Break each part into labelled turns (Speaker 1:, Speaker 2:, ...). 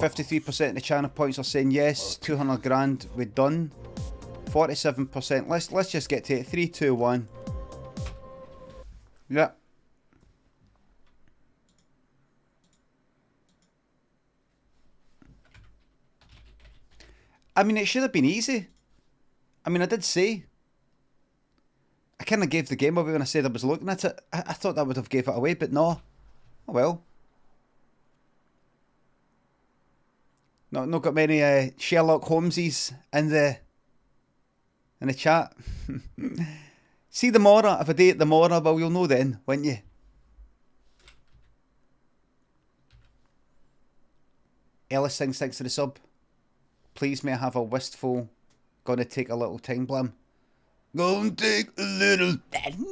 Speaker 1: 53% of the channel points are saying yes. 200 grand, we're done. 47%. Let's just get to it. 3, 2, 1. Yeah. I mean, it should have been easy. I mean, I did say. I kind of gave the game away when I said I was looking at it. I thought that would have gave it away, but no. Oh well. Not got many Sherlock Holmeses in the chat. See the Mora, if I date the Mora, well, you'll know then, won't you? Ellis sings thanks to the sub. Please may I have a wistful, gonna take a little time blam. Gonna take a little time.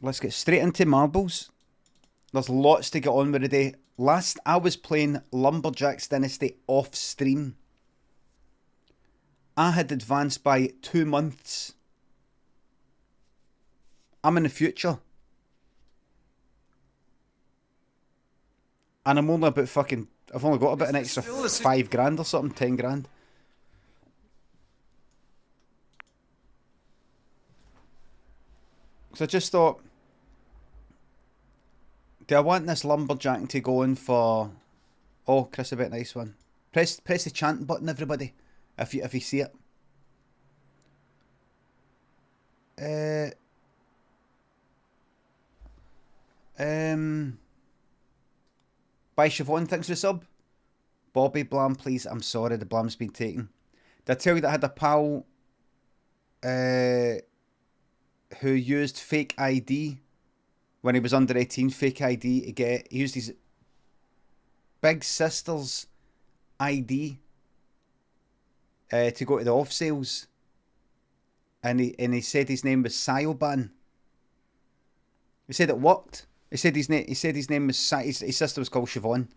Speaker 1: Let's get straight into marbles. There's lots to get on with today. Last I was playing Lumberjack's Dynasty off stream. I had advanced by 2 months. I'm in the future. And I'm only about fucking... I've only got about an extra 5 grand or something, 10 grand. So I just thought... Do I want this Lumberjack to go in for... Oh, Chris, a bit nice one. Press the chant button, everybody, if you see it. By Siobhan, thanks for the sub. Bobby Blam, please. I'm sorry, the blam's been taken. Did I tell you that I had a pal who used fake ID when he was under 18, fake ID to get... He used his big sister's ID to go to the off sales. And he said his name was Sioban. He said it worked. He said his name was his sister was called Siobhan.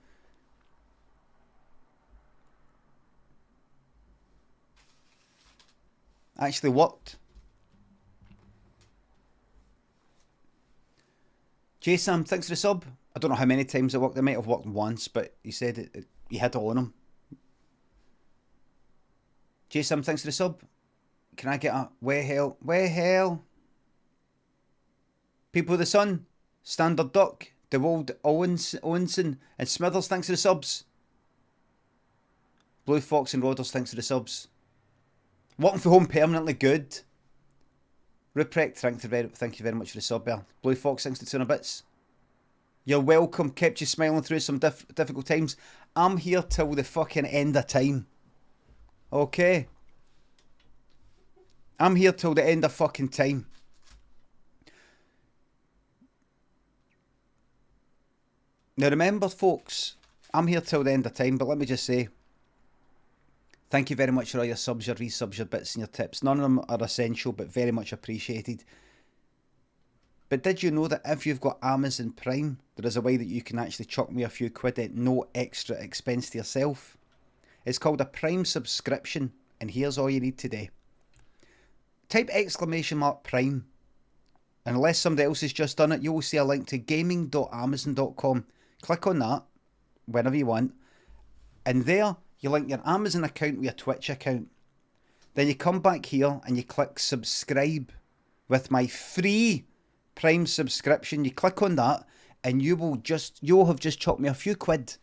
Speaker 1: Actually worked. J Sam, thanks for the sub. I don't know how many times it worked. It might have worked once, but he said he had it on him. J Sam, thanks for the sub. Can I get a where hell? Where hell? People of the Sun, Standard Duck, DeWold Owenson, and Smithers, thanks for the subs. Blue Fox and Roders, thanks for the subs. Working from home permanently, good. Ruprecht, thank you very much for the sub there. Blue Fox, thanks for 200 bits. You're welcome, kept you smiling through some difficult times. I'm here till the fucking end of time. Okay? I'm here till the end of fucking time. Now remember, folks, I'm here till the end of time, but let me just say, thank you very much for all your subs, your resubs, your bits and your tips. None of them are essential, but very much appreciated. But did you know that if you've got Amazon Prime, there is a way that you can actually chuck me a few quid at no extra expense to yourself? It's called a Prime subscription, and here's all you need today. Type !Prime, and unless somebody else has just done it, you will see a link to gaming.amazon.com. Click on that whenever you want, and there you link your Amazon account with your Twitch account. Then you come back here and you click subscribe with my free Prime subscription. You click on that and you'll have just chucked me a few quid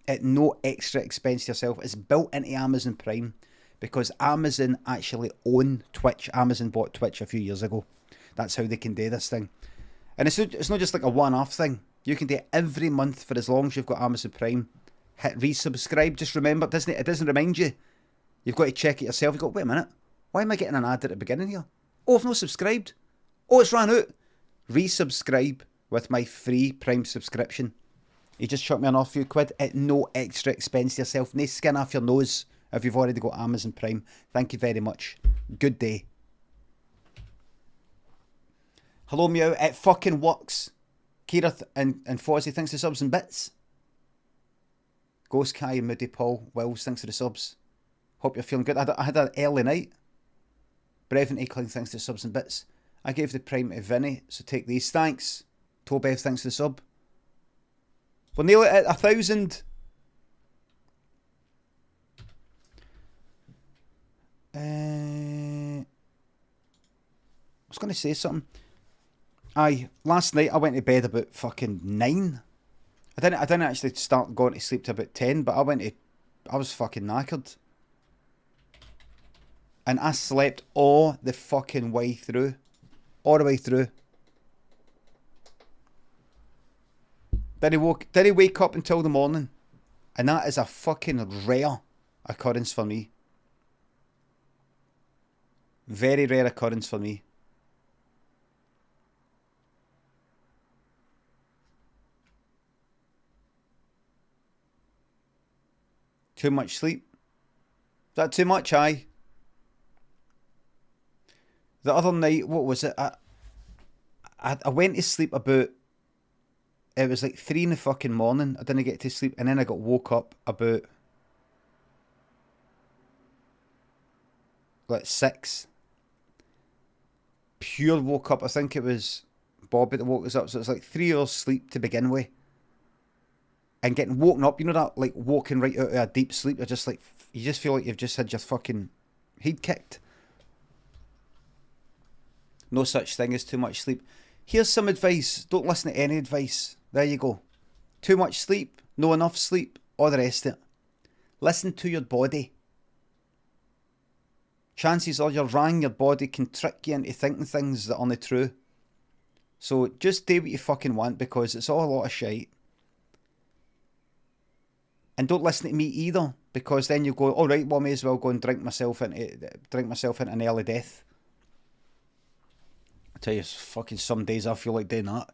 Speaker 1: at no extra expense to yourself. It's built into Amazon Prime because Amazon actually own Twitch. Amazon bought Twitch a few years ago. That's how they can do this thing. And it's not just like a one-off thing. You can do it every month for as long as you've got Amazon Prime. Hit resubscribe. Just remember, it doesn't remind you. You've got to check it yourself. You go, wait a minute. Why am I getting an ad at the beginning here? Oh, I've not subscribed. Oh, it's ran out. Resubscribe with my free Prime subscription. You just chuck me an off few quid at no extra expense to yourself. No skin off your nose if you've already got Amazon Prime. Thank you very much. Good day. Hello, Meow. It fucking works. Kira and Fozzie, thanks for subs and bits. Ghost Kai and Moody Paul Wills, thanks for the subs. Hope you're feeling good. I had an early night. Brevin Ackling, thanks to subs and bits. I gave the prime to Vinny, so take these. Thanks. Tobev, thanks to the sub. We're nearly at 1,000. I was going to say something. Aye, last night I went to bed about fucking 9. I didn't actually start going to sleep till about 10, but I was fucking knackered. And I slept all the fucking way through. All the way through. Did he wake up until the morning? And that is a fucking rare occurrence for me. Very rare occurrence for me. Too much sleep? Is that too much? Aye. The other night, what was it? I went to sleep about... It was like 3 in the fucking morning. I didn't get to sleep. And then I got woke up about... like 6. Pure woke up. I think it was Bobby that woke us up. So it's like 3 hours sleep to begin with. And getting woken up, you know that, like, walking right out of a deep sleep, you're just like, you just feel like you've just had your fucking head kicked. No such thing as too much sleep. Here's some advice. Don't listen to any advice. There you go. Too much sleep, no enough sleep, all the rest of it. Listen to your body. Chances are your body can trick you into thinking things that aren't true. So just do what you fucking want, because it's all a lot of shite. And don't listen to me either, because then you go, all right, well, I may as well go and drink myself into an early death. I tell you, fucking some days I feel like doing that.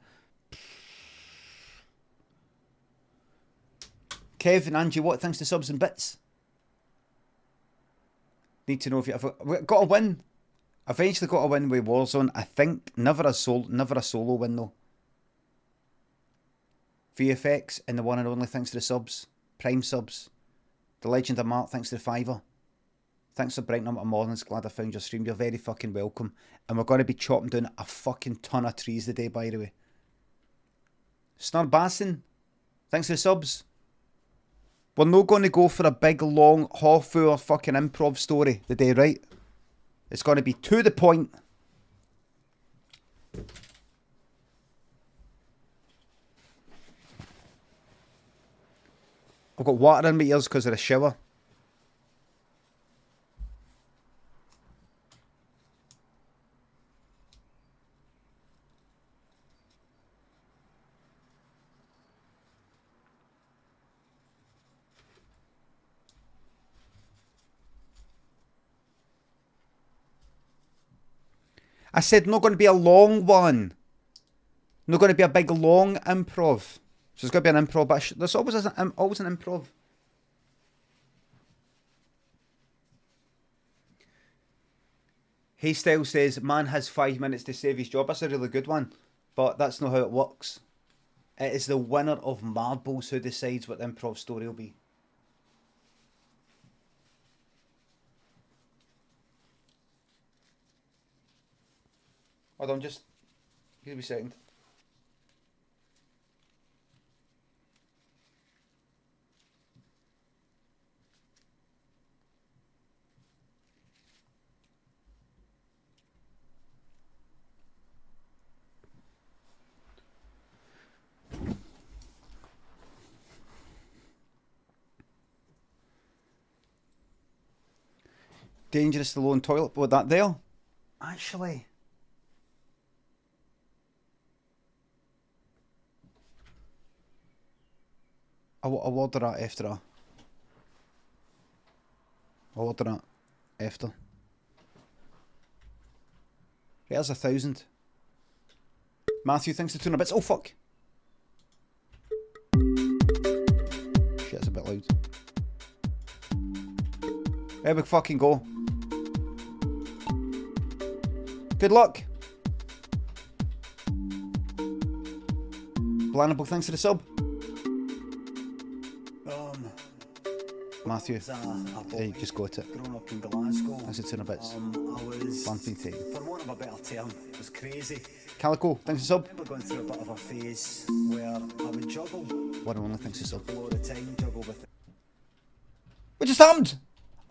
Speaker 1: Kevin, Angie, what? Thanks to subs and bits. Need to know if you've got a win. Eventually got a win with Warzone. I think never a solo win though. VFX and the one and only, thanks to the subs. Prime subs. The Legend of Mark, thanks to the $5. Thanks for brightening up my mornings. Glad I found your stream. You're very fucking welcome. And we're going to be chopping down a fucking ton of trees today, by the way. Snurrbassin, thanks to the subs. We're not going to go for a big, long, half-hour fucking improv story today, right? It's going to be to the point. I've got water in my ears because of the shower. I said not going to be a long one. Not going to be a big, long improv. So it's going to be an improv, but there's always an improv. Haystyle says, man has 5 minutes to save his job. That's a really good one, but that's not how it works. It is the winner of marbles who decides what the improv story will be. Hold on, just give me a second. Dangerous alone toilet. What, that there? Actually, I'll order that after. I'll order that after. There's 1,000. Matthew, thanks for 200 bits. Oh fuck! Shit, it's a bit loud. There we fucking go. Good luck. Blanable, thanks for the sub. Matthew, you just got it.
Speaker 2: Growing up in Glasgow,
Speaker 1: That's it in a bits.
Speaker 2: I was,
Speaker 1: Bumping time.
Speaker 2: for want of a better term, it was crazy.
Speaker 1: Calico, thanks for sub.
Speaker 2: I remember going through a bit of a phase where I would juggle
Speaker 1: One and only, thanks for sub.
Speaker 2: all the time, juggle with.
Speaker 1: What just happened?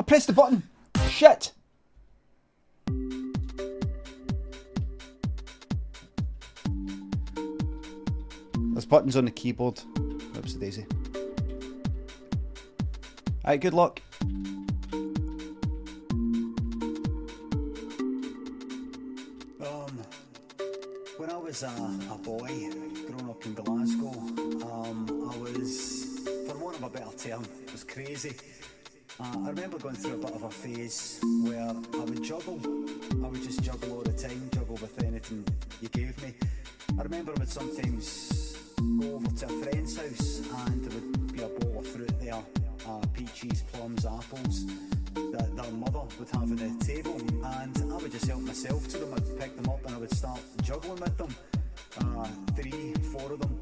Speaker 1: I pressed the button. Shit. There's buttons on the keyboard. Whoops, daisy. Alright, good luck.
Speaker 2: When I was a boy, growing up in Glasgow, I was, for want of a better term, it was crazy. I remember going through a bit of a phase where I would juggle. I would just juggle all the time, juggle with anything you gave me. I remember I would sometimes go over to a friend's house and there would be a bowl of fruit there, peaches, plums, apples, that their mother would have on the table, and I would just help myself to them. I'd pick them up and I would start juggling with them, 3, 4 of them,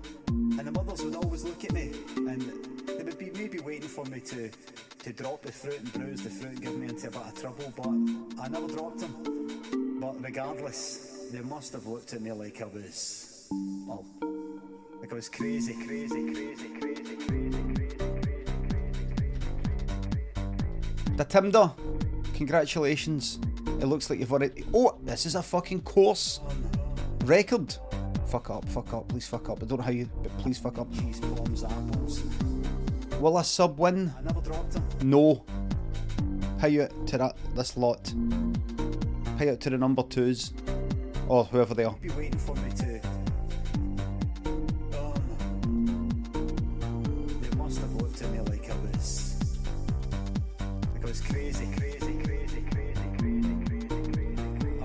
Speaker 2: and the mothers would always look at me and they would be maybe waiting for me to drop the fruit and bruise the fruit and give me into a bit of trouble, but I never dropped them. But regardless, they must have looked at me like I was, well, like I was crazy.
Speaker 1: The Timder, congratulations. It looks like you've already... Oh, this is a fucking course record. Fuck up, please fuck up. I don't know how you, but please fuck up.
Speaker 2: Cheese, plums, apples.
Speaker 1: Will a sub win?
Speaker 2: I never dropped them.
Speaker 1: No. How you to that, this lot? How you to the number 2s? Or whoever they are.
Speaker 2: Be waiting for me to. They must have looked at me like I was crazy. I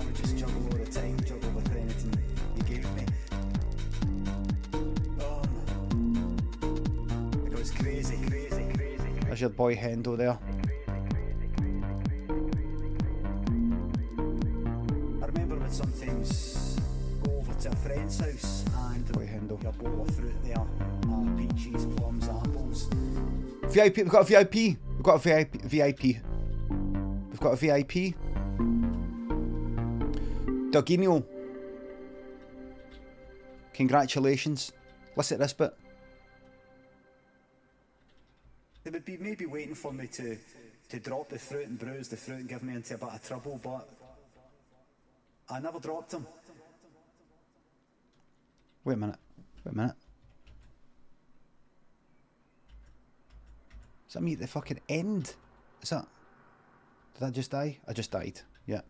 Speaker 2: would just juggle all the time, juggle with anything you gave me. Like I was crazy.
Speaker 1: There's your boy Hendo there.
Speaker 2: I remember I would sometimes go over to a friend's house and
Speaker 1: Boy Hendo.
Speaker 2: a bowl of fruit there, peaches, plums, apples.
Speaker 1: VIP, we've got a VIP. We've got a VIP. We've got a VIP. Dogino. Congratulations. Listen to this bit.
Speaker 2: They would be maybe waiting for me to drop the fruit and bruise the fruit and give me into a bit of trouble, but I never dropped them.
Speaker 1: Wait a minute. Is that me at the fucking end? Is that... Did I just die? I just died. Yeah.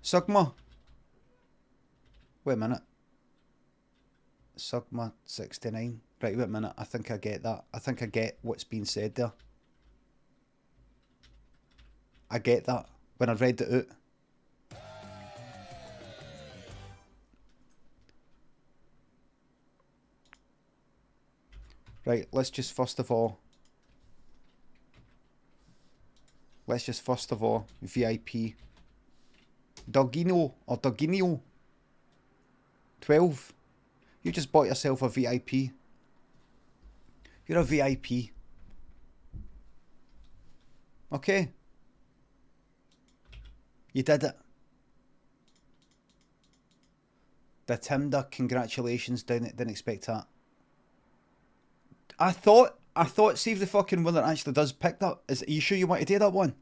Speaker 1: Sugma. Wait a minute. Sugma 69. Right, wait a minute. I think I get that. I think I get what's being said there. I get that when I read it out. Right, let's just first of all VIP Dogino or Dogino 12. You just bought yourself a VIP. You're a VIP. Okay. You did it. The Timder, congratulations. Didn't expect that. I thought, see if the fucking winner actually does pick that. Are you sure you want to do that one?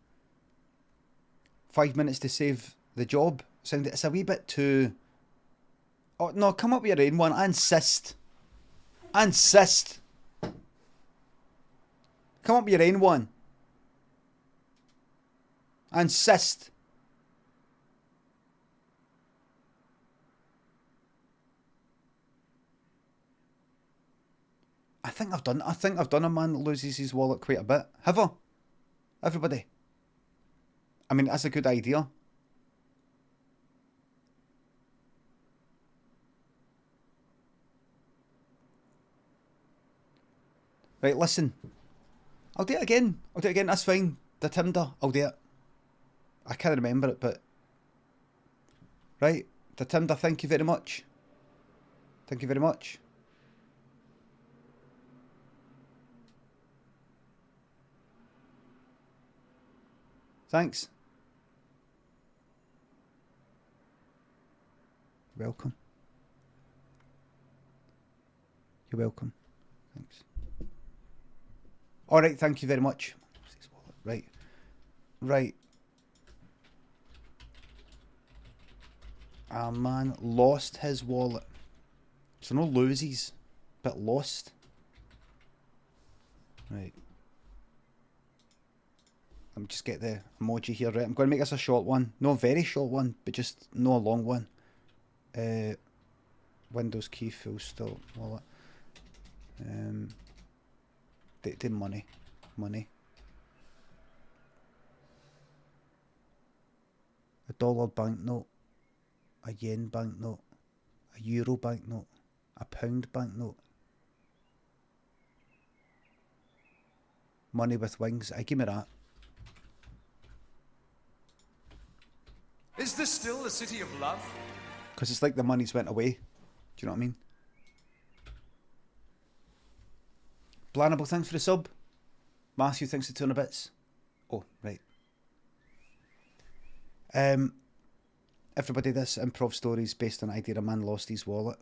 Speaker 1: 5 minutes to save the job. It's a wee bit too... Oh, no, come up with your own one. I insist. Come up with your own one. I insist. I think I've done a man that loses his wallet quite a bit. Have I? Everybody. I mean, that's a good idea. Right, listen. I'll do it again. That's fine. The Timder, I'll do it. I can't remember it, but... Right, the Timder, thank you very much. Thanks. Welcome. You're welcome. Thanks. Alright, thank you very much. Right. Right. A man lost his wallet. So no loses, but lost. Right. Let me just get the emoji here, right? I'm going to make this a short one. No, a very short one, but just no a long one. Windows key, full stop, wallet. The money. Money. A dollar banknote. A yen banknote. A euro banknote. A pound banknote. Money with wings. Give me that.
Speaker 3: Is this still the city of love?
Speaker 1: Because it's like the money's went away. Do you know what I mean? Blanable, thanks for the sub. Matthew, thanks for 200 bits. Oh, right. Everybody, this improv story is based on the idea a man lost his wallet.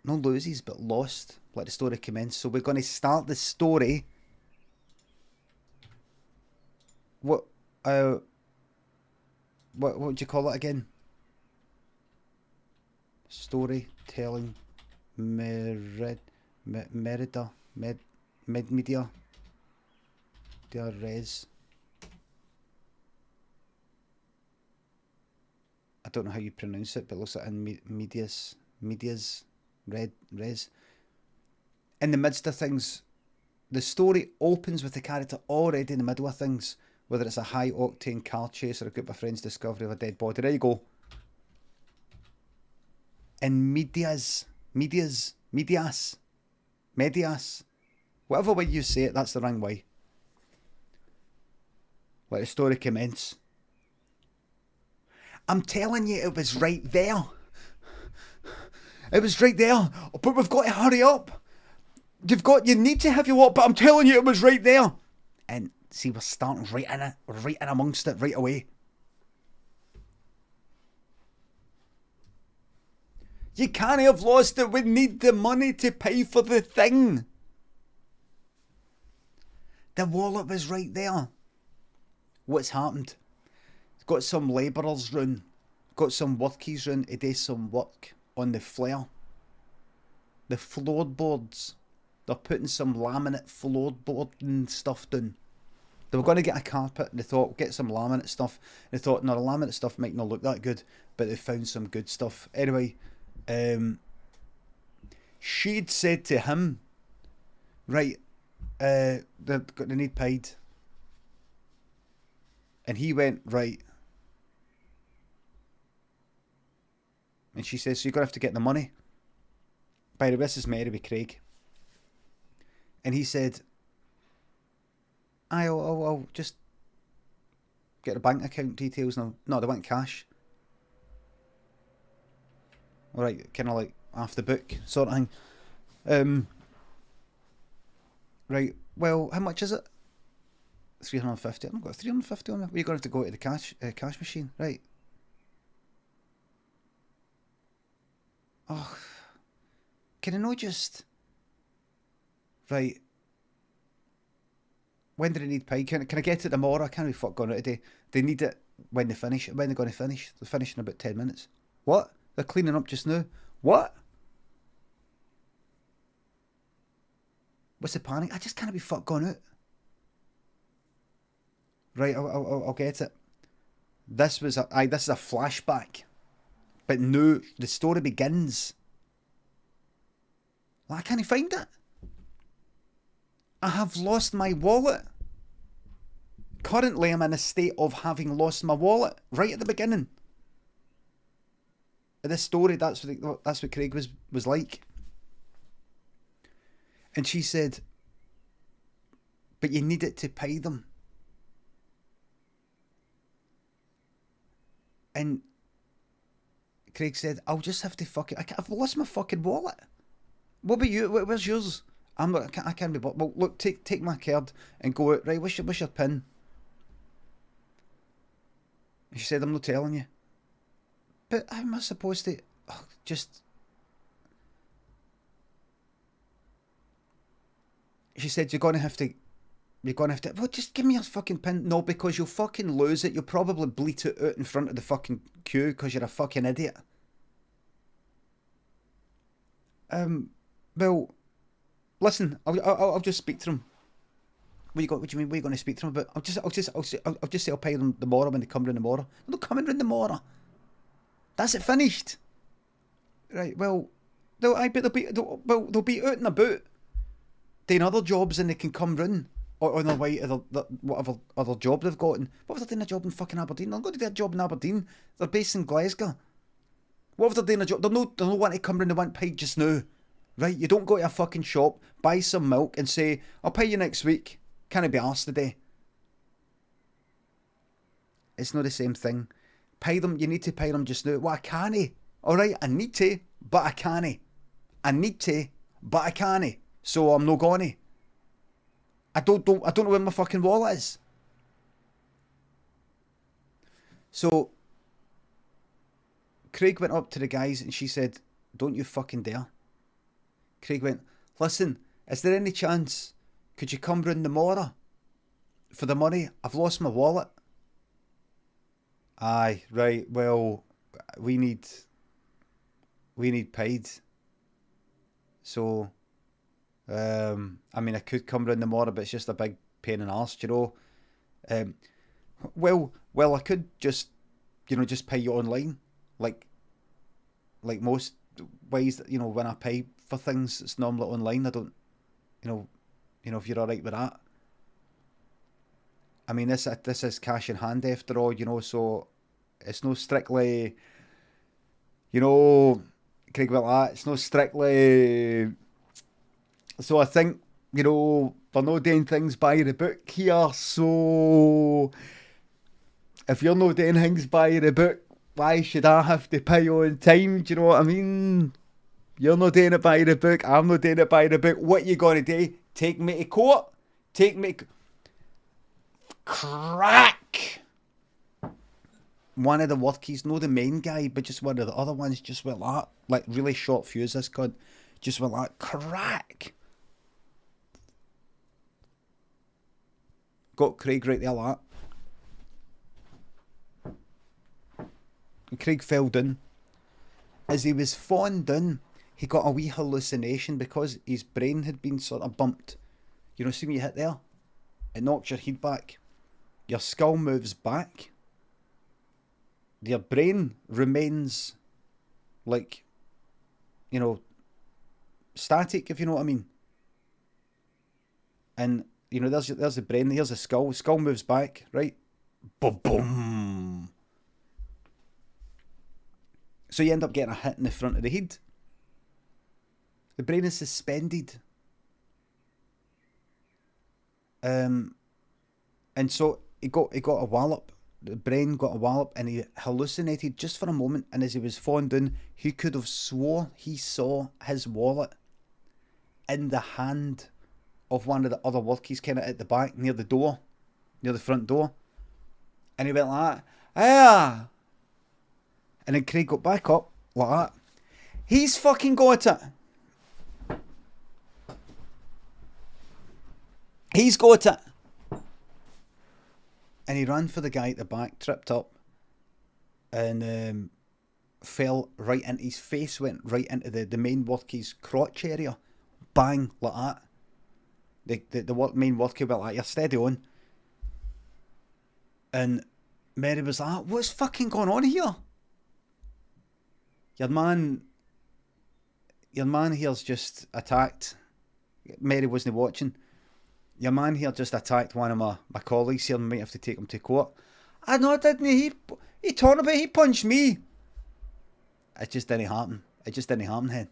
Speaker 1: No loses, but lost. Let the story commence. So we're going to start the story. What would you call it again? Storytelling. Merida. Media. Res. I don't know how you pronounce it, but it looks like in medias, res. In the midst of things, the story opens with the character already in the middle of things, whether it's a high octane car chase or a group of friends' discovery of a dead body. There you go. In medias, whatever way you say it, that's the wrong way. Let the story commence. I'm telling you, it was right there. It was right there. But we've got to hurry up. You need to have your walk, but I'm telling you, it was right there. And see, we're starting right in it. We're right in amongst it right away. You can't have lost it. We need the money to pay for the thing. The wallet was right there. What's happened? Got some labourers round, got some workies round to do some work on the flare. The floorboards. They're putting some laminate floorboarding stuff down. They were going to get a carpet and they thought, get some laminate stuff. And they thought, no, the laminate stuff might not look that good, but they found some good stuff. Anyway, she'd said to him, right, they need paid. And he went, right. And she says, so you're going to have to get the money. By the way, this is Mary with Craig. And he said, I'll just get the bank account details now. No, they want cash. Alright, kind of like off the book sort of thing. Right, well, how much is it? 350. I've not got 350 on me. We're going to have to go to the cash machine. Right. Oh, can I not just... Right. When do they need pay? Can I get it tomorrow? I can't be fuck going out today. They need it when they finish. When they're going to finish? They're finishing in about 10 minutes. What? They're cleaning up just now. What? What's the panic? I just can't be fuck going out. Right, I'll get it. This is a flashback. But no, the story begins. Well, I can't find it. I have lost my wallet. Currently, I'm in a state of having lost my wallet right at the beginning. Of this story, that's what Craig was like. And she said, but you need it to pay them. And Craig said, I'll just have to I've lost my fucking wallet. What about you? Where's yours? I can't be. Well, look, take my card and go out. Right, what's your pin? She said, I'm not telling you. But how am I supposed to just... She said, you're going to have to... Well, just give me a fucking pin. No, because you'll fucking lose it. You'll probably bleat it out in front of the fucking queue because you're a fucking idiot. Well, listen, I'll just speak to him. What do you mean? What are you going to speak to him about? I'll just say I'll pay them tomorrow when they come round tomorrow. They're not coming round tomorrow. That's it finished. Right. Well, they'll be out and about doing other jobs, and they can come round on their way to whatever other job they've got. And what if they're doing a job in fucking Aberdeen? They're going to do a job in Aberdeen. They're based in Glasgow. What if they're doing a job? They're not wanting to come round the one paid just now. Right? You don't go to a fucking shop, buy some milk and say, I'll pay you next week. Can I be arsed today? It's not the same thing. Pay them, you need to pay them just now. Well, I can't. Alright, I need to, but I can't. I need to, but I can't. So I'm not gonna. I don't know where my fucking wallet is. So Craig went up to the guys and she said, don't you fucking dare. Craig went, listen, is there any chance, could you come round tomorrow for the money? I've lost my wallet. Aye, right, well, we need paid. So, I mean, I could come round tomorrow, but it's just a big pain in the arse, you know. Well, I could just pay you online, like most ways that, when I pay for things, it's normally online. I don't, if you're alright with that. I mean, this is cash in hand after all, so it's no strictly, Craig about that, it's no strictly, so I think, we're not doing things by the book here, so if you're not doing things by the book, why should I have to pay you on time? Do you know what I mean? You're not doing it by the book, I'm not doing it by the book. What you gonna do? Take me to court? Crack! One of the workies, no the main guy, but just one of the other ones just went like that. Like really short fuse, this cunt. Just went like crack. Got Craig right there like that. And Craig fell down. As he was falling down, he got a wee hallucination because his brain had been sort of bumped. See when you hit there? It knocks your head back. Your skull moves back. Your brain remains like, static, if you know what I mean. And, there's the brain, here's the skull. The skull moves back, right? Boom, boom. So you end up getting a hit in the front of the head. The brain is suspended. And so he got a wallop. The brain got a wallop and he hallucinated just for a moment, and as he was falling down, he could have swore he saw his wallet in the hand of one of the other workies kind of at the back, near the front door. And he went like that. Ah! And then Craig got back up like that. He's fucking got it. He's got it. And he ran for the guy at the back, tripped up, and fell right into his face, went right into the main workie's crotch area. Bang, like that. The main workie went like, you're steady on. And Mary was like, what's fucking going on here? Your man here's just attacked. Mary wasn't watching. Your man here just attacked one of my colleagues here and might have to take him to court. I know, didn't he? He talked about he punched me. It just didn't happen. Hen.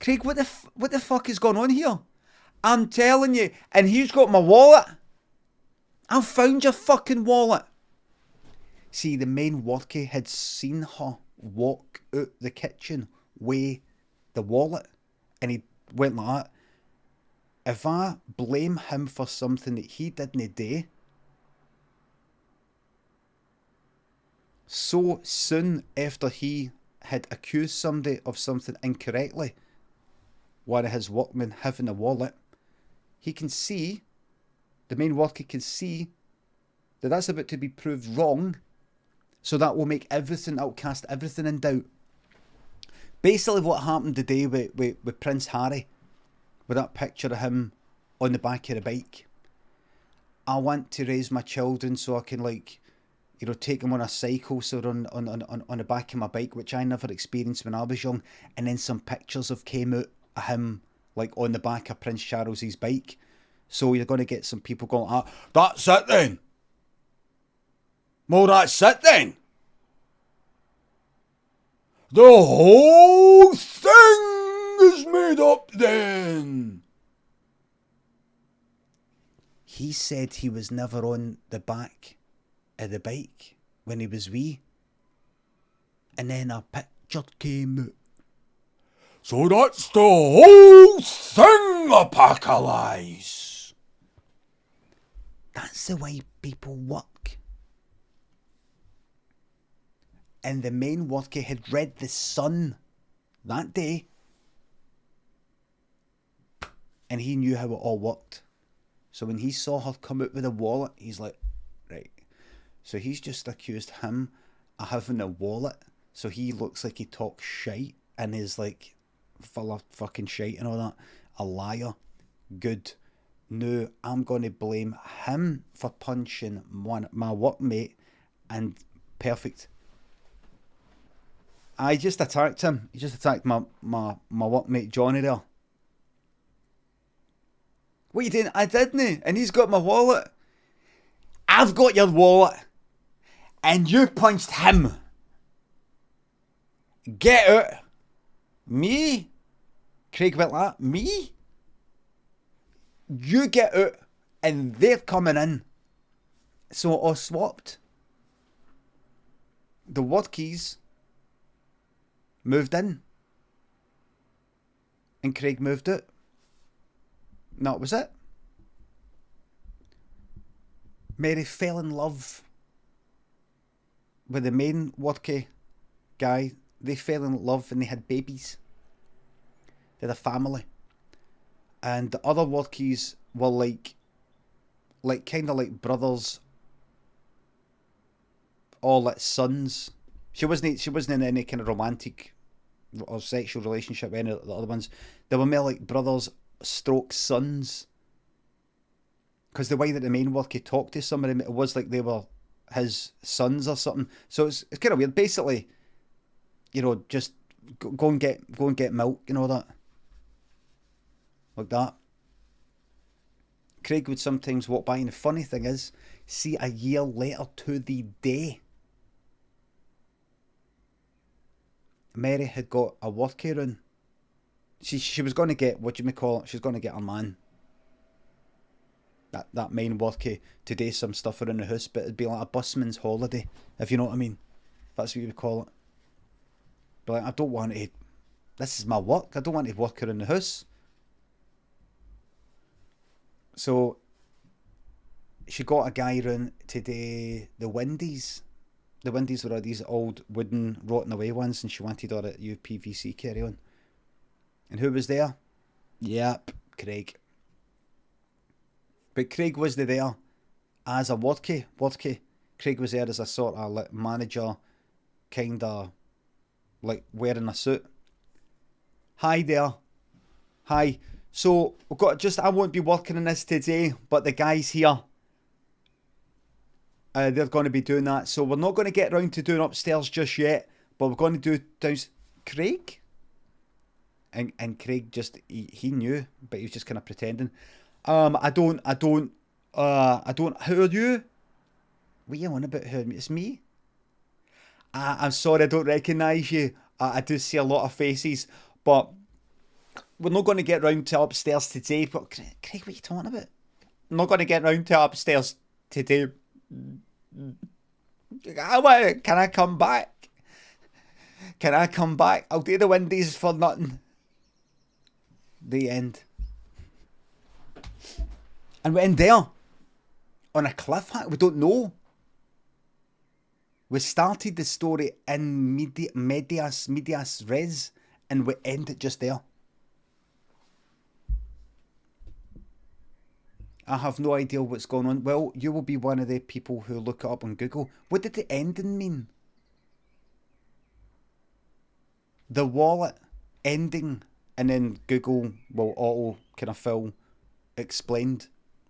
Speaker 1: Craig, what the fuck is going on here? I'm telling you, and he's got my wallet. I found your fucking wallet. See, the main workie had seen her walk out the kitchen with the wallet, and he went like that. If I blame him for something that he didn't do, so soon after he had accused somebody of something incorrectly, one of his workmen having a wallet, he can see, the main worker can see that that's about to be proved wrong, so that will make everything, that'll cast everything in doubt. Basically what happened today with Prince Harry, with that picture of him on the back of a bike. I want to raise my children so I can, like, you know, take them on a cycle, so on the back of my bike, which I never experienced when I was young, and then some pictures have came out of him, like, on the back of Prince Charles's bike. So you're going to get some people going, ah, that's it then. Well, that's it then. The whole thing is made up then. He said he was never on the back of the bike when he was wee. And then a picture came out. So that's the whole thing, a pack of lies. That's the way people work. And the main worker had read The Sun that day. And he knew how it all worked. So when he saw her come out with a wallet, he's like, right. So he's just accused him of having a wallet. So he looks like he talks shite and is like full of fucking shite and all that. A liar. Good. No, I'm going to blame him for punching my workmate, and perfect. I just attacked him. He just attacked my workmate Johnny there. What you doing? I didn't. And he's got my wallet. I've got your wallet. And you punched him. Get out. Me? Craig went like that. Me? You get out. And they're coming in. So it all swapped. The workies moved in. And Craig moved out. And that was it. Mary fell in love with the main worky guy. They fell in love and they had babies. They had a family. And the other workies were like kind of like brothers, or like sons. She wasn't in any kind of romantic or sexual relationship with any of the other ones. They were more like brothers stroke sons. Because the way that the main worker talked to somebody, it was like they were his sons or something. So it's kind of weird. Basically, you know, just go and get milk and all that. Like that. Craig would sometimes walk by, and the funny thing is, see, a year later to the day, Mary had got a worker in. She was going to get, what do you call it? She was going to get her man. That main worker to do some stuff around the house, but it'd be like a busman's holiday, if you know what I mean. That's what you would call it. But like, I don't want to. This is my work. I don't want to work around the house. So she got a guy round to do the Windies. The Windies were all these old wooden rotten away ones, and she wanted all that UPVC carry on. And who was there? Yep, Craig. But Craig wasn't there as a workie. Craig was there as a sort of like manager, kind of like wearing a suit. Hi there. Hi. So we've got I won't be working on this today, but the guys here, they're going to be doing that. So we're not going to get round to doing upstairs just yet, but we're going to do downstairs. Craig? And Craig just, he knew, but he was just kind of pretending. I don't, who are you? What are you on about? It's me? I'm sorry, I don't recognise you. I do see a lot of faces, but we're not going to get round to upstairs today. But Craig, what are you talking about? I'm not going to get round to upstairs today. Can I come back? Can I come back? I'll do the Windies for nothing. The end. And we're in there on a cliffhanger. We don't know. We started the story in medias res, and we end it just there. I have no idea what's going on. Well, you will be one of the people who look it up on Google. What did the ending mean? The wallet ending, and then Google will auto kind of fill explained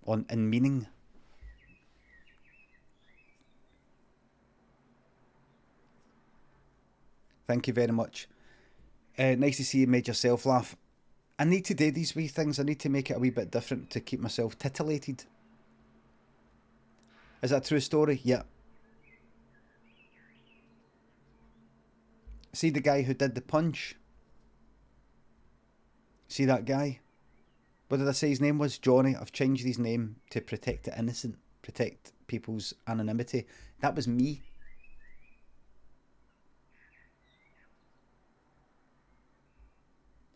Speaker 1: on in meaning. Thank you very much. Nice to see you made yourself laugh. I need to do these wee things. I need to make it a wee bit different to keep myself titillated. Is that a true story? Yeah. See the guy who did the punch? See that guy? What did I say his name was? Johnny. I've changed his name to protect the innocent. Protect people's anonymity. That was me.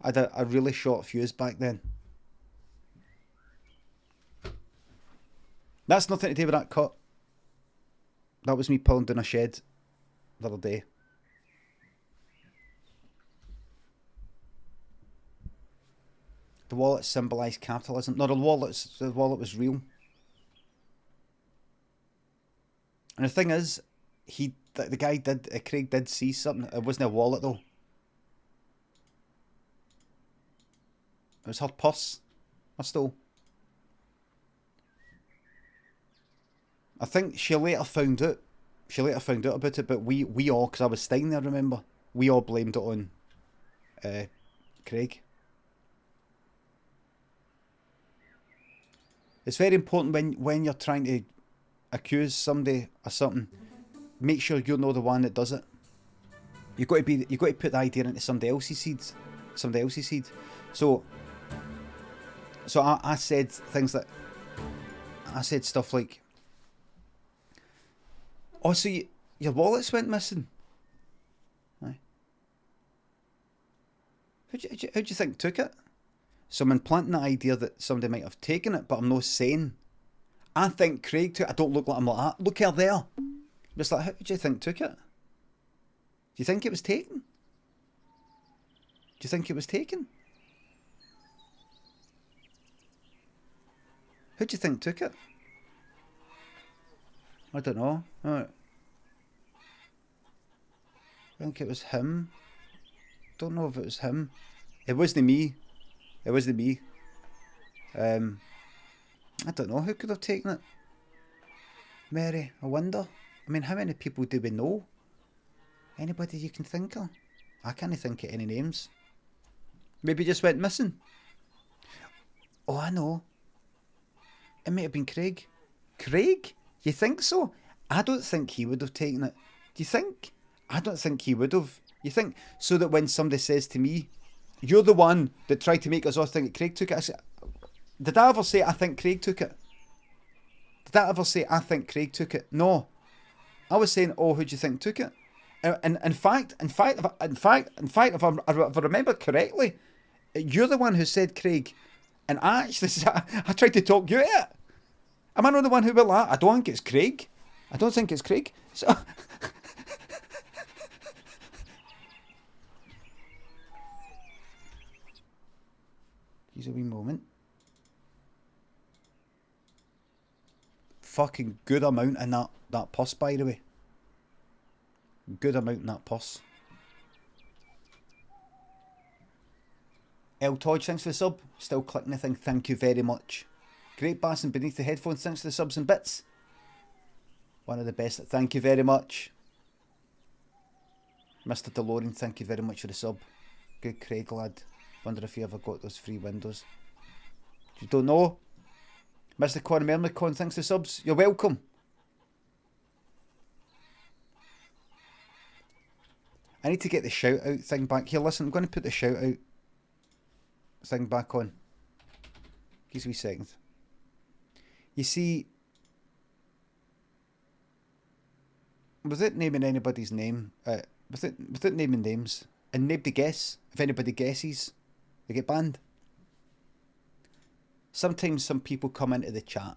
Speaker 1: I had a really short fuse back then. That's nothing to do with that cut. That was me pulling down a shed the other day. The wallet symbolised capitalism. No, the wallet was real. And the thing is, the guy did, Craig did see something. It wasn't a wallet though. It was her purse. I think she later found out. She later found out about it, but we all, because I was staying there, remember? We all blamed it on Craig. It's very important when you're trying to accuse somebody of something, make sure you're not the one that does it. You've got to put the idea into somebody else's seed. So I said things that I said stuff like, "Oh, so your wallets went missing." Right. Who do you think took it? So I'm implanting the idea that somebody might have taken it, but I'm not saying. I think Craig took it. I don't look like I'm like that. Look here there. Just like, who do you think took it? Do you think it was taken? Who do you think took it? I don't know. I think it was him. Don't know if it was him. It wasn't me. I don't know. Who could have taken it? Mary, I wonder. I mean, how many people do we know? Anybody you can think of? I can't think of any names. Maybe just went missing. Oh, I know. It might have been Craig. Craig? You think so? I don't think he would have taken it. Do you think? I don't think he would have. You think? So that when somebody says to me, "You're the one that tried to make us all think that Craig took it," I say, did I ever say I think Craig took it? No. I was saying, "Oh, who do you think took it?" And in fact, if I remember correctly, you're the one who said Craig, and I actually I tried to talk you out of it. Am I not the one who will that? I don't think it's Craig. So here's a wee moment. Fucking good amount in that pus, by the way. Good amount in that pus. El Todge, thanks for the sub. Still clicking the thing. Thank you very much. Great Bass and Beneath the Headphones, thanks for the subs and bits. One of the best. Thank you very much. Mr. DeLorean, thank you very much for the sub. Good Craig lad. Wonder if you ever got those free windows. You don't know? Mr. Conor Mermicon, thanks for the subs. You're welcome. I need to get the shout out thing back. Here, listen, I'm going to put the shout out thing back on. Give me a second. You see, without naming anybody's name, without naming names, and nobody guess, if anybody guesses, they get banned. Sometimes some people come into the chat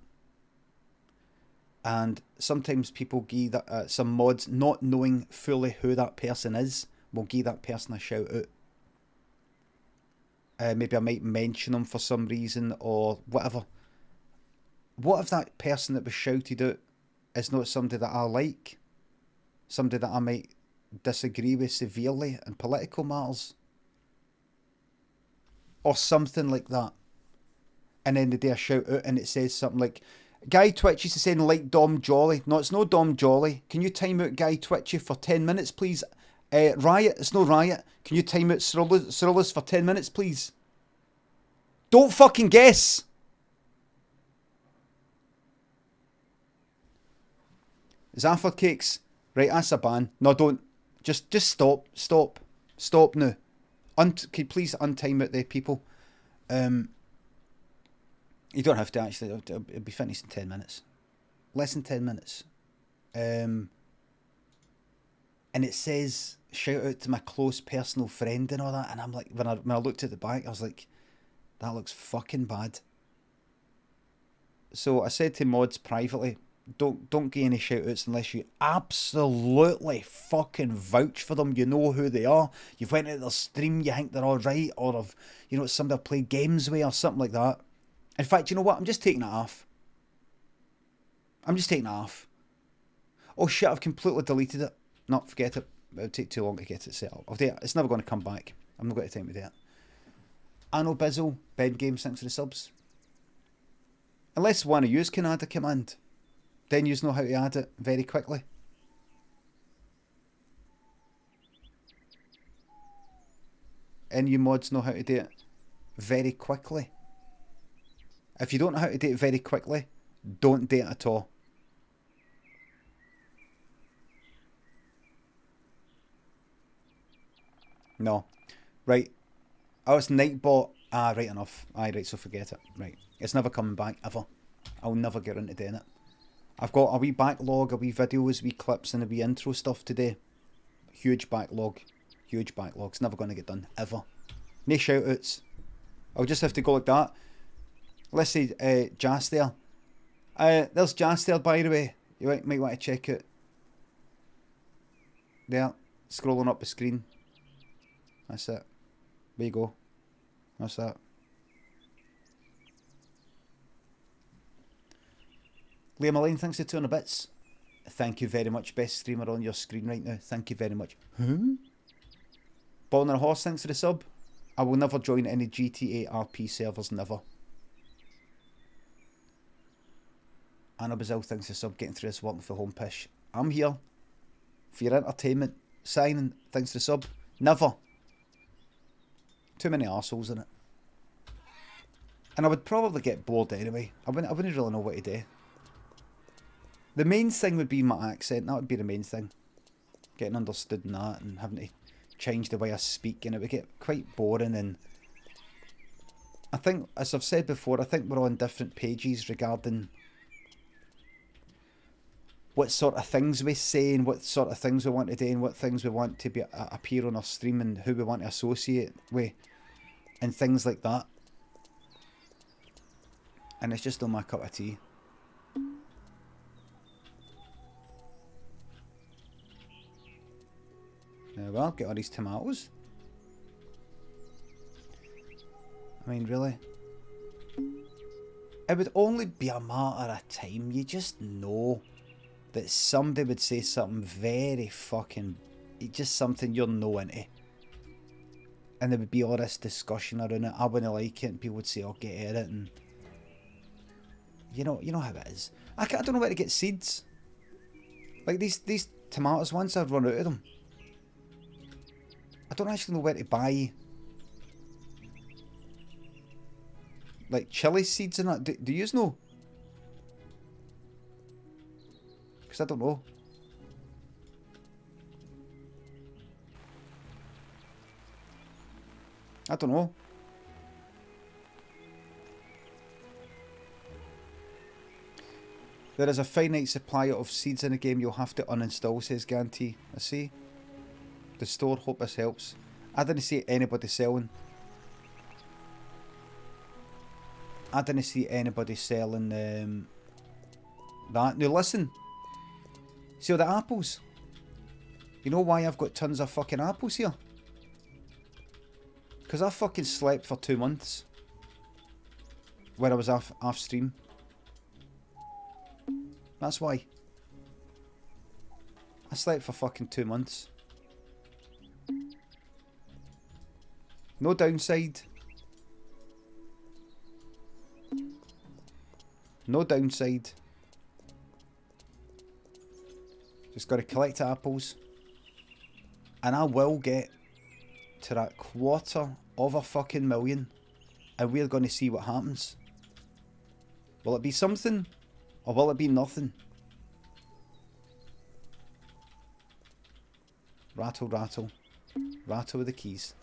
Speaker 1: And sometimes people give that, some mods, not knowing fully who that person is, will give that person a shout out. Maybe I might mention them for some reason or whatever. What if that person that was shouted out is not somebody that I like? Somebody that I might disagree with severely in political matters? Or something like that. And then they do a shout out and it says something like, Guy Twitchy is saying like Dom Jolly. No, it's no Dom Jolly. Can you time out Guy Twitchy for 10 minutes, please? Riot, it's no Riot. Can you time out Cyrillus for 10 minutes, please? Don't fucking guess. Zafford Cakes. Right, that's a ban. No, don't. Just stop. Stop now. Can you please untime it there, people? You don't have to actually. It'll be finished in 10 minutes. Less than 10 minutes. And it says, shout out to my close personal friend and all that. And I'm like, when I looked at the back, I was like, that looks fucking bad. So I said to mods privately, don't get any shout outs unless you absolutely fucking vouch for them. You know who they are. You've went to their stream, you think they're alright, or if you know it's somebody I play games with or something like that. In fact, you know what? I'm just taking it off. Oh shit, I've completely deleted it. No, forget it. It'll take too long to get it set up. I'll do it. It's never going to come back. I'm not got time to do it. Anno Bizzle, Bed Games, thanks for the subs. Unless one of yous can add a command, then yous know how to add it very quickly. And you mods know how to do it very quickly. If you don't know how to do it very quickly, don't do it at all. No. Right. Oh, it's Nightbot. Ah, right enough. Aye, right, so forget it. Right. It's never coming back, ever. I'll never get into doing it. I've got a wee backlog, a wee videos, wee clips, and a wee intro stuff today. Huge backlog. Huge backlog. It's never going to get done, ever. No shout-outs. I'll just have to go like that. Let's say Jas there. There's Jas there, by the way. You might want to check it. There. Scrolling up the screen. That's it. There you go. That's that. Liam Elaine, thanks for 200 bits. Thank you very much. Best streamer on your screen right now. Thank you very much. Ball on a Horse, thanks for the sub. I will never join any GTA RP servers, never. Anna Bazil, thanks for the sub. Getting through this working for home pish. I'm here for your entertainment. Signing, thanks for the sub. Never. Too many arseholes in it. And I would probably get bored anyway. I wouldn't really know what to do. The main thing would be my accent. That would be the main thing. Getting understood in that and having to change the way I speak, and it would get quite boring. And I think, as I've said before, I think we're on different pages regarding what sort of things we say and what sort of things we want to do and what things we want to be appear on our stream and who we want to associate with and things like that. And it's just not my cup of tea. Well, get all these tomatoes. I mean, really? It would only be a matter of time. You just know that somebody would say something very fucking... just something you're no into. And there would be all this discussion around it. I wouldn't like it, and people would say, oh, get at it, and... You know how it is. I don't know where to get seeds. Like, these tomatoes, once I've run out of them, I don't actually know where to buy, like, chili seeds and that. Do you know? Because I don't know. I don't know. There is a finite supply of seeds in the game you'll have to uninstall, says Guarantee. I see. The store, hope this helps. I didn't see anybody selling. that. Now listen. See all the apples? You know why I've got tons of fucking apples here? Because I fucking slept for 2 months. When I was off stream. That's why. I slept for fucking 2 months. No downside. No downside. Just got to collect apples. And I will get to that $250,000. And we're going to see what happens. Will it be something? Or will it be nothing? Rattle, rattle. Rattle with the keys.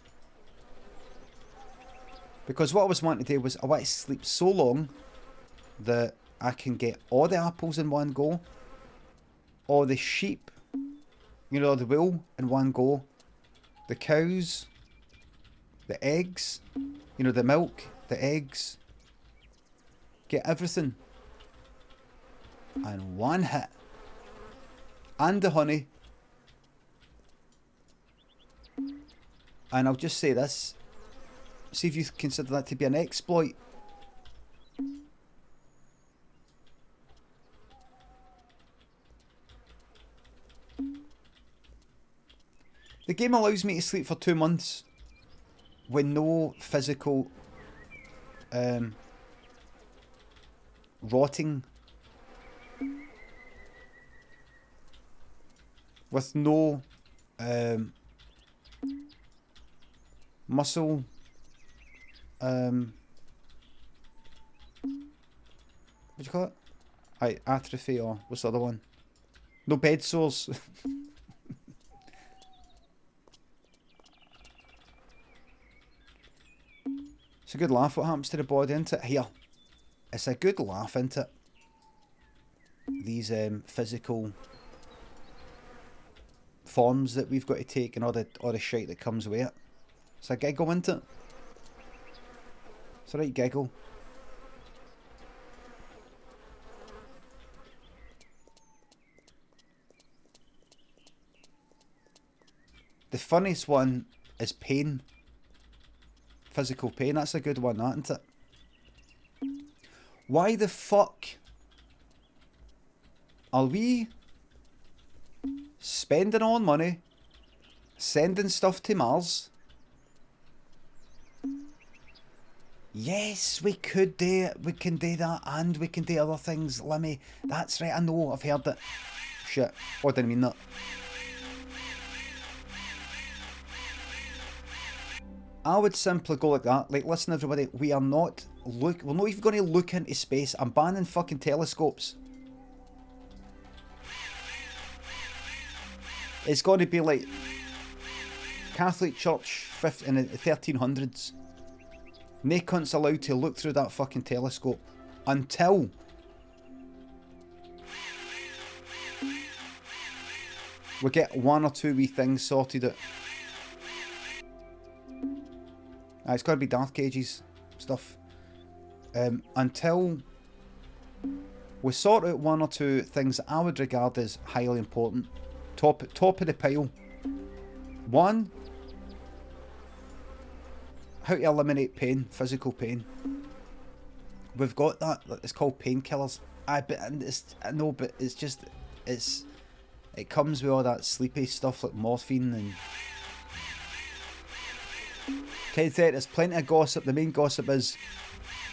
Speaker 1: Because what I was wanting to do was I want to sleep so long that I can get all the apples in one go. All the sheep, you know, the wool in one go. The cows. The eggs. You know, the milk. The eggs. Get everything. And one hit. And the honey. And I'll just say this. See if you consider that to be an exploit. The game allows me to sleep for 2 months with no physical rotting, with no muscle what do you call it? Atrophy, or what's the other one? No bed sores. It's a good laugh what happens to the body, isn't it? Here. It's a good laugh, isn't it? These physical forms that we've got to take and all the shit that comes with it. It's a giggle, isn't it? It's a right giggle. The funniest one is pain. Physical pain, that's a good one, that, isn't it? Why the fuck are we spending all money, sending stuff to Mars? Yes, we could do it. We can do that, and we can do other things, Limmy. That's right, I know, I've heard it. Shit, I didn't mean that. I would simply go like that. Like, listen everybody, we're not even going to look into space. I'm banning fucking telescopes. It's going to be like Catholic Church in the 1300s. No cunt's allowed to look through that fucking telescope until we get 1 or 2 wee things sorted out. It's got to be Dark Ages stuff. Until we sort out 1 or 2 things that I would regard as highly important. Top of the pile. 1, how to eliminate pain, physical pain. We've got that. It's called painkillers. I know, but it's just it comes with all that sleepy stuff like morphine and. Okay, there's plenty of gossip. The main gossip is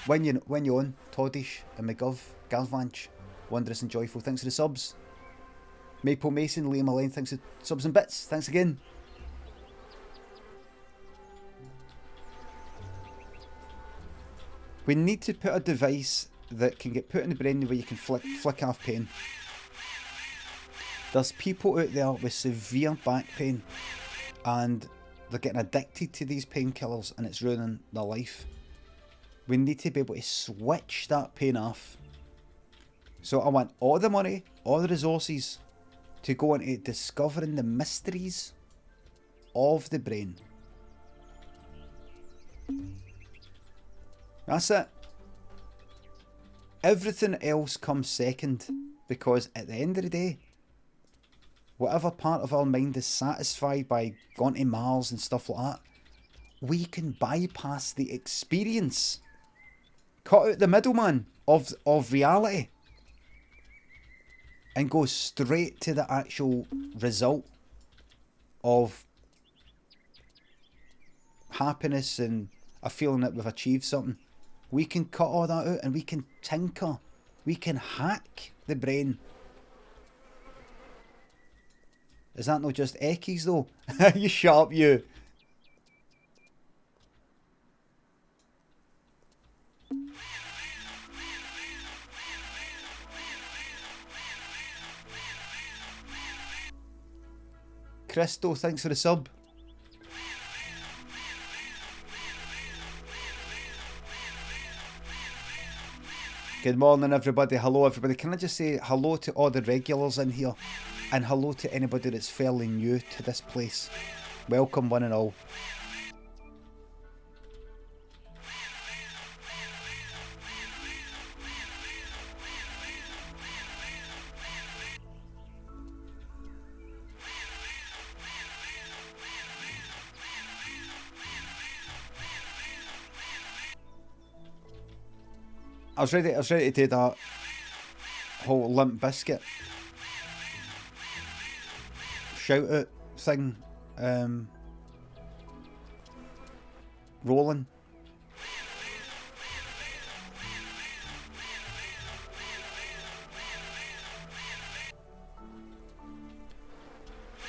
Speaker 1: when you on Toddish and McGov, Galvanch, Wondrous and Joyful. Thanks for the subs. Maple Mason, Liam Elaine, thanks for subs and bits. Thanks again. We need to put a device that can get put in the brain where you can flick off pain. There's people out there with severe back pain and they're getting addicted to these painkillers and it's ruining their life. We need to be able to switch that pain off. So I want all the money, all the resources to go into discovering the mysteries of the brain. That's it. Everything else comes second because at the end of the day, whatever part of our mind is satisfied by going to Mars and stuff like that, we can bypass the experience. Cut out the middleman of reality and go straight to the actual result of happiness and a feeling that we've achieved something. We can cut all that out and we can tinker. We can hack the brain. Is that not just eckies though? You shut up, you. Christo, thanks for the sub. Good morning, everybody. Hello, everybody. Can I just say hello to all the regulars in here, and hello to anybody that's fairly new to this place. Welcome, one and all. I was ready to do that whole Limp Biscuit shout out thing, rolling.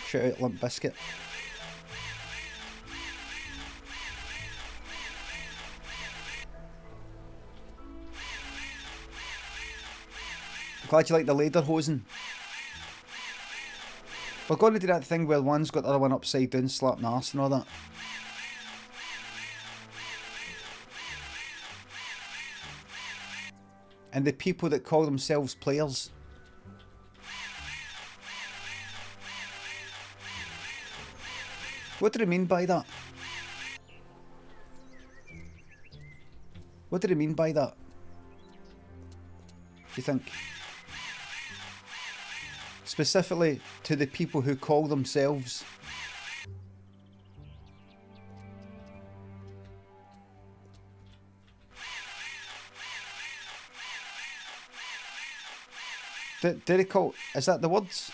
Speaker 1: Shout out Limp Biscuit. Glad you like the lederhosen. We're going to do that thing where one's got the other one upside down, slapping arse and all that. And the people that call themselves players. What do they mean by that? What do they mean by that? Do you think? Specifically to the people who call themselves did they call, is that the words?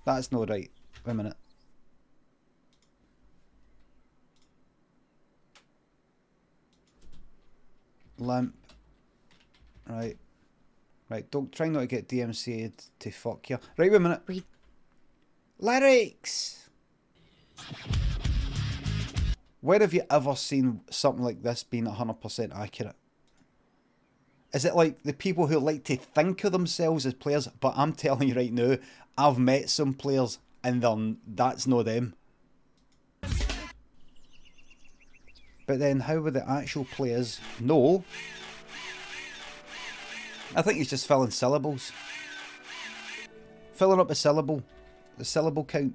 Speaker 1: That's not right. Wait a minute. Limp. Right. Right, don't try not to get DMCA'd to fuck you. Right, wait a minute. Lyrics! Where have you ever seen something like this being 100% accurate? Is it like the people who like to think of themselves as players? But I'm telling you right now, I've met some players and that's not them. But then how would the actual players know? I think he's just filling syllables. Filling up a syllable. The syllable count.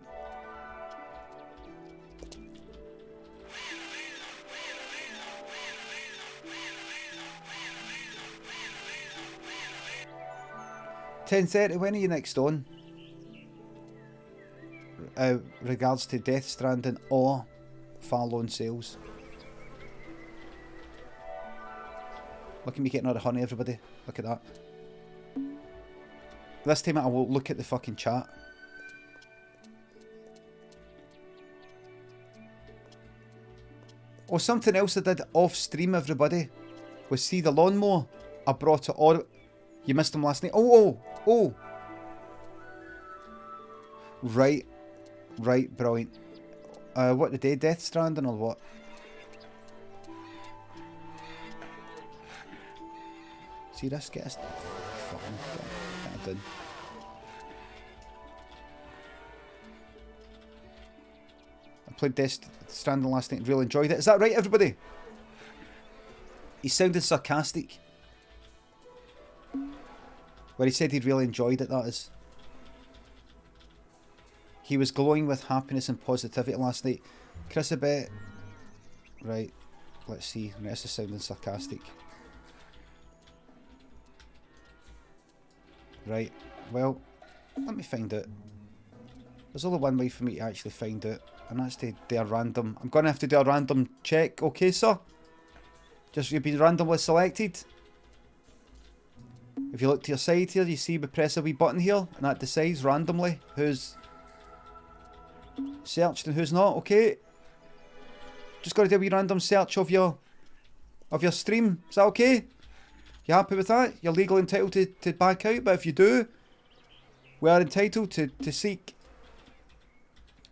Speaker 1: $10:30, when are you next on? Regards to Death Stranding or Far Lone Sales. Look at me getting all the honey, everybody. Look at that. This time I will look at the fucking chat. Oh, something else I did off stream, everybody, was see the lawnmower. I brought it all. You missed him last night. Oh. Right, brilliant. What today? Death Stranding or what? See this? Get us. Fucking get it done. I played Death Stranding last night and really enjoyed it. Is that right, everybody? He sounded sarcastic. Where he said he really enjoyed it, that is. He was glowing with happiness and positivity last night. Chris, a bit. Right. Let's see. This is sounding sarcastic. Right, well, let me find it. There's only one way for me to actually find it, and that's to do a random... I'm going to have to do a random check, okay, sir? Just you've been randomly selected. If you look to your side here, you see we press a wee button here, and that decides randomly who's searched and who's not, okay? Just got to do a wee random search of your stream. Is that okay? You happy with that? You're legally entitled to back out, but if you do, we are entitled to seek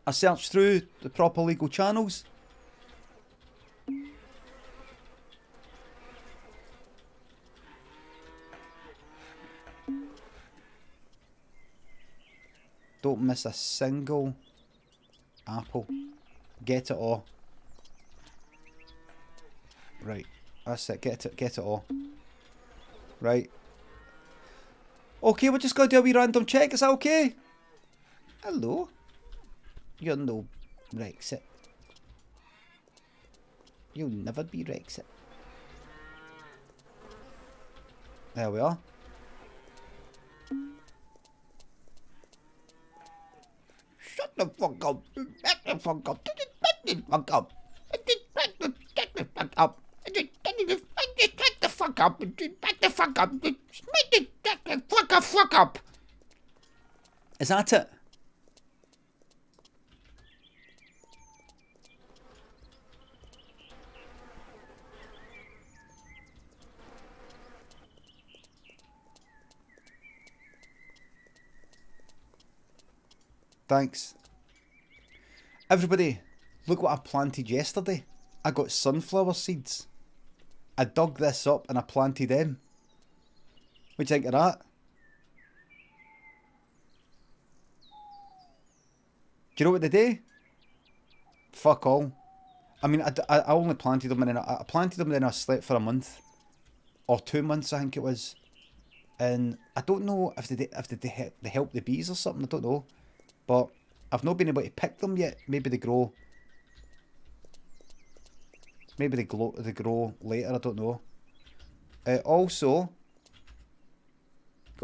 Speaker 1: a search through the proper legal channels. Don't miss a single apple. Get it all. Right, that's it. Get it all. Right. Okay, we're just gonna do a wee random check. Is that okay? Hello. You're no Brexit. You'll never be Brexit. There we are. Shut the fuck up. Shut the fuck up. Shut the fuck up. Shut the fuck up. Shut the fuck up. Shut the fuck up. Shut the fuck up. Is that it? Thanks. Everybody, look what I planted yesterday. I got sunflower seeds. I dug this up and I planted them. What do you think of that? Do you know what they do? Fuck all. I mean, I only planted them and then I planted them and then I slept for a month. Or 2 months, I think it was. And I don't know if they help the bees or something, I don't know. But I've not been able to pick them yet. Maybe they grow. Maybe they grow later, I don't know. Also,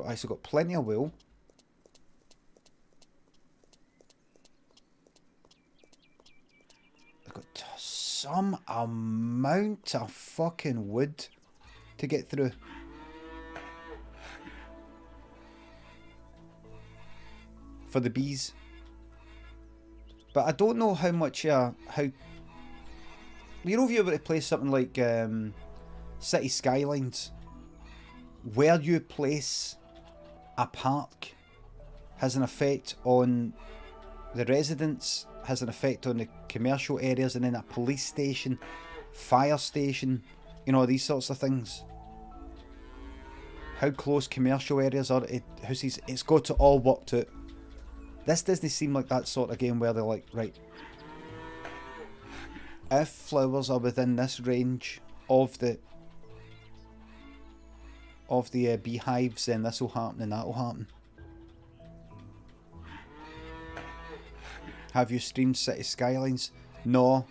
Speaker 1: I still got plenty of wool. I've got some amount of fucking wood to get through. For the bees. But I don't know how much, how... You know, if you were to play something like City Skylines, where you place a park has an effect on the residents, has an effect on the commercial areas, and then a police station, fire station, you know, these sorts of things. How close commercial areas are to houses, it's got to all work out. This doesn't seem like that sort of game where they're like, right, if flowers are within this range of the beehives, then this will happen and that will happen. Have you streamed City Skylines? No.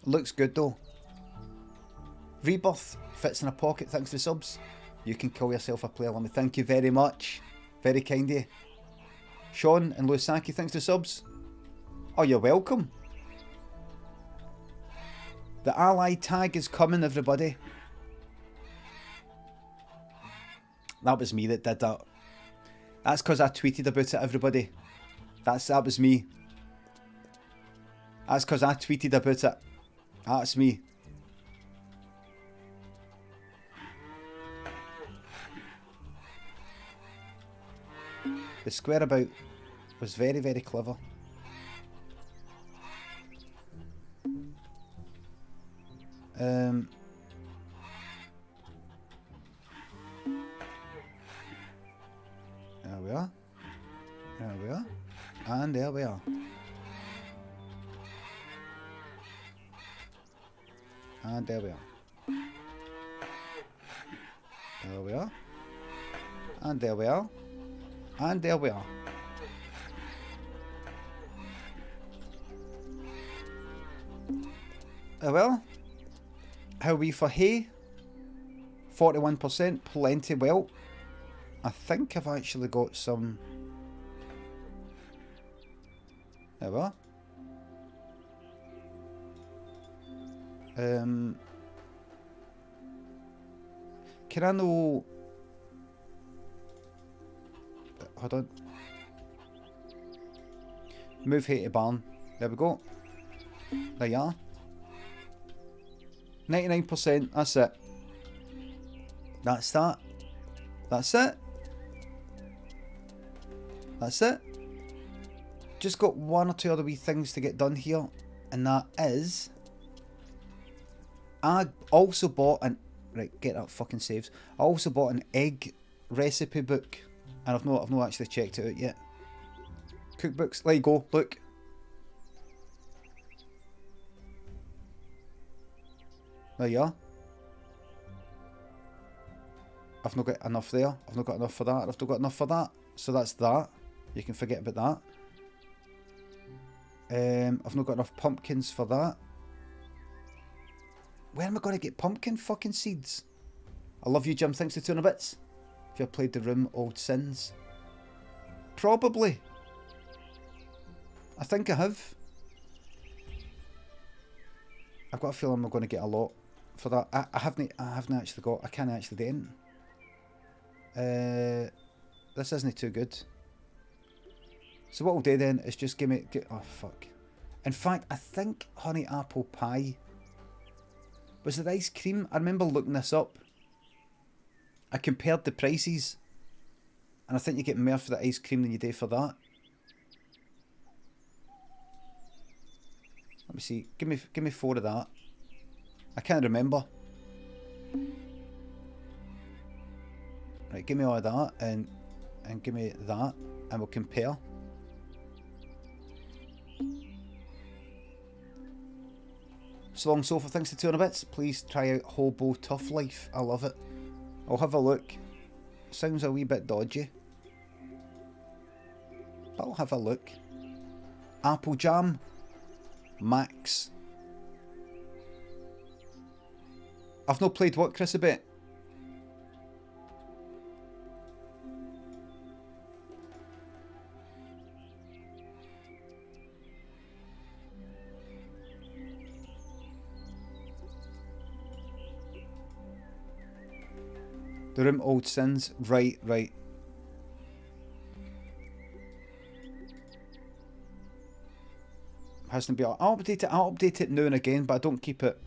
Speaker 1: Looks good though. Rebirth fits in a pocket, thanks to subs. You can call yourself a player, Limmy. Thank you very much. Very kind of you. Sean and Lusaki, thanks to subs. Oh, you're welcome. The ally tag is coming, everybody. That was me that did that. That's because I tweeted about it, everybody. That was me. That's because I tweeted about it. That's me. The square about was very, very clever. There we are. There we are. And there we are. And there we are. There we are. And there we are. And there we are. Well, how are we for hay? 41%, plenty. Well, I think I've actually got some... There we are. Can I know... Hold on. Move here to barn. There we go. There you are. 99%. That's it. That's that. That's it. That's it. Just got one or two other wee things to get done here. And that is... I also bought an... Right, get that fucking saves. I also bought an egg recipe book. And I've not actually checked it out yet. Cookbooks. There you go. Look. There you are. I've not got enough there. I've not got enough for that. I've not got enough for that. So that's that. You can forget about that. I've not got enough pumpkins for that. Where am I going to get pumpkin fucking seeds? I love you, Jim. Thanks for 200 bits. If you played the room, Old Sins. Probably. I think I have. I've got a feeling I'm going to get a lot for that. I haven't actually got... I can't actually do it. This isn't too good. So what we'll do then is just give me... oh, fuck. In fact, I think honey apple pie... Was it ice cream? I remember looking this up. I compared the prices. And I think you get more for the ice cream than you do for that. Let me see. Give me 4 of that. I can't remember. Right, give me all of that and give me that and we'll compare. So long sofa, thanks to 200 bits. Please try out Hobo Tough Life. I love it. I'll have a look. Sounds a wee bit dodgy. But I'll have a look. Apple Jam. Max. I've not played what, Chris, a bit? The room, Old Sins. Right, right. Hasn't been... I'll update it now and again, but I don't keep it...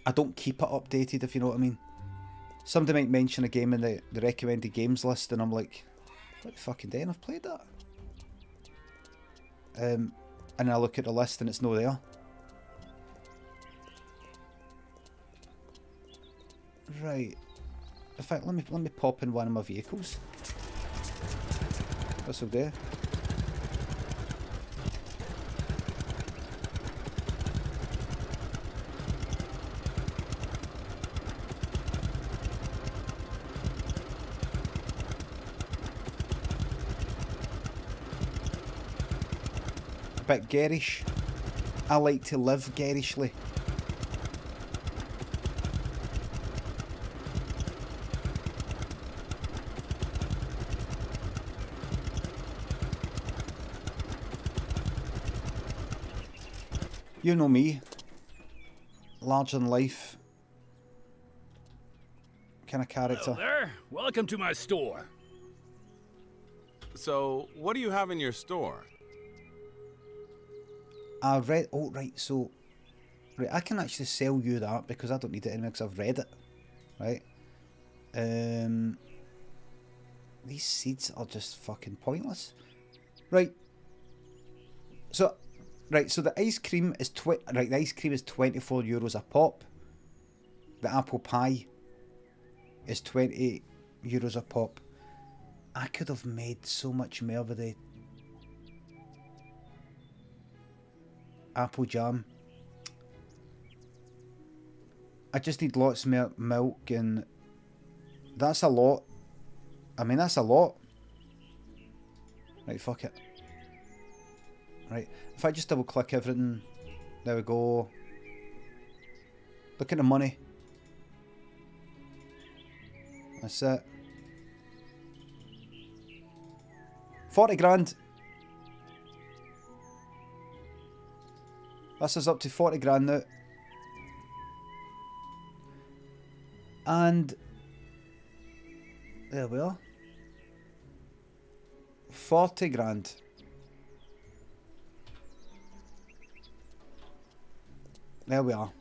Speaker 1: I don't keep it updated, if you know what I mean. Somebody might mention a game in the recommended games list, and I'm like, what the fucking day? And I've played that. And I look at the list, and it's no there. Right. In fact, let me pop in one of my vehicles. This'll do. A bit garish. I like to live garishly. You know me, larger than life kind of character.
Speaker 4: Hello there. Welcome to my store.
Speaker 5: So, what do you have in your store?
Speaker 1: I read. Oh, right. So, right, I can actually sell you that because I don't need it anymore because I've read it. Right. These seeds are just fucking pointless. Right. So. Right, so the ice cream is the ice cream is €24 a pop. The apple pie is €20 a pop. I could have made so much more with the apple jam. I just need lots more milk, and that's a lot. I mean, that's a lot. Right, fuck it. Right, if I just double click everything, there we go. Look at the money. That's it. 40 grand. This is up to 40 grand now. And there we are. 40 grand. There we are.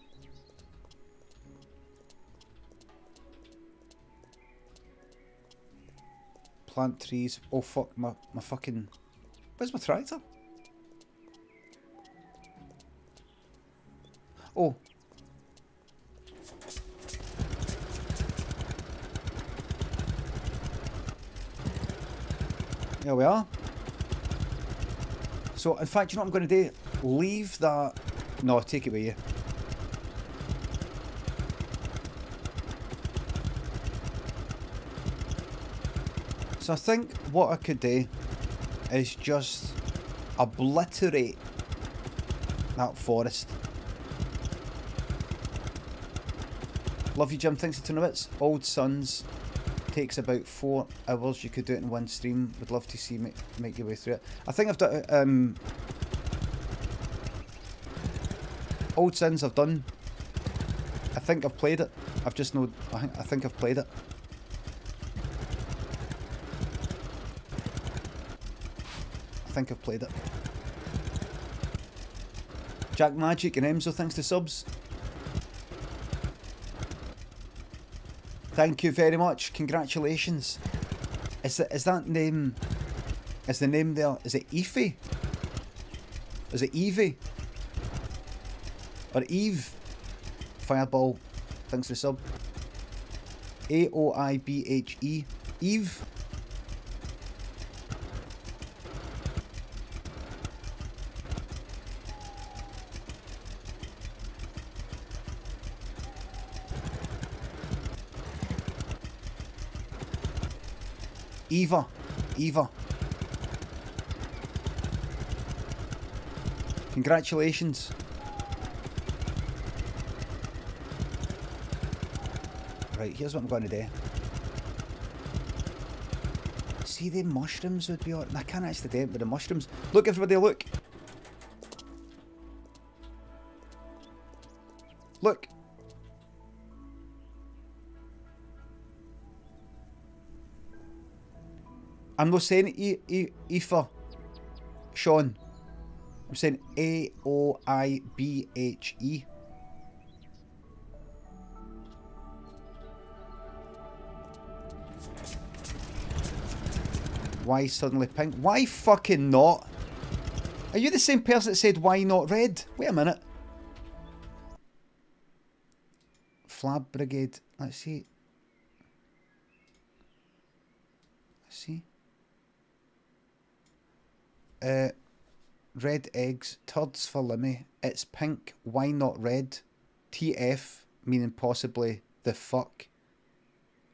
Speaker 1: Plant trees. Oh fuck, my fucking... Where's my tractor? Oh. There we are. So, in fact, you know what I'm going to do? Leave that... No, take it with you. So I think what I could do is just obliterate that forest. Love you, Jim. Thanks for 2 bits. Old Sons takes about 4 hours. You could do it in one stream. Would love to see make your way through it. I think I've done Old Sins. I've done. I think I've played it. I've just know. I think I've played it. I think I've played it. Jack Magic and Emzo, thanks to subs. Thank you very much. Congratulations. Is that name? Is the name there? Is it Efe? Is it Evie? Or Eve? Fireball. Thanks for the sub. AOIBHE. Eve. Eva. Congratulations. Right, here's what I'm going to do. See, the mushrooms would be alright. I can't actually do it with the mushrooms. Look, everybody, look. Look. I'm not saying Aoife, Sean. I'm saying AOIBHE. Why suddenly pink? Why fucking not? Are you the same person that said why not red? Wait a minute. Flab Brigade. Let's see. Let's see. Red eggs, turds for Limmy. It's pink. Why not red? TF, meaning possibly the fuck.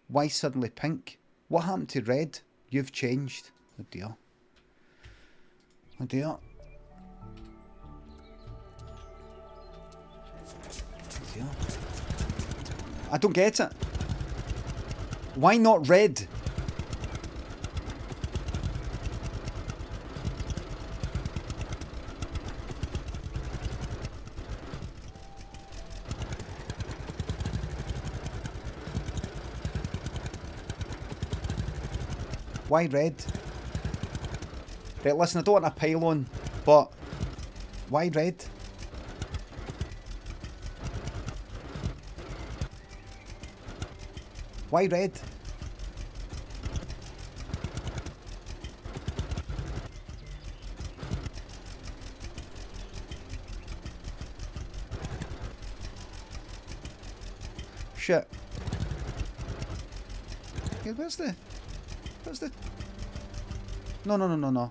Speaker 1: Why suddenly pink? What happened to red? You've changed. Oh dear. Oh dear. Oh dear. I don't get it. Why not red? Why red? Right, listen, I don't want a pylon, but why red? Why red? Shit. Okay, where's the... No.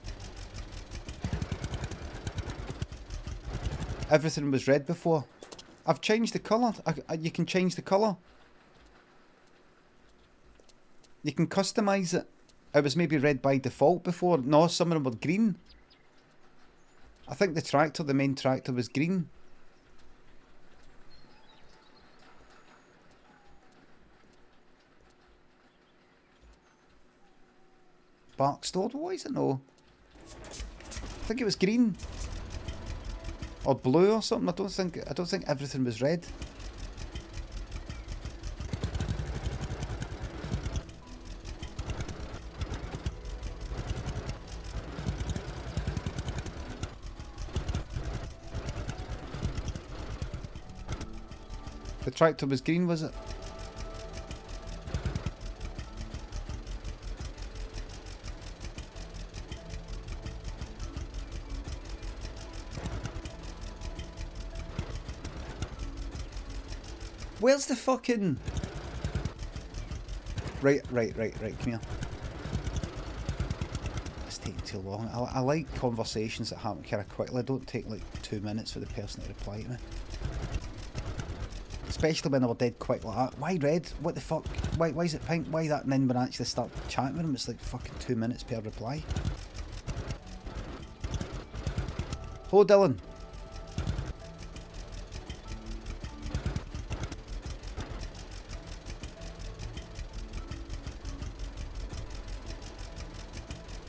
Speaker 1: Everything was red before. I've changed the colour. You can change the colour. You can customise it. It was maybe red by default before. No, some of them were green. I think the main tractor was green. spark stored. Why is it no? I think it was green. Or blue or something. I don't think everything was red. The tractor was green, was it? Where's the fucking... Right, come here. It's taking too long. I like conversations that happen kind of quickly. Don't take like 2 minutes for the person to reply to me. Especially when they were dead quick like that. Why red? What the fuck? Why is it pink? Why that? And then when I actually start chatting with them, it's like fucking 2 minutes per reply. Hello, Dylan.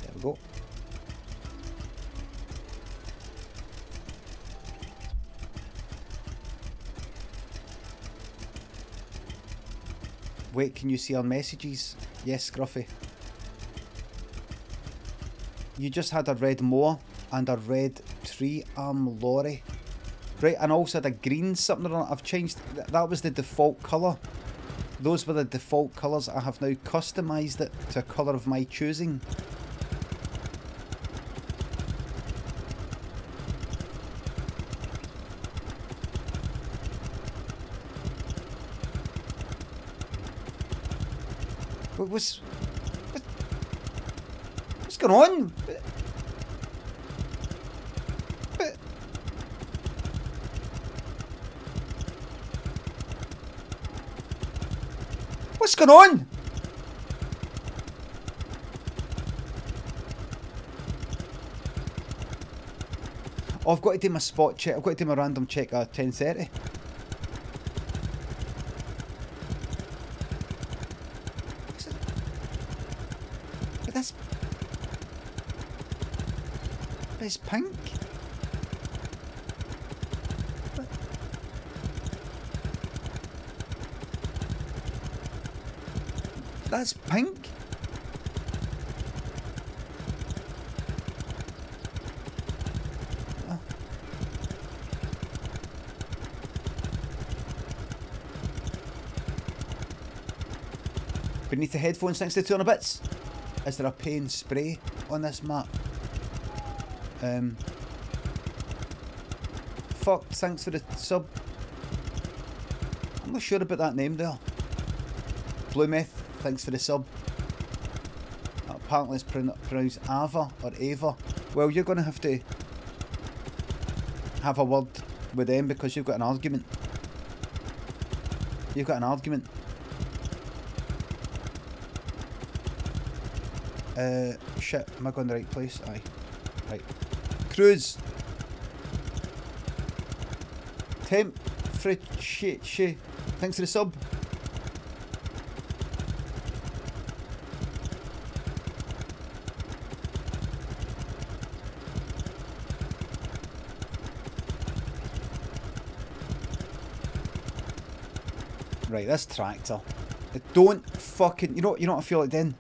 Speaker 1: There we go. Wait, can you see our messages? Yes, Scruffy. You just had a red mower and a red tree arm lorry. Right, and also had a green something on it. I've changed, that was the default colour. Those were the default colours. I have now customised it to a colour of my choosing. What's going on? What's going on? Oh, I've got to do my spot check. I've got to do my random check at 10:30. It's pink. That's pink. Oh. Beneath the headphones, thanks to 200 bits. Is there a paint spray on this map? Fuck, thanks for the sub. I'm not sure about that name there. Blue Meth, thanks for the sub. Apparently it's pronounced Ava or Ava. Well, you're going to have a word with them because you've got an argument. You've got an argument. Shit, am I going the right place? Aye. Right. Cruise. Temp shit. Thanks for the sub. Right, this tractor. Don't fucking... You know what I feel like then?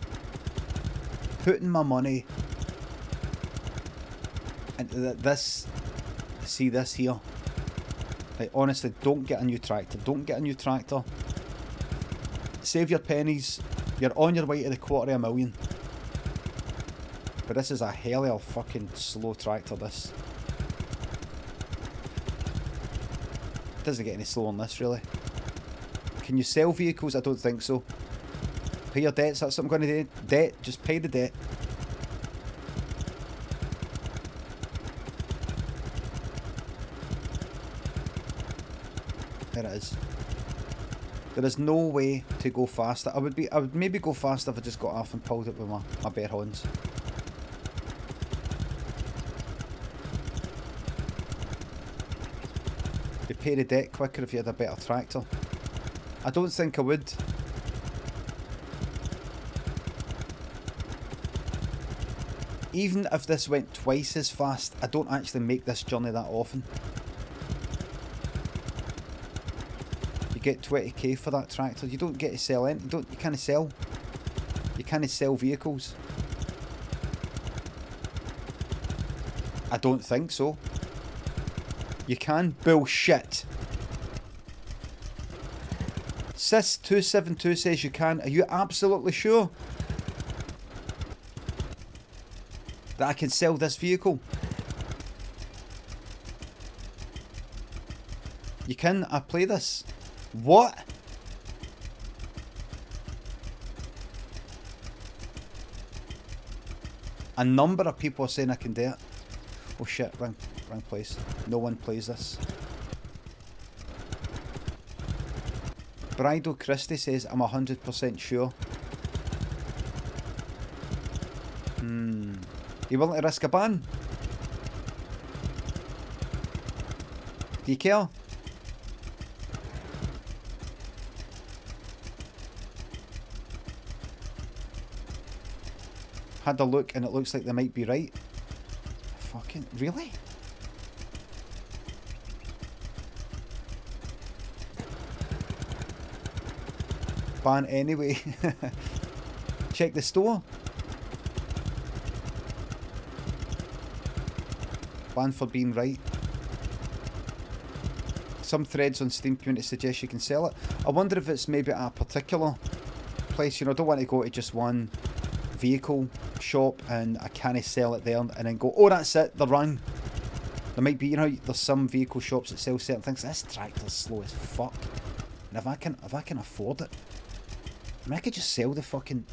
Speaker 1: Putting my money into this. See this here? Like, honestly, don't get a new tractor. Don't get a new tractor. Save your pennies. You're on your way to the $250,000. But this is a hell of a fucking slow tractor, this. Doesn't get any slower than this, really. Can you sell vehicles? I don't think so. Pay your debts, that's what I'm going to do. Debt, just pay the debt. There it is. There is no way to go faster. I would maybe go faster if I just got off and pulled it with my bare horns. You pay the debt quicker if you had a better tractor. I don't think I would. Even if this went twice as fast, I don't actually make this journey that often. You get 20k for that tractor. You don't get to sell any. You can't sell. You can't sell vehicles. I don't think so. You can? Bullshit. Sis272 says you can. Are you absolutely sure that I can sell this vehicle? You can? I play this. What? A number of people are saying I can do it. Oh shit, wrong place. No one plays this. Bridal Christie says I'm 100% sure. You willing to risk a ban? Do you care? Had a look and it looks like they might be right. Fucking really? Ban anyway. Check the store. Ban for being right. Some threads on Steam community suggest you can sell it. I wonder if it's maybe at a particular place. You know, I don't want to go to just one vehicle shop and I can't sell it there and then go, oh, that's it, they're wrong. There might be, you know, there's some vehicle shops that sell certain things. This tractor's slow as fuck. And if I can afford it, I mean, I could just sell the fucking...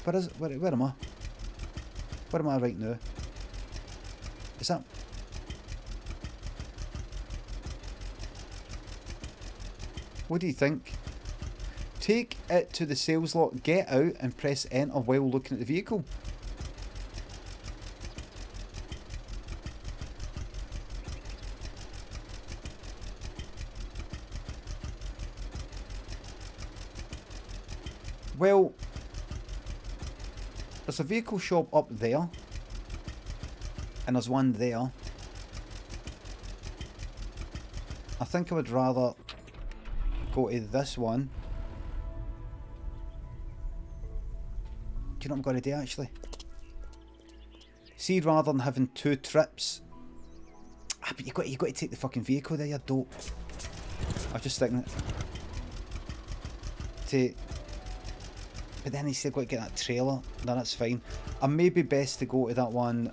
Speaker 1: Where is it? Where am I? Where am I right now? Is that... What do you think? Take it to the sales lot, get out and press enter while looking at the vehicle. Well, there's a vehicle shop up there and there's one there. I think I would rather go to this one. Do you know what I'm going to do actually? See, rather than having two trips. Ah, but you got to take the fucking vehicle there, you dope. I was just thinking to... But then you still got to get that trailer. No, that's fine. I may be best to go to that one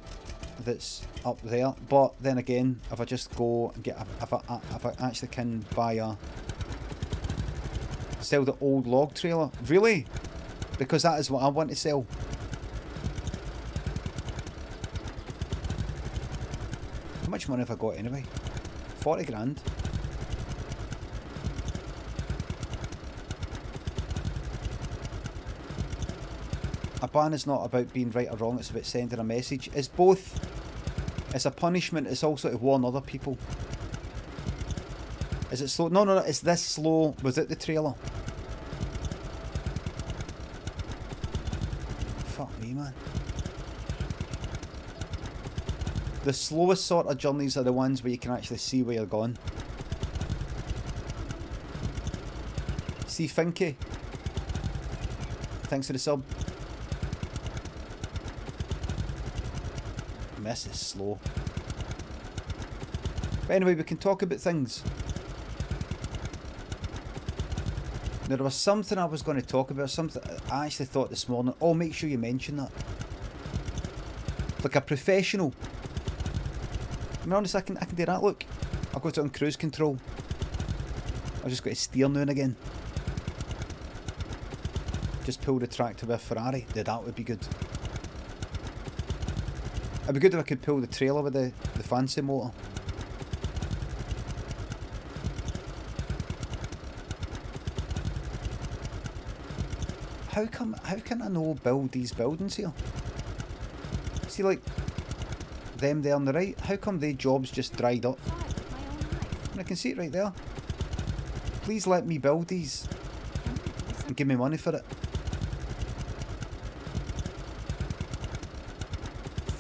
Speaker 1: that's up there. But then again, if I just go and get... If I actually can buy a... Sell the old log trailer. Really? Because that is what I want to sell. How much money have I got anyway? 40 grand. A ban is not about being right or wrong, it's about sending a message. It's both. It's a punishment, it's also to warn other people. Is it slow? No, it's this slow without the trailer. Fuck me, man. The slowest sort of journeys are the ones where you can actually see where you're going. See Finky? Thanks for the sub. This is slow. But anyway, we can talk about things. Now, there was something I was going to talk about, something I actually thought this morning. Oh, make sure you mention that. Like a professional. I mean, honestly, I can do that, look. I've got it on cruise control. I've just got to steer now and again. Just pull the tractor with a Ferrari. Yeah, that would be good. It'd be good if I could pull the trailer with the fancy motor. How can I know build these buildings here? See, like them there on the right, how come their jobs just dried up? And I can see it right there. Please let me build these and give me money for it.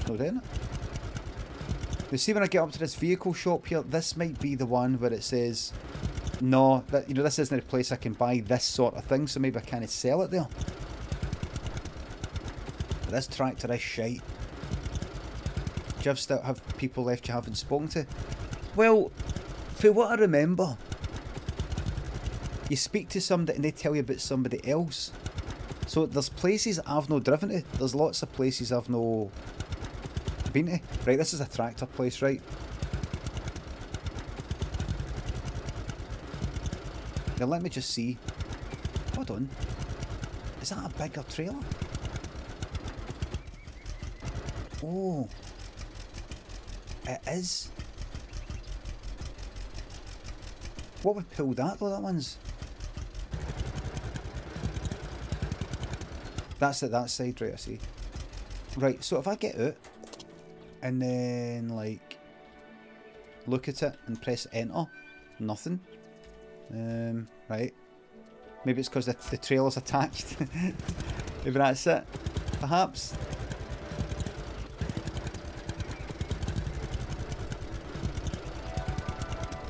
Speaker 1: No doing it. You see, when I get up to this vehicle shop here, this might be the one where it says, no, that, you know, this isn't a place I can buy this sort of thing, so maybe I can't sell it there. But this tractor is shite. Do you still have people left you haven't spoken to? Well, for what I remember, you speak to somebody and they tell you about somebody else. So there's places I've no driven to. There's lots of places I've no been to. Right, this is a tractor place, right? Now let me just see. Hold on. Is that a bigger trailer? Oh. It is. What would pull that though, that one's? That's at that side, right, I see. Right, so if I get out and then like look at it and press enter, nothing. Right. Maybe it's because the trailer's attached. Maybe that's it. Perhaps.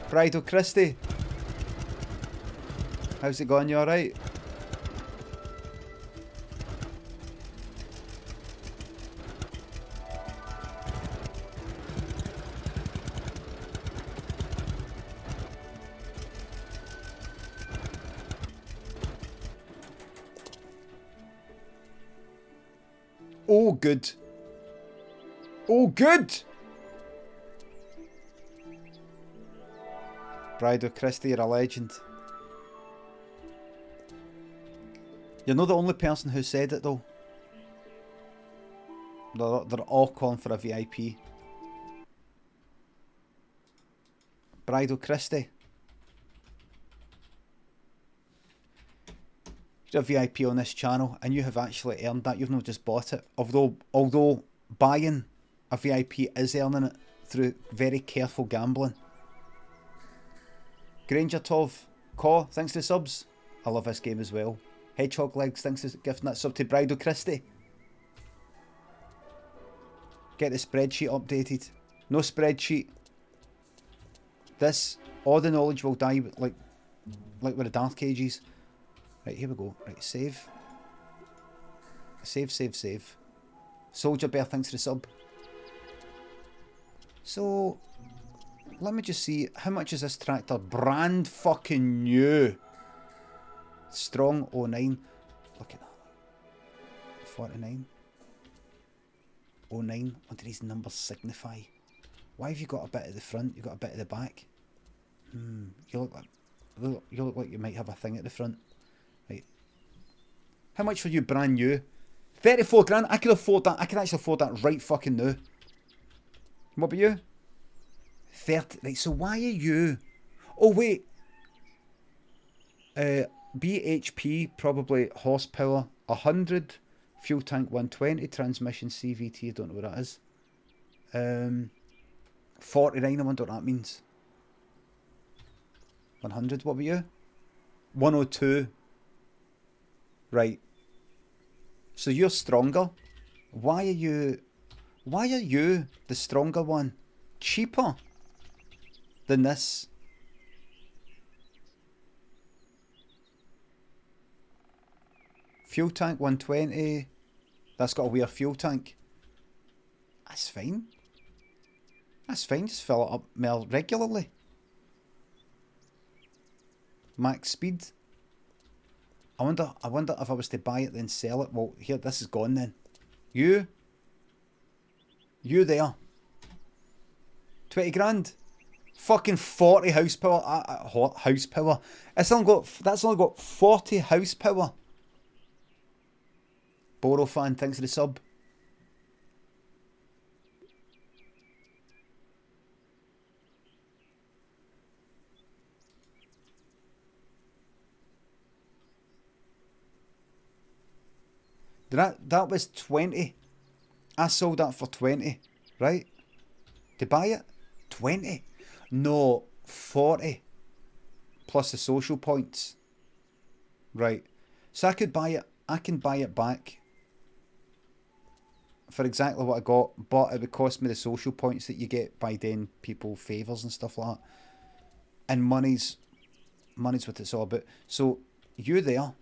Speaker 1: Bridal Christie. How's it going? You alright? Oh, good. Oh, good! Bridal Christie, you're a legend. You're not the only person who said it though. They're all calling for a VIP. Bridal Christie. You're a VIP on this channel and you have actually earned that. You've not just bought it. Although buying a VIP is earning it through very careful gambling. Granger Tov, Caw, thanks for the subs. I love this game as well. Hedgehog Legs, thanks for gifting that sub to Bridal Christie. Get the spreadsheet updated. No spreadsheet. This, all the knowledge will die like with the Dark Ages. Right, here we go. Right, save. Save. Soldier Bear, thanks for the sub. So, let me just see, how much is this tractor? Brand fucking new. Strong 09. Look at that. 49. 09. What do these numbers signify? Why have you got a bit at the front? You got a bit at the back. You look like you might have a thing at the front. Right. How much for you brand new? 34 grand. I could afford that. I can actually afford that right fucking now. What about you? 30. Right, so why are you... Oh, wait. BHP, probably horsepower 100. Fuel tank 120. Transmission CVT, I don't know what that is. 49, I wonder what that means. 100, what about you? 102. Right. So you're stronger. Why are you the stronger one? Cheaper than this? Fuel tank 120. That's got a weird fuel tank. That's fine. That's fine, just fill it up more regularly. Max speed. I wonder if I was to buy it then sell it. Well, here, this is gone then. You there. 20 grand. Fucking 40 horsepower. Horsepower. That's only got 40 horsepower. Boro fan, thanks for the sub. That was 20. I sold that for 20, right? To buy it? 20. No, 40. Plus the social points. Right. So I can buy it back for exactly what I got, but it would cost me the social points that you get by doing people favours and stuff like that. And money's what it's all about. So, you there.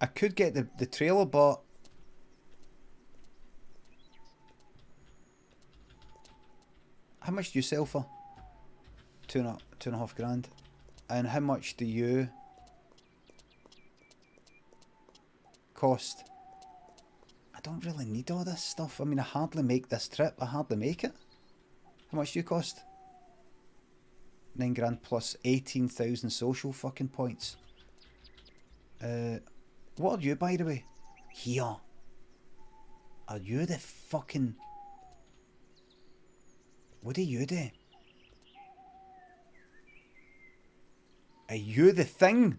Speaker 1: I could get the trailer, but how much do you sell for? Two and a half grand. And how much do you cost? I don't really need all this stuff. I mean, I hardly make this trip. I hardly make it. How much do you cost? 9 grand plus 18,000 social fucking points. What are you, by the way? Here. Are you the fucking... What do you do? Are you the thing?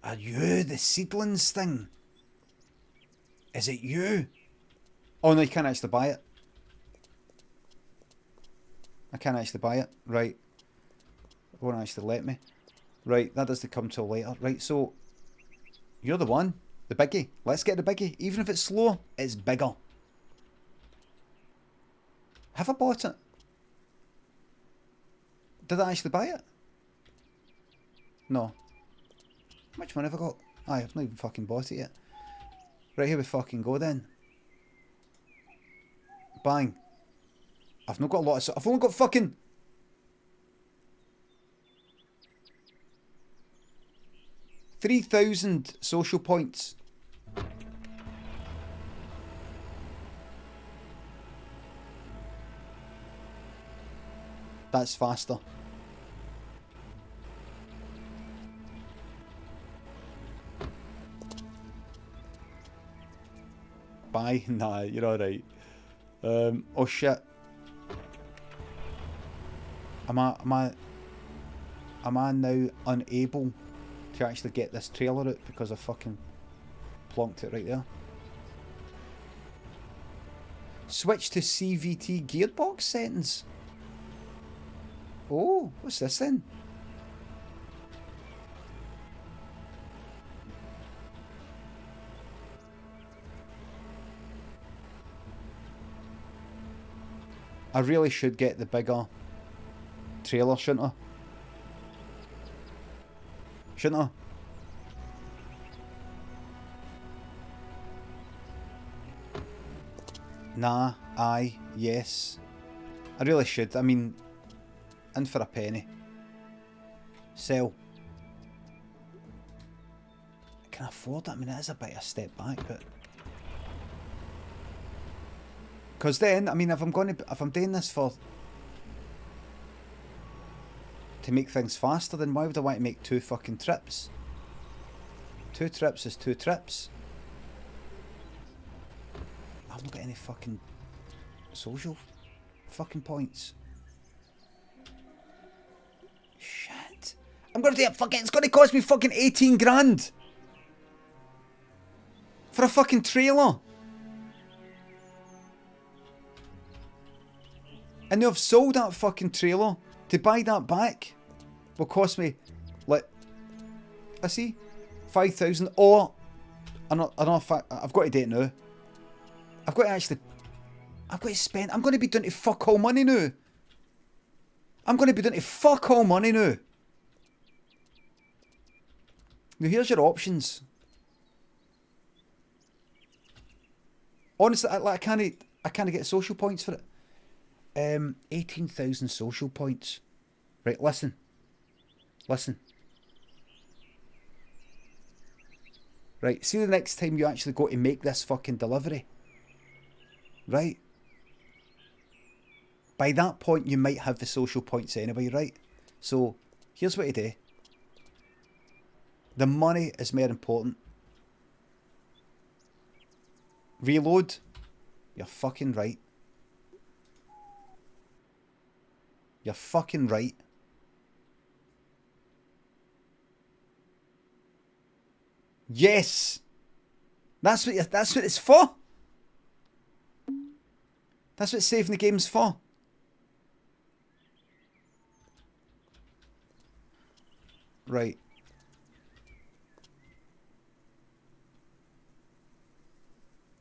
Speaker 1: Are you the seedlings thing? Is it you? Oh no, you can't actually buy it. I can't actually buy it. Right. It won't actually let me. Right, that doesn't come till later. Right, so you're the one. The biggie. Let's get the biggie. Even if it's slow, it's bigger. Have I bought it? Did I actually buy it? No. How much money have I got? Aye, I've not even fucking bought it yet. Right, here we fucking go then. Bang. I've not got a lot of... I've only got fucking... $3,000 social points. That's faster. Bye. Nah, you're alright. Oh shit. Am I now unable to actually get this trailer out because I fucking plonked it right there? Switch to CVT gearbox settings. Oh, what's this then? I really should get the bigger trailer, shouldn't I? Shouldn't I? Nah, aye, yes. I really should. I mean, in for a penny. Sell. I can afford it. I mean, it is a bit of a step back, but... Because then, I mean, if I'm doing this to make things faster, then why would I want to make 2 fucking trips? 2 trips is 2 trips. I've not got any fucking social fucking points. Shit. I'm gonna do it fucking... It's gonna cost me fucking 18 grand. For a fucking trailer. And now I've sold that fucking trailer. To buy that back will cost me, like, I see, 5,000 or, I've got to do it now. I've got to spend, I'm going to be doing to fuck all money now. I'm going to be doing to fuck all money now. Now here's your options. Honestly, I can't get social points for it. 18,000 social points. Right, listen. Right, see the next time you actually go to make this fucking delivery. Right? By that point, you might have the social points anyway, right? So, here's what you do. The money is more important. Reload. You're fucking right. You're fucking right. Yes! That's what it's for! That's what saving the game's for. Right.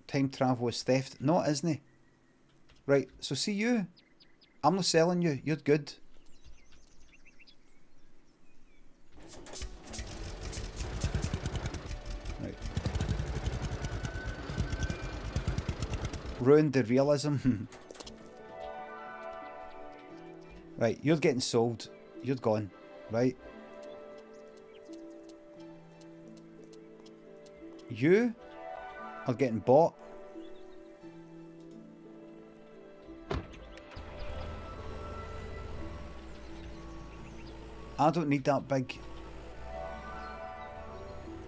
Speaker 1: Time travel is theft. No, it isn't. Right, so see you. I'm not selling you. You're good. Right. Ruined the realism. Right, you're getting sold. You're gone. Right. You are getting bought. I don't need that big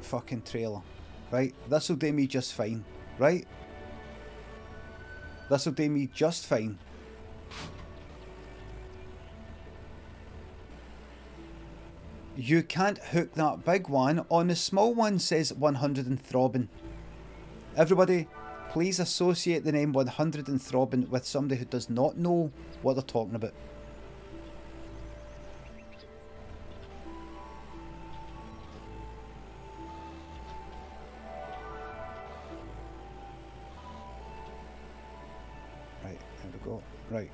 Speaker 1: fucking trailer. Right? This'll do me just fine. Right? This'll do me just fine. You can't hook that big one on the small one, says 100 and throbbing. Everybody, please associate the name 100 and throbbing with somebody who does not know what they're talking about. Right, there we go. Right.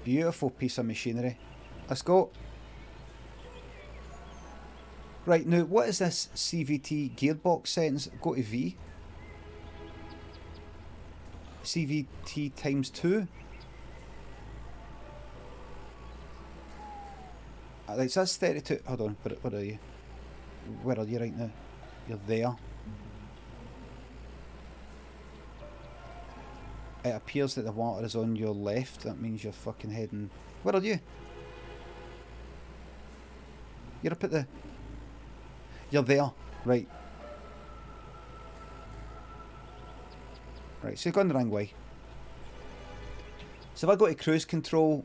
Speaker 1: Beautiful piece of machinery. Let's go. Right, now what is this CVT gearbox settings? Go to V. CVT times 2. Right, so that's 32. Hold on, where are you? Where are you right now? You're there. It appears that the water is on your left. That means you're fucking heading... Where are you? You're up at the... You're there. Right. Right, so you've gone the wrong way. So if I go to cruise control...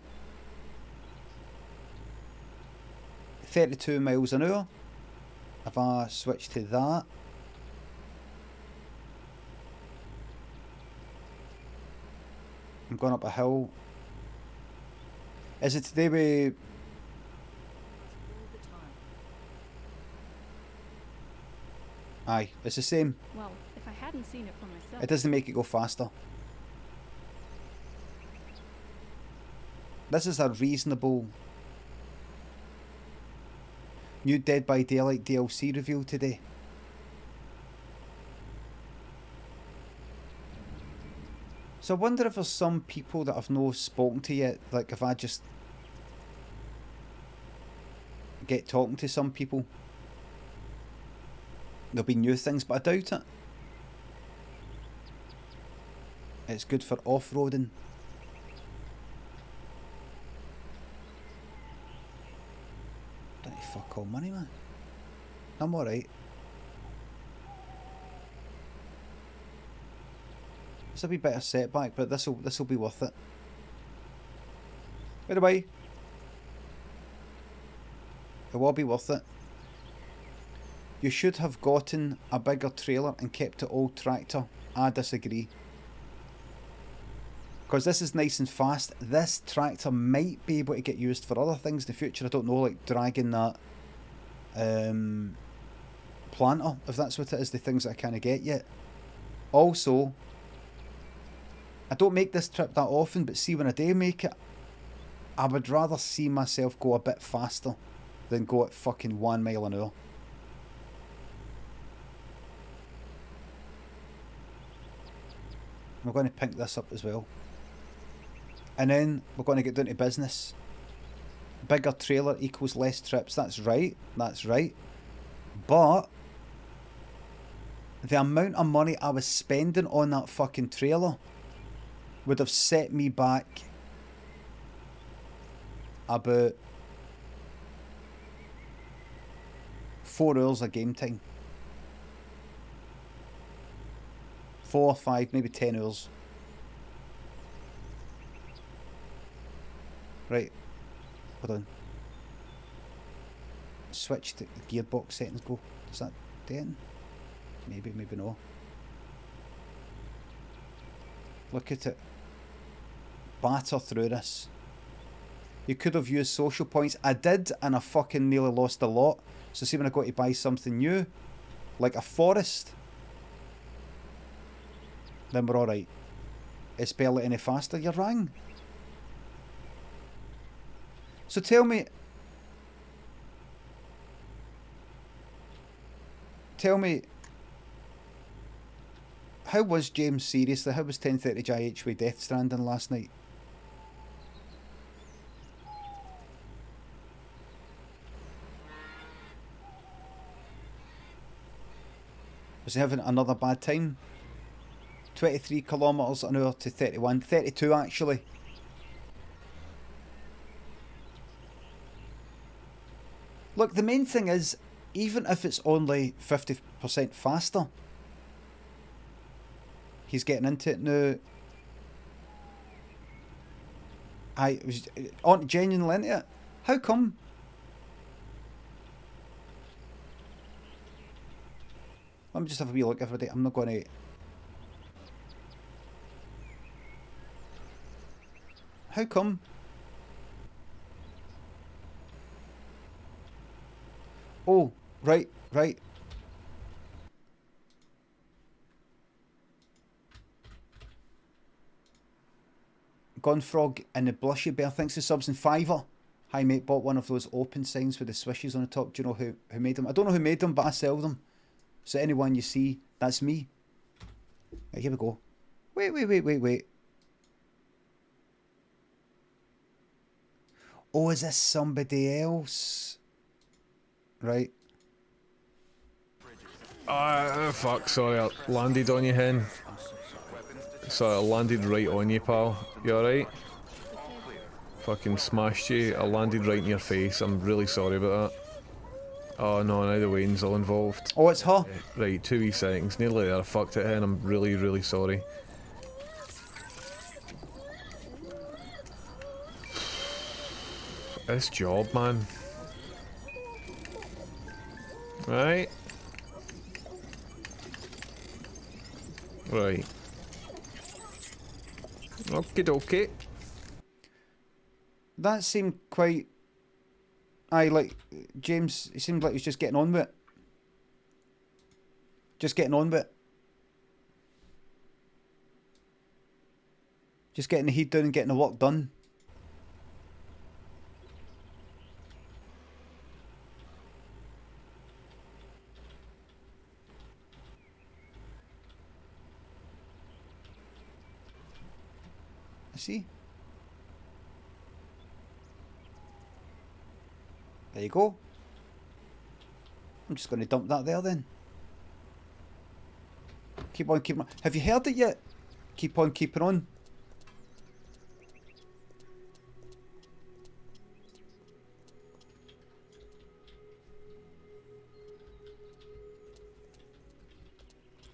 Speaker 1: 32 miles an hour. If I switch to that... I'm going up a hill. Is it today with... Aye, it's the same.
Speaker 6: Well, if I hadn't seen it for myself.
Speaker 1: It doesn't make it go faster. This is a reasonable... New Dead by Daylight DLC review today. So I wonder if there's some people that I've not spoken to yet, like if I just get talking to some people, there'll be new things, but I doubt it. It's good for off-roading. Don't need fuck all money, man. I'm alright. It's a wee bit of setback, but this'll be worth it. By the way, it will be worth it. You should have gotten a bigger trailer and kept the old tractor. I disagree. Because this is nice and fast. This tractor might be able to get used for other things in the future. I don't know, like dragging that planter, if that's what it is, the things that I can't get yet. Also, I don't make this trip that often, but see, when I do make it, I would rather see myself go a bit faster than go at fucking 1 mile an hour. We're going to pink this up as well. And then we're going to get down to business. Bigger trailer equals less trips. That's right. That's right. But the amount of money I was spending on that fucking trailer would have set me back about 4 hours of game time. 4 or 5, maybe 10 hours. Right. Hold on. Switch to gearbox settings. Go. Does that do it? Maybe, maybe no. Look at it. Batter through this. You could have used social points. I did, and I fucking nearly lost a lot. So see when I got to buy something new, like a forest, then we're alright. Is spell it any faster? You rang. So tell me, how was James, seriously, how was 10:30 GH with Death Stranding last night? Was he having another bad time? 23 kilometres an hour to 31, 32 actually. Look, the main thing is, even if it's only 50% faster, he's getting into it now. I was genuinely into it. How come? Let me just have a wee look, everybody. I'm not going to... How come? Oh, right. Gunfrog and the Blushy Bear, thanks for subs and Fiver. Hi mate, bought one of those open signs with the swishes on the top. Do you know who made them? I don't know who made them, but I sell them. So anyone you see, that's me. Right, here we go. Wait. Oh, is this somebody else? Right.
Speaker 7: Fuck, sorry, I landed on you, hen. Sorry, I landed right on you, pal. You alright? Fucking smashed you. I landed right in your face. I'm really sorry about that. Oh no, now the Wayne's all involved.
Speaker 1: Oh, it's her.
Speaker 7: Right, 2 wee seconds. Nearly there. I fucked it, hen. I'm really, really sorry. This job, man. Right. Right. Okie dokie.
Speaker 1: That seemed quite... Aye, like, James, it seemed like he was just getting on with it. Just getting on with it. Just getting the heat down and getting the work done. I see. There you go. I'm just going to dump that there then. Keep on keeping on. Have you heard it yet? Keep on keeping on.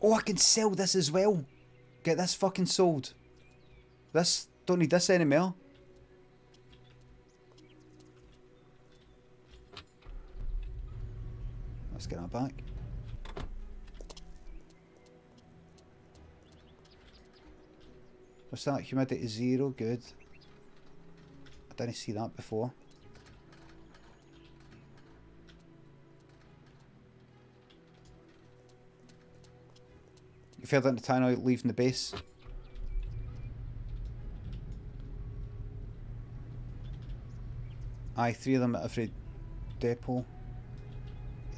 Speaker 1: Oh, I can sell this as well. Get this fucking sold. This, don't need this anymore. Let's get that back. What's that? Humidity 0, good. I didn't see that before. You further into town out leaving the base. Aye, 3 of them at every depot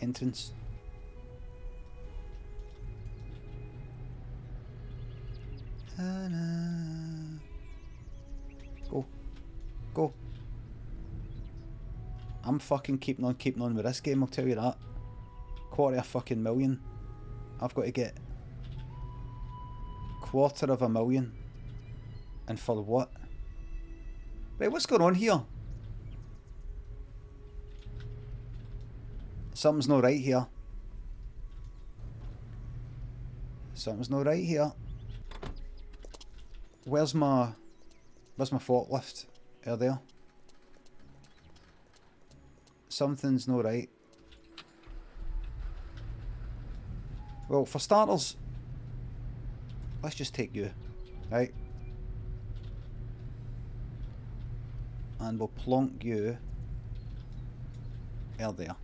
Speaker 1: entrance. Go. I'm fucking keeping on with this game, I'll tell you that. $250,000. I've got to get $250,000. And for what? Right, what's going on here? Something's not right here. Something's not right here. Where's my forklift? There. Something's not right. Well, for starters, let's just take you, right? and we'll plonk you there.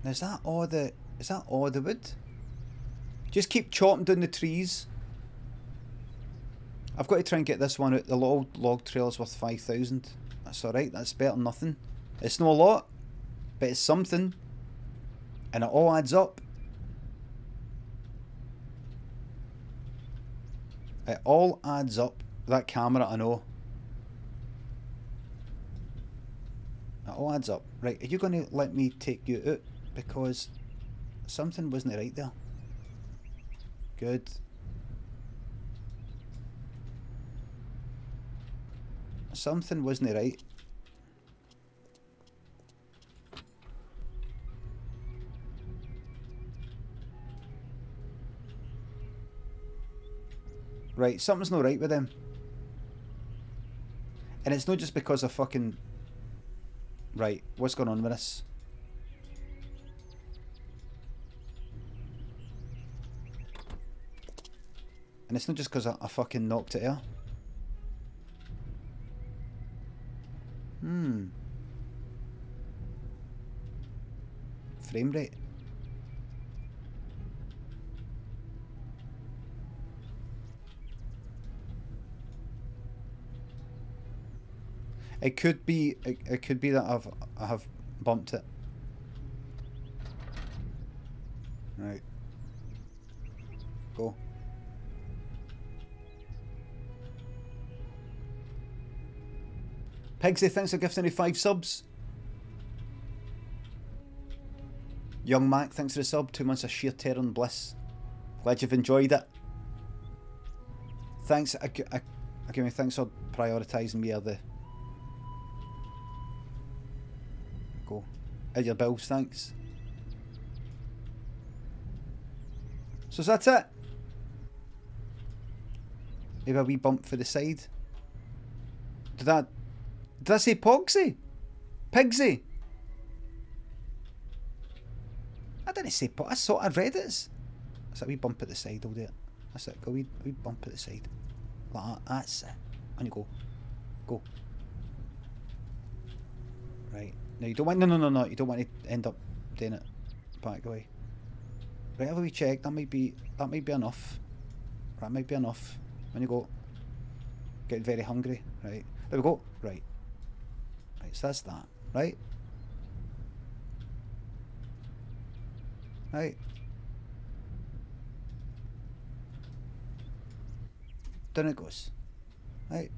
Speaker 1: Now is that all the wood? Just keep chopping down the trees. I've got to try and get this one out. The log trailer's worth 5,000. That's alright, that's better than nothing. It's not a lot, but it's something. And it all adds up. It all adds up. That camera, I know. It all adds up. Right, are you going to let me take you out? Because something wasn't right there. Good. Something wasn't right. Right, something's not right with them. And it's not just because of fucking... Right, what's going on with this? And it's not just because I fucking knocked it here. Frame rate. It could be that I have bumped it. Right. Go. Pigsy, thanks for gifting me 5 subs. Young Mac, thanks for the sub. 2 months of sheer terror and bliss. Glad you've enjoyed it. Thanks. Thanks for prioritising me or the... Go. Your bills, thanks. So that's it. Maybe a wee bump for the side. Did I say Pogsy? Pigsy? I didn't say I saw. I read it. That's a wee bump at the side. I'll do it. That's it. Go wee bump at the side. Like that. That's it. On you go. Go. Right. No, you don't want. No. You don't want to end up doing it back away. Right. Have a wee check. That might be enough. That might be enough. On you go. Getting very hungry. Right. There we go. Right. Right. So that's that. Right. Right. Down it goes. Right.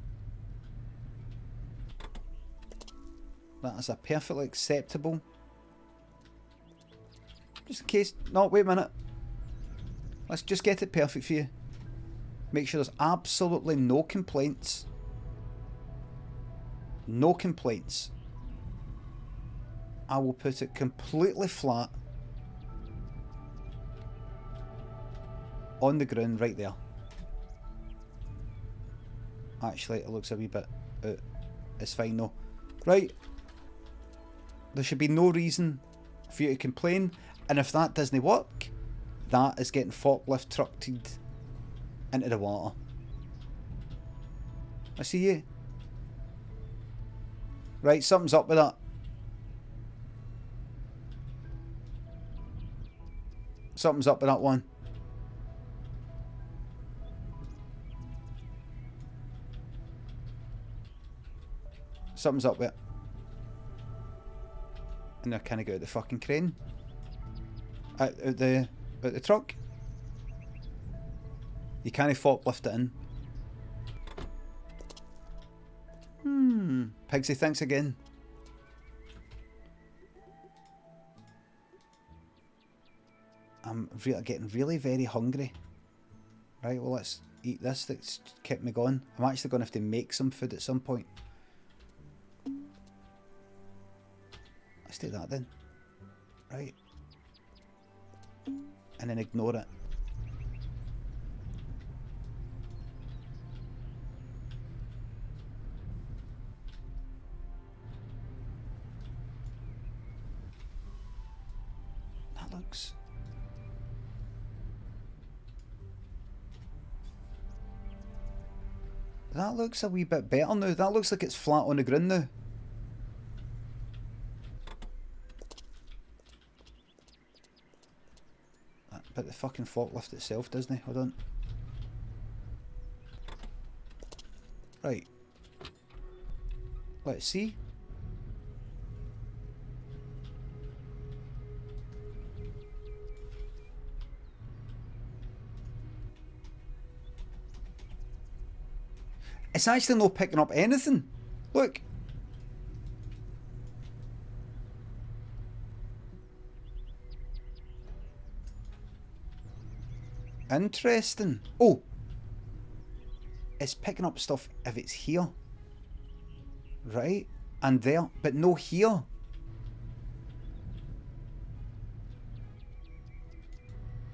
Speaker 1: That is a perfectly acceptable. Just in case. No, wait a minute. Let's just get it perfect for you. Make sure there's absolutely no complaints. No complaints. I will put it completely flat on the ground right there. Actually, it looks a wee bit out. It's fine though. Right. There should be no reason for you to complain. And if that doesn't work, that is getting forklift trucked into the water. I see you. Right, something's up with that. Something's up with that one. Something's up with it. And I can't get out the fucking crane. Out the truck. You can't forklift it in. Pigsy, thanks again. I'm getting really very hungry. Right, well let's eat this. That's kept me going. I'm actually going to have to make some food at some point. Let's do that then. Right. And then ignore it. That looks a wee bit better now. That looks like it's flat on the ground now. But the fucking forklift itself, doesn't it? Hold on. Right. Let's see. It's actually not picking up anything. Look. Interesting. Oh. It's picking up stuff if it's here. Right? And there. But no here.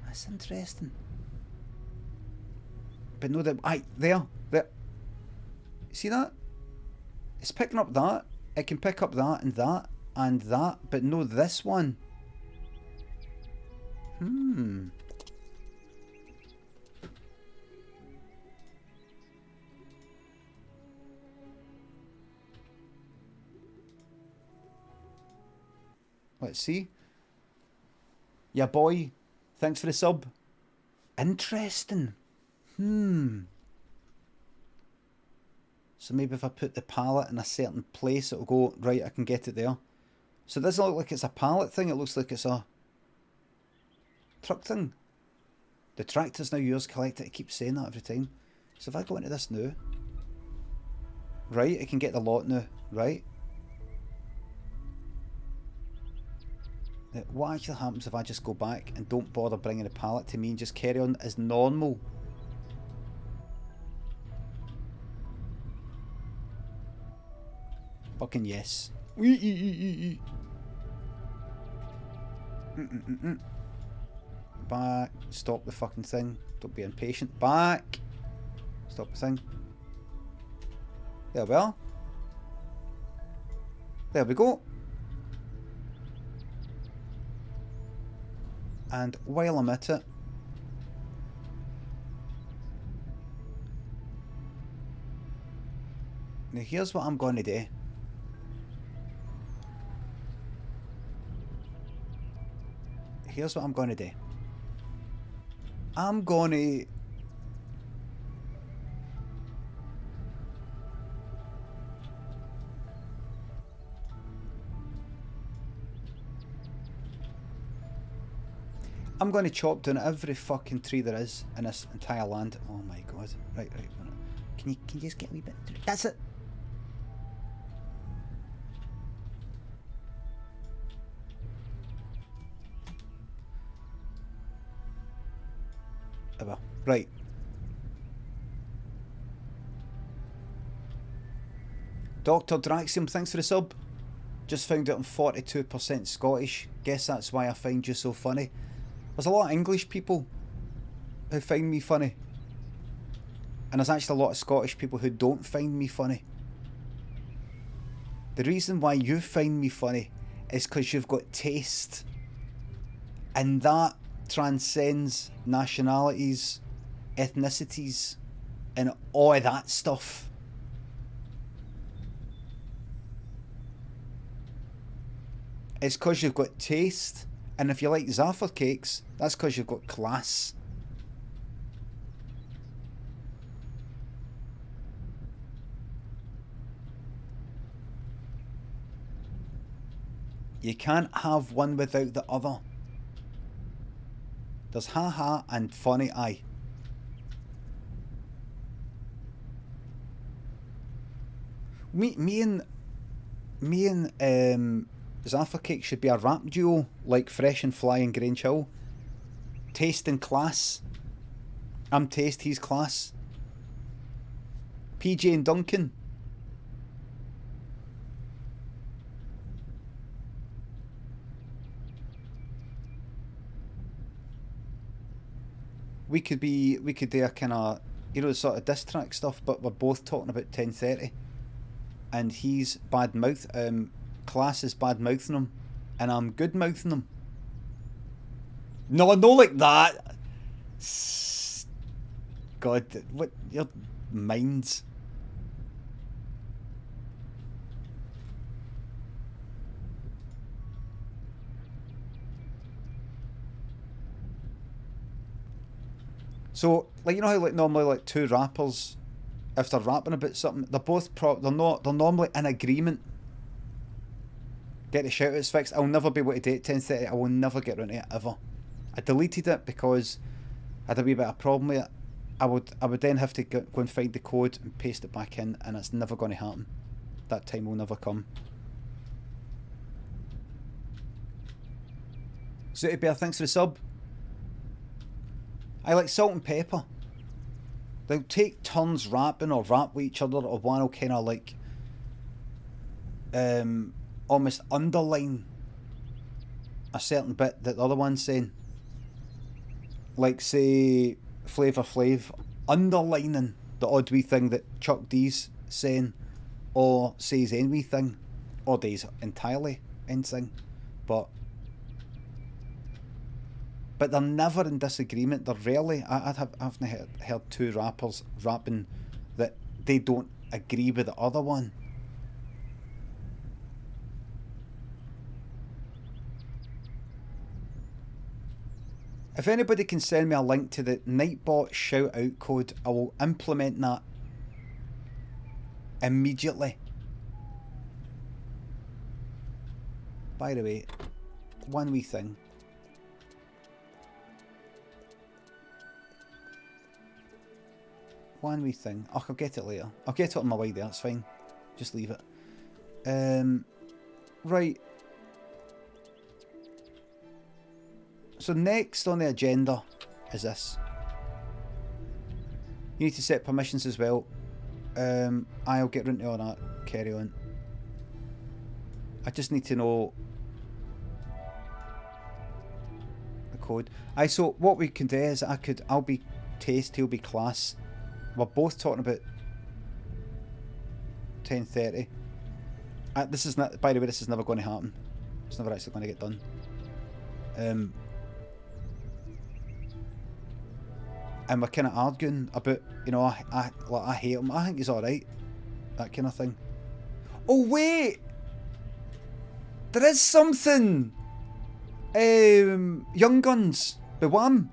Speaker 1: That's interesting. But no, there. See that? It's picking up that. It can pick up that and that and that, but no this one. Let's see. Yeah, boy. Thanks for the sub. Interesting. So maybe if I put the pallet in a certain place, it'll go, right, I can get it there. So it doesn't look like it's a pallet thing, it looks like it's a truck thing. The tractor's now yours, collect it. It keeps saying that every time. So if I go into this now, right, I can get the lot now, right? What actually happens if I just go back and don't bother bringing the pallet to me and just carry on as normal? Fucking yes. Back. Stop the fucking thing. Don't be impatient. Back. Stop the thing. There we are. There we go. And while I'm at it, now here's what I'm going to do. Here's what I'm going to do. I'm going to... I'm going to chop down every fucking tree there is in this entire land. Oh my god. Right. Can you just get a wee bit? That's it. Right. Dr. Draxium, thanks for the sub. Just found out I'm 42% Scottish. Guess that's why I find you so funny. There's a lot of English people who find me funny. And there's actually a lot of Scottish people who don't find me funny. The reason why you find me funny is because you've got taste. And that transcends nationalities, ethnicities, and all of that stuff. It's because you've got taste. And if you like Zaffer cakes, that's because you've got class. You can't have one without the other. There's haha and funny eye. Me and Zaffer Cake should be a rap duo like Fresh and Fly and Grange Hill. Taste and class. I'm taste, he's class. PJ and Duncan. We could do a kind of, you know, sort of diss track stuff, but we're both talking about 10:30. And he's bad mouth, class is bad mouthing him, and I'm good mouthing him. No like that. God, what your minds? So, like, you know how like normally like two rappers, if they're rapping about something, they're both they're normally in agreement. Get the shout outs fixed. I'll never be able to do it 10:30. I will never get around to it ever. I deleted it because I had a wee bit of a problem with it. I would then have to go and find the code and paste it back in, and it's never going to happen. That time will never come. Zooty Bear, thanks for the sub. I like Salt and Pepper. They'll take turns rapping or rap with each other, or one will kind of like almost underline a certain bit that the other one's saying. Like, say, Flavor Flav underlining the odd wee thing that Chuck D's saying, or says any wee thing, or does entirely anything. But they're never in disagreement. They're rarely. I've heard two rappers rapping that they don't agree with the other one. If anybody can send me a link to the Nightbot shout out code, I will implement that immediately. By the way, one wee thing. One wee thing. Oh, I'll get it later. I'll get it on my way there, it's fine. Just leave it. Right. So next on the agenda is this. You need to set permissions as well. I'll get into all that. Carry on. I just need to know the code. So what we can do is I'll be taste, he'll be class. We're both talking about 10:30. This is not. By the way, this is never going to happen. It's never actually going to get done. And we're kind of arguing about, you know, I hate him. I think he's all right. That kind of thing. Oh wait, there is something. Young Guns, the Wham.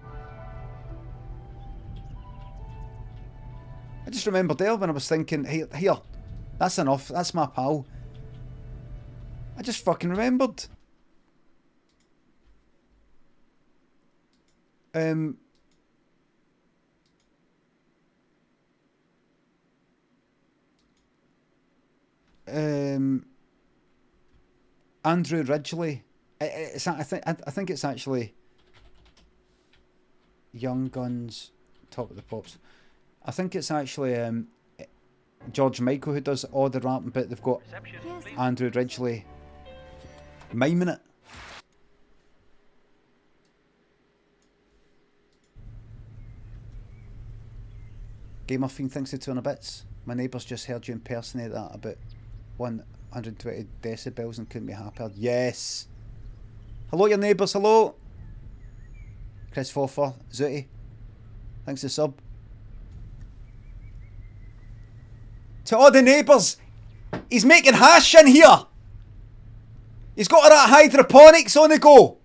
Speaker 1: I just remembered there when I was thinking, here, that's enough. That's my pal. I just fucking remembered. Andrew Ridgeley. I think it's actually Young Guns, Top of the Pops. I think it's actually George Michael who does all the rapping, but they've got Andrew Ridgeley miming it. Gamer Fiend thinks to 200 bits. My neighbours just heard you impersonate that about 120 decibels and couldn't be happier. Yes. Hello, your neighbours. Hello. Chris Foffer, Zooty. Thanks for the sub. To all the neighbours, he's making hash in here. He's got all that hydroponics on the go.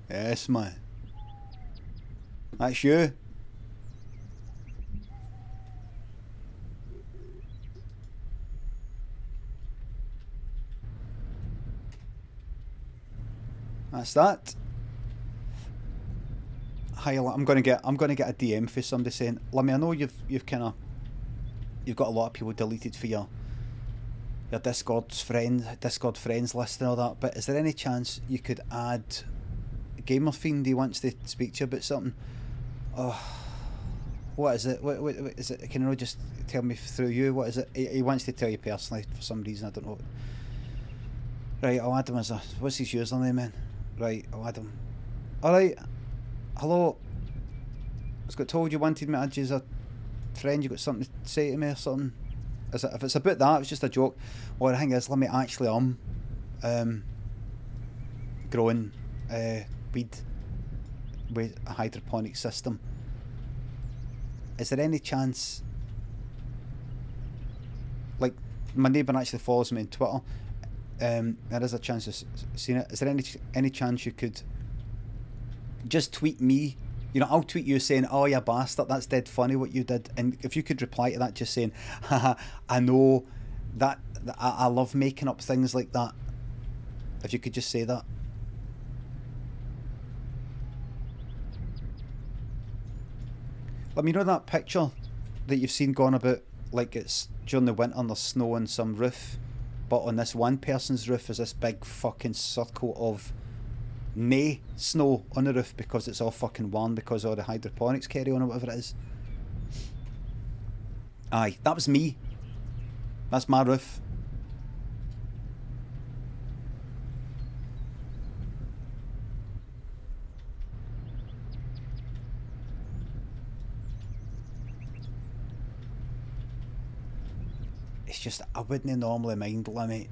Speaker 1: Yes, man. That's you. That's that. Hi, I'm gonna get a DM for somebody saying, Limmy, I know you've got a lot of people deleted for your Discord friends list and all that, but is there any chance you could add Gamer Fiend? He wants to speak to you about something. Oh, what is it? What is it? Can you just tell me through you? What is it? He wants to tell you personally for some reason. I don't know. Right, I'll add him as a. What's his username, man? Right, I'll add him. All right. Hello. I was got told you wanted me to add you as a friend. You got something to say to me or something? If it's about that, it's just a joke. Well, the thing is, let me actually growing weed with a hydroponic system. Is there any chance, like, my neighbour actually follows me on Twitter, there is a chance of seeing it. Is there any chance you could just tweet me? You know, I'll tweet you saying, "Oh, you bastard, that's dead funny what you did." And if you could reply to that just saying, "Haha, I know that I love making up things like that." If you could just say that. Let me know that picture that you've seen going about, like it's during the winter and there's snow on some roof, but on this one person's roof is this big fucking circle of nae snow on the roof because it's all fucking warm because all the hydroponics carry on or whatever it is. Aye, that was me. That's my roof. It's just, I wouldn't normally mind Limmy.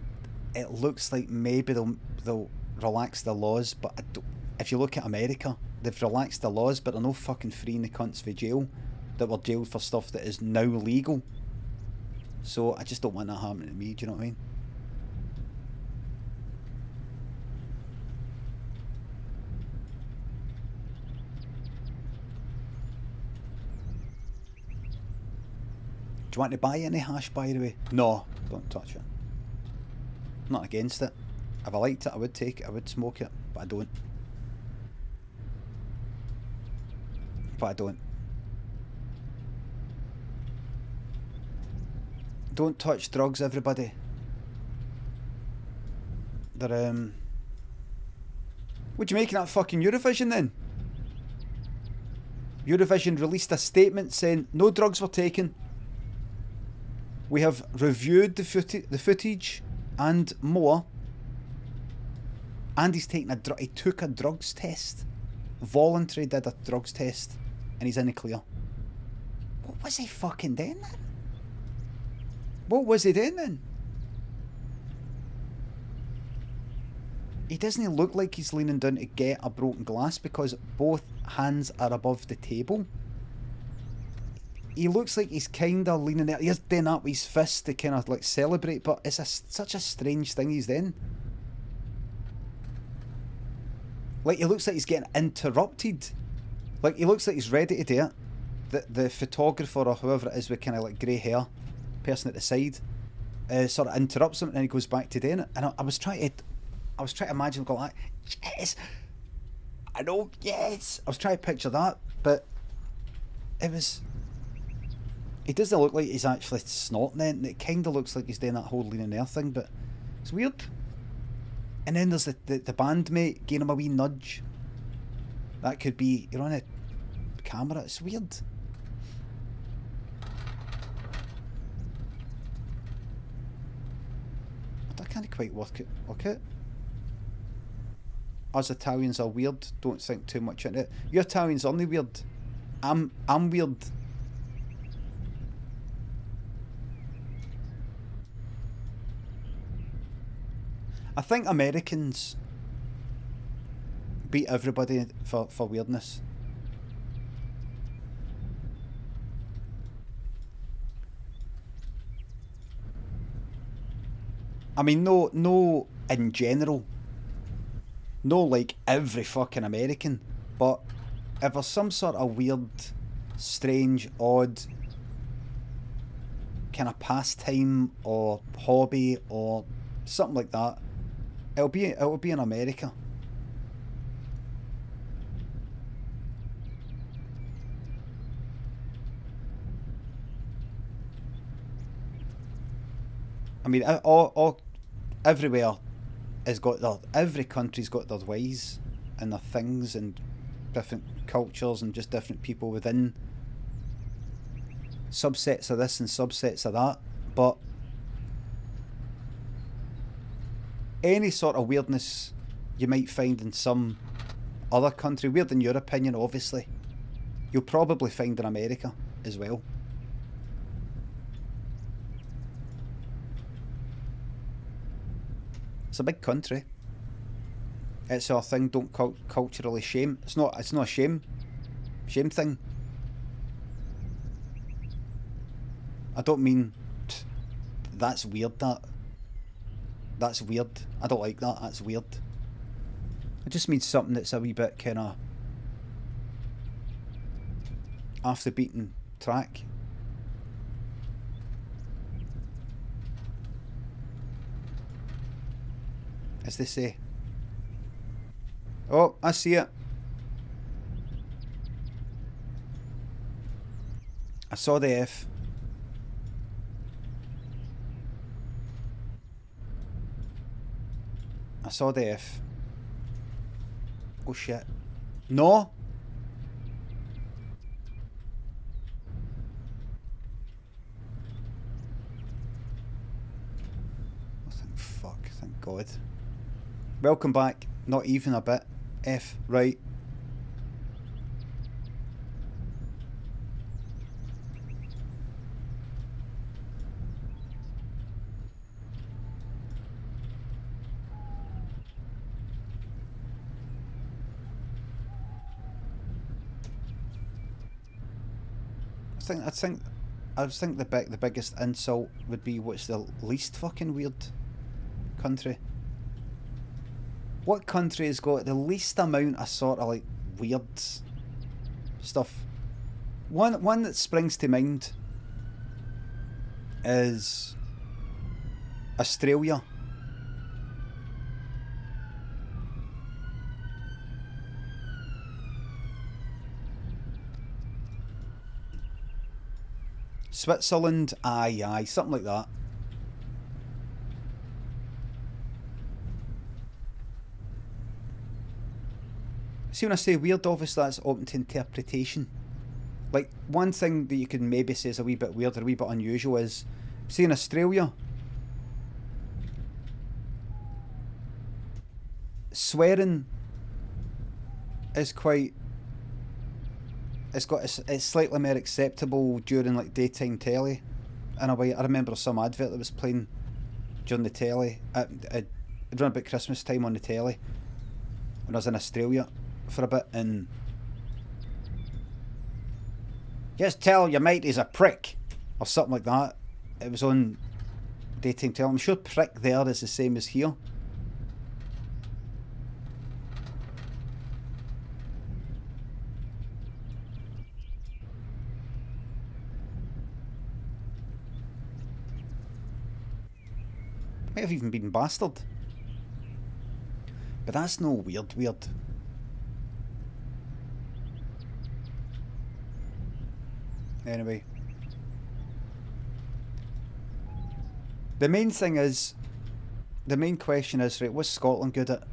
Speaker 1: It looks like maybe they'll relax the laws, but I don't, if you look at America, they've relaxed the laws, but they're no fucking freeing the cunts for jail that were jailed for stuff that is now legal. So I just don't want that happening to me, do you know what I mean? Do you want to buy any hash, by the way? No, don't touch it. I'm not against it. If I liked it, I would take it, I would smoke it, but I don't. But I don't. Don't touch drugs, everybody. They're, what do you make of that fucking Eurovision then? Eurovision released a statement saying no drugs were taken. We have reviewed the footage and more. And he's taken he took a drugs test. Voluntary did a drugs test. And he's in the clear. What was he fucking doing then? What was he doing then? He doesn't look like he's leaning down to get a broken glass because both hands are above the table. He looks like he's kind of leaning there. He's doing that with his fist to kind of like celebrate, but it's such a strange thing he's doing. Like, he looks like he's getting interrupted. Like, he looks like he's ready to do it. The photographer or whoever it is with kind of like grey hair, person at the side, sort of interrupts him and then he goes back to doing it. And I was trying to imagine going like, yes, I know, yes. I was trying to picture that, but it was. He doesn't look like he's actually snorting it, and it kind of looks like he's doing that whole leaning there thing, but it's weird. And then there's the bandmate giving him a wee nudge. That could be, you're on a camera, it's weird. I can't quite work it. Us Italians are weird, don't think too much into it. You Italians are only weird. I'm weird. I think Americans beat everybody for weirdness. I mean, no in general. No like every fucking American. But if there's some sort of weird, strange, odd kind of pastime or hobby or something like that, it'll be in America. I mean, all everywhere has got every country's got their ways and their things and different cultures and just different people within subsets of this and subsets of that. But any sort of weirdness you might find in some other country, weird in your opinion obviously, you'll probably find in America as well. It's a big country. It's our thing, don't culturally shame. It's not a shame thing. I don't mean that's weird, that. That's weird. I don't like that. That's weird. It just means something that's a wee bit kind of off the beaten track. As they say. Oh, I see it. I saw the F. I saw the F. Oh shit. No! Oh, thank fuck. Thank God. Welcome back. Not even a bit. F. Right. I think the biggest insult would be what's the least fucking weird country. What country has got the least amount of sort of like weird stuff? One that springs to mind is Australia. Switzerland, aye, something like that. See, when I say weird, obviously that's open to interpretation. Like, one thing that you can maybe say is a wee bit weird or a wee bit unusual is, see, in Australia, swearing is quite... It's slightly more acceptable during like daytime telly. In a way, I remember some advert that was playing during the telly around about Christmas time on the telly when I was in Australia for a bit, and just tell your mate he's a prick or something like that. It was on daytime telly. I'm sure prick there is the same as here. Might have even been bastard. But that's no weird. Anyway. The main question is, right, what's Scotland good at?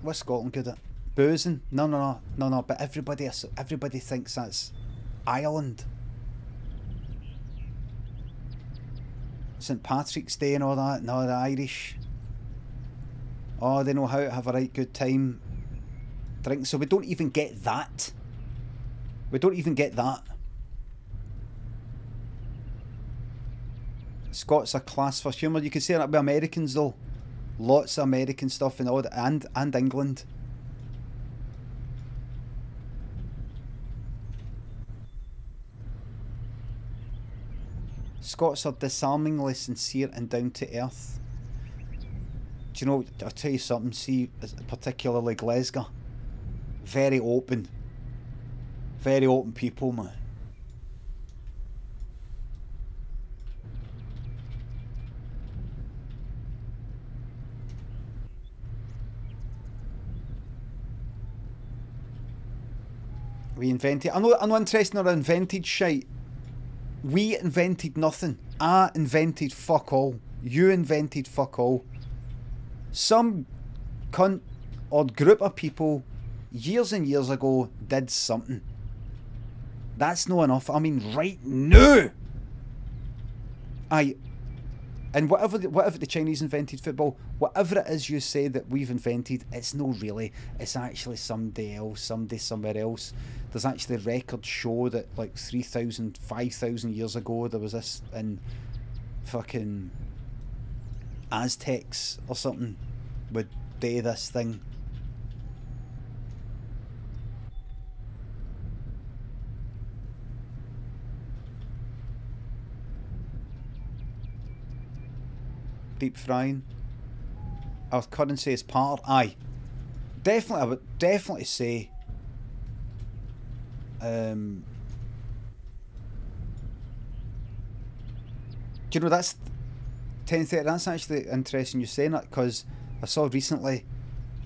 Speaker 1: What's Scotland good at? Boozing? No, but everybody thinks that's Ireland. St. Patrick's Day and all that. No, the Irish. Oh, they know how to have a right good time drinking. So we don't even get that. Scots are class for humour. You could say that with Americans though. Lots of American stuff and all that, and England. Scots are disarmingly sincere and down to earth. Do you know, I'll tell you something, see, particularly Glasgow, very open people, man. We invented, I'm not interested in our invented shite. We invented nothing. I invented fuck all. You invented fuck all. Some cunt or group of people years and years ago did something. That's not enough. I mean, right now. And whatever the Chinese invented football, whatever it is you say that we've invented, it's no really. It's actually somebody else, somewhere else. There's actually records show that like 3,000, 5,000 years ago there was this in fucking Aztecs or something would do this thing. deep frying. Our currency is part. Aye, definitely. I would definitely say. Do you know that's 10:30? That's actually interesting you saying that, because I saw recently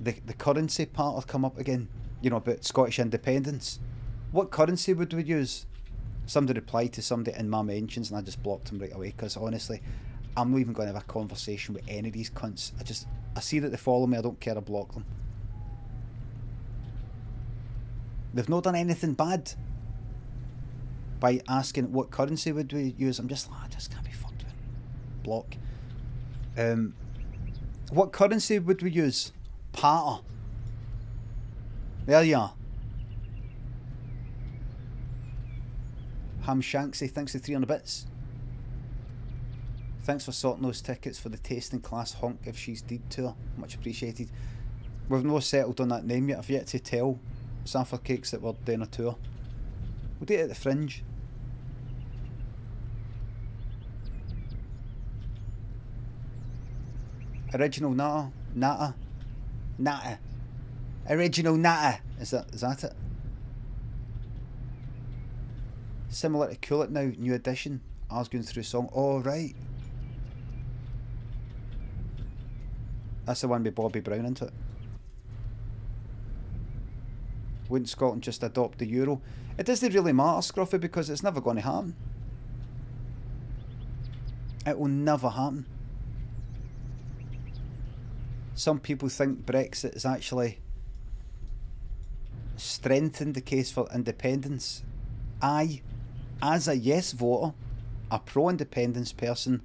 Speaker 1: the currency part had come up again. You know, about Scottish independence. What currency would we use? Somebody replied to somebody in my mentions, and I just blocked him right away, because honestly, I'm not even going to have a conversation with any of these cunts. I see that they follow me, I don't care, I block them. They've not done anything bad by asking what currency would we use. I'm just like, I just can't be fucked with. Block. What currency would we use? Patter. There you are. Ham Shanksy, thanks for 300 bits. Thanks for sorting those tickets for the tasting class honk if she's deed tour. Much appreciated. We've not settled on that name yet. I've yet to tell Saffron Cakes that we're doing a tour. We'll do it at the Fringe. Original Nata. Original Nata. Is that it? Similar to Cool It Now, new edition. I was going through song. Oh, right. That's the one with Bobby Brown into it. Wouldn't Scotland just adopt the euro? It doesn't really matter, Scruffy, because it's never going to happen. It will never happen. Some people think Brexit has actually strengthened the case for independence. I, as a yes voter, a pro-independence person,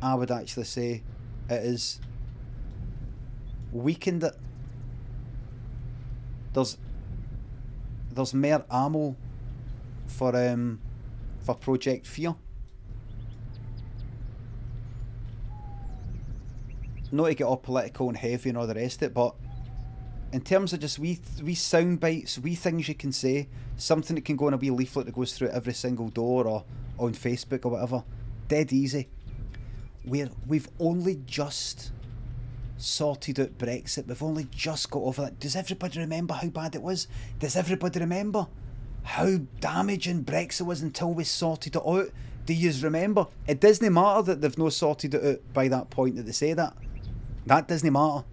Speaker 1: I would actually say it is weakened it. There's more ammo for Project Fear. Not to get all political and heavy and all the rest of it, but in terms of just wee sound bites, wee things you can say, something that can go in a wee leaflet that goes through every single door or on Facebook or whatever, dead easy. We've only just sorted out Brexit. We've only just got over that. Does everybody remember how bad it was? Does everybody remember how damaging Brexit was until we sorted it out? Do you remember? It doesn't matter that they've not sorted it out by that point that they say that. That doesn't matter.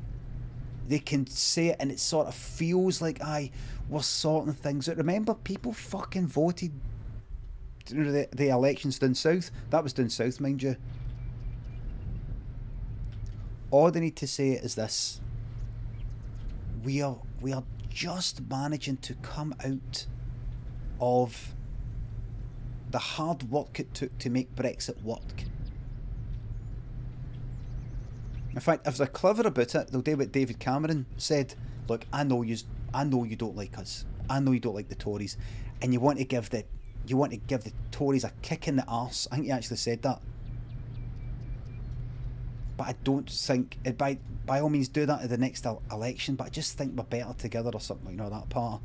Speaker 1: They can say it and it sort of feels like, aye, we're sorting things out. Remember, people fucking voted through the elections down south. That was down south, mind you. All they need to say is this: we are just managing to come out of the hard work it took to make Brexit work. In fact, if they're clever about it, they'll do what David Cameron said. Look, I know you don't like us. I know you don't like the Tories, and you want to give the Tories a kick in the arse. I think he actually said that. But I don't think by all means do that at the next election. But I just think we're better together or something, you know, that part.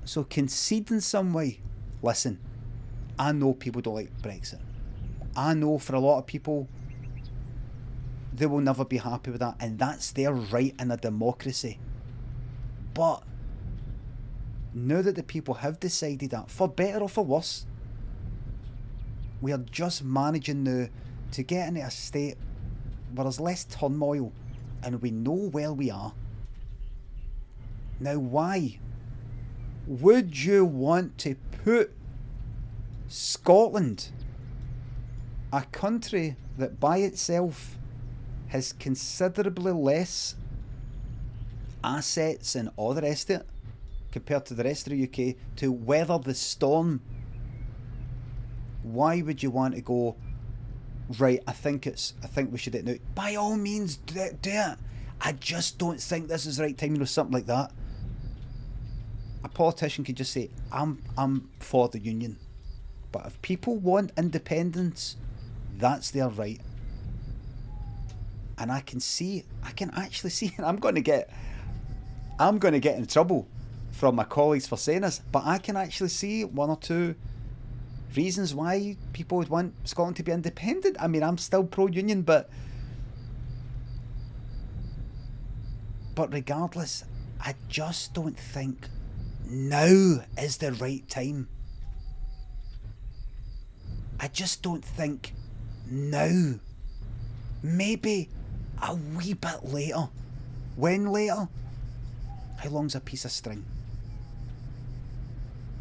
Speaker 1: So concede in some way. Listen, I know people don't like Brexit. I know for a lot of people, they will never be happy with that, and that's their right in a democracy. But now that the people have decided that, for better or for worse, we are just managing now to get into a state where there's less turmoil and we know where we are. Now, why would you want to put Scotland, a country that by itself has considerably less assets and all the rest of it compared to the rest of the UK, to weather the storm? Why would you want to go, right, I think we should do it now? By all means, do it. I just don't think this is the right time, you know, something like that. A politician could just say, I'm for the union. But if people want independence, that's their right. And I can actually see, and I'm going to get in trouble from my colleagues for saying this, but I can actually see one or two reasons why people would want Scotland to be independent. I mean, I'm still pro-union, but regardless, I just don't think now is the right time. I just don't think now. Maybe a wee bit later. When later? How long's a piece of string?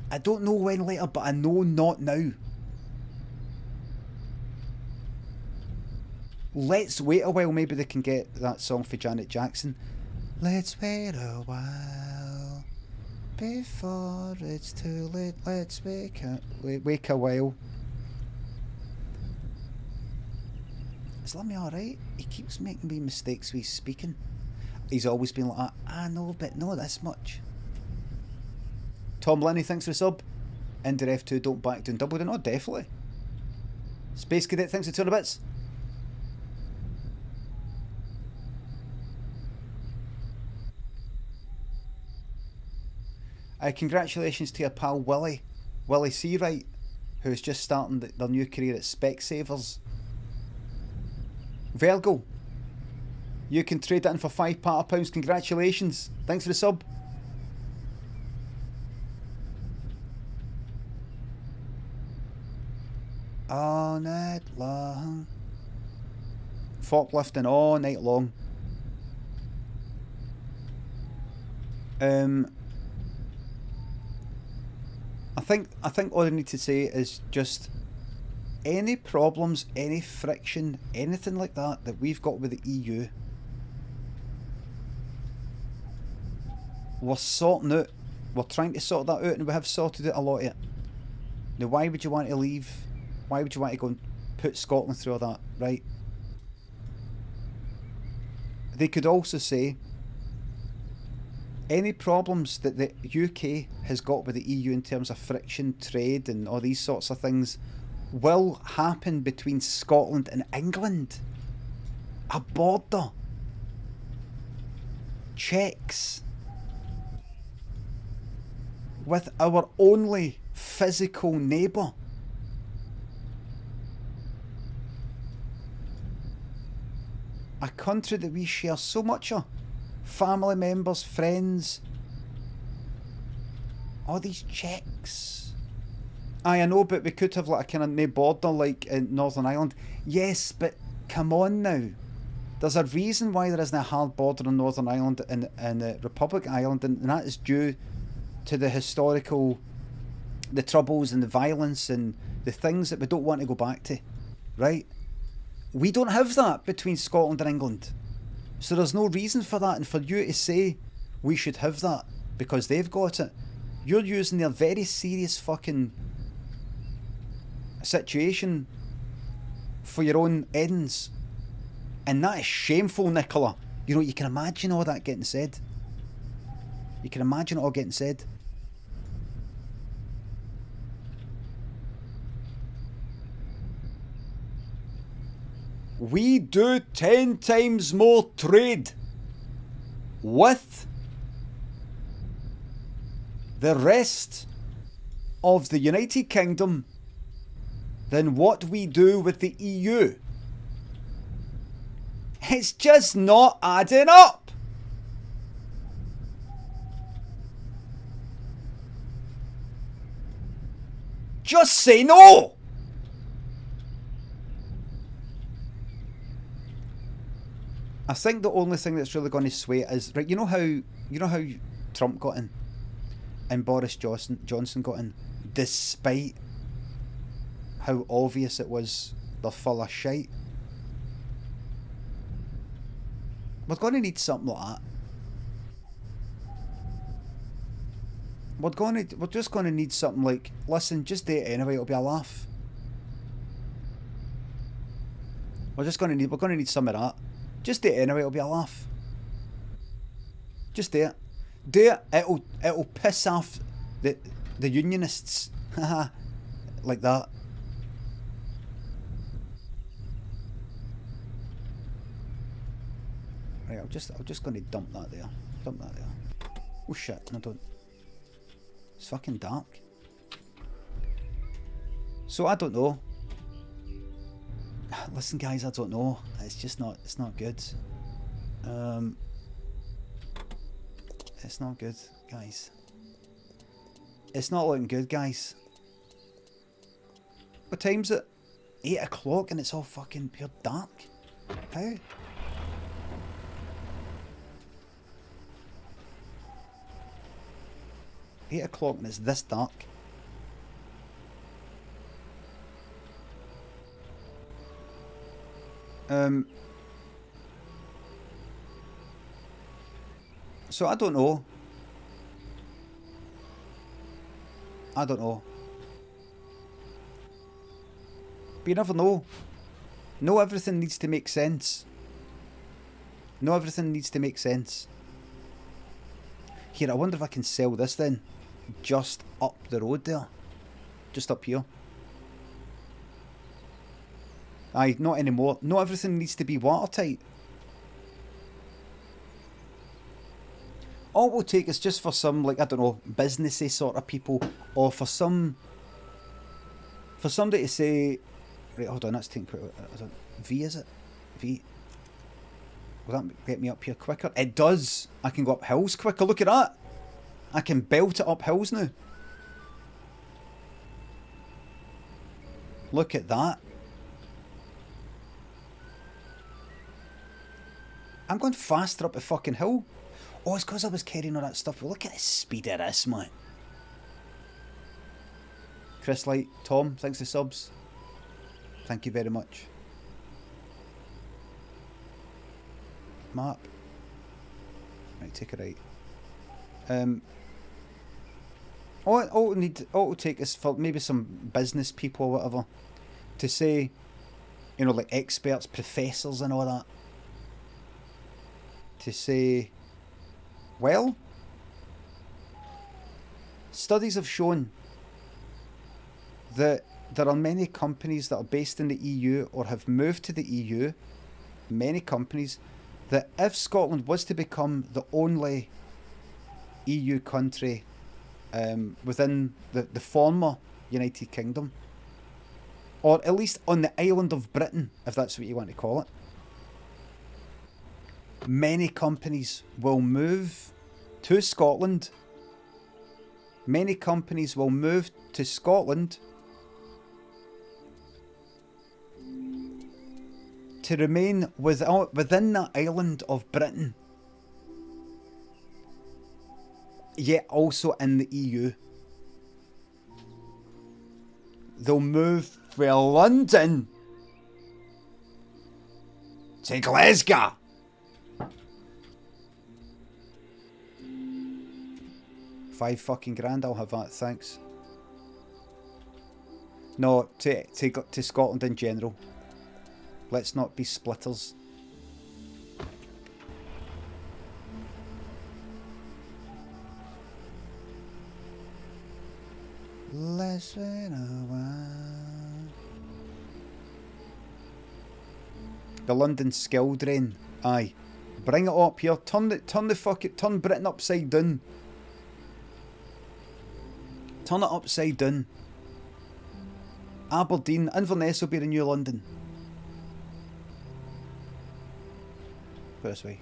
Speaker 1: I don't know when later, but I know not now. Let's wait a while. Maybe they can get that song for Janet Jackson. Let's wait a while before it's too late. Let's wait a while. Is Limmy alright? He keeps making me mistakes when he's speaking. He's always been like that. I know, but not this much. Tom Linney, thanks for the sub. Ender F2, don't back down double. No, definitely. Space Cadet, thanks for 200 bits. Congratulations to your pal Willie Seawright, who's just starting their new career at Specsavers. Virgo, you can trade that in for £5. Congratulations. Thanks for the sub. All night long. Forklifting all night long. I think all I need to say is just any problems, any friction, anything like that we've got with the EU, we're sorting out. We're trying to sort that out, and we have sorted out a lot of it. Now, why would you want to leave? Why would you want to go and put Scotland through all that, right? They could also say any problems that the UK has got with the EU in terms of friction, trade and all these sorts of things will happen between Scotland and England. A border. Checks. With our only physical neighbour. A country that we share so much of. Family members, friends. All these checks. I know, but we could have like a kind of no border like in Northern Ireland. Yes, but come on now. There's a reason why there isn't a hard border in Northern Ireland and Republic Island, and that is due to the historical, the troubles and the violence and the things that we don't want to go back to, right? We don't have that between Scotland and England. So there's no reason for that, and for you to say we should have that because they've got it, you're using their very serious fucking situation for your own ends. And that is shameful, Nicola. You know, you can imagine all that getting said. You can imagine it all getting said. We do 10 times more trade with the rest of the United Kingdom than what we do with the EU. It's just not adding up. Just say no. I think the only thing that's really going to sway it is, right, you know how Trump got in and Boris Johnson got in, despite how obvious it was they're full of shite. We're going to need something like that. We're just going to need something like, listen, just do it anyway, it'll be a laugh. We're going to need some of that. Just do it anyway, it'll be a laugh. Just do it. Do it, it'll piss off the unionists. Like that. Right, I'm just going to dump that there. Oh shit, no don't. It's fucking dark. So I don't know. Listen, guys, I don't know. It's just not. It's not good. It's not good, guys. It's not looking good, guys. What time's it? 8 o'clock and it's all fucking pure dark. How? Eight o'clock and it's this dark. So I don't know. I don't know. But you never know. No, everything needs to make sense. No, everything needs to make sense. Here, I wonder if I can sell this then. Just up the road there. Just up here. Aye, not anymore. Not everything needs to be watertight. All it will take is just for some, like, I don't know, businessy sort of people, or for somebody to say, right, hold on, that's taking quite a V, is it? V. Will that get me up here quicker? It does. I can go up hills quicker. Look at that. I can belt it up hills now. Look at that. I'm going faster up a fucking hill. Oh, it's because I was carrying all that stuff. But look at the speed of this, man. Chris Light, Tom, thanks for subs. Thank you very much. Map. Right, take a right. All it'll take is for maybe some business people or whatever to say, you know, like experts, professors and all that, to say, well, studies have shown that there are many companies that are based in the EU or have moved to the EU, many companies, that if Scotland was to become the only EU country within the former United Kingdom, or at least on the island of Britain, if that's what you want to call it, many companies will move to Scotland. Many companies will move to Scotland to remain within that island of Britain, yet also in the EU. They'll move from London to Glasgow. £5 I'll have that, thanks. No, to Scotland in general. Let's not be splitters. Let's wait a while. The London skill drain. Aye. Bring it up here. Turn Britain upside down. Turn it upside down. Aberdeen, Inverness will be the new London. Put it this way.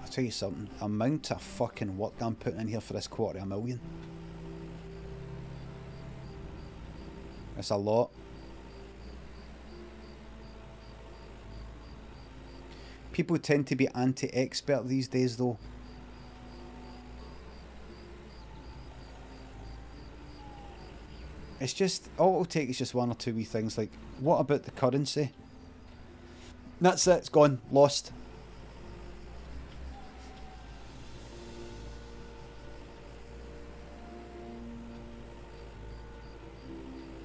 Speaker 1: I'll tell you something. The amount of fucking work I'm putting in here for this $250,000. It's a lot. People tend to be anti-expert these days though. It's just, all it'll take is just one or two wee things like, what about the currency? That's it, it's gone, lost.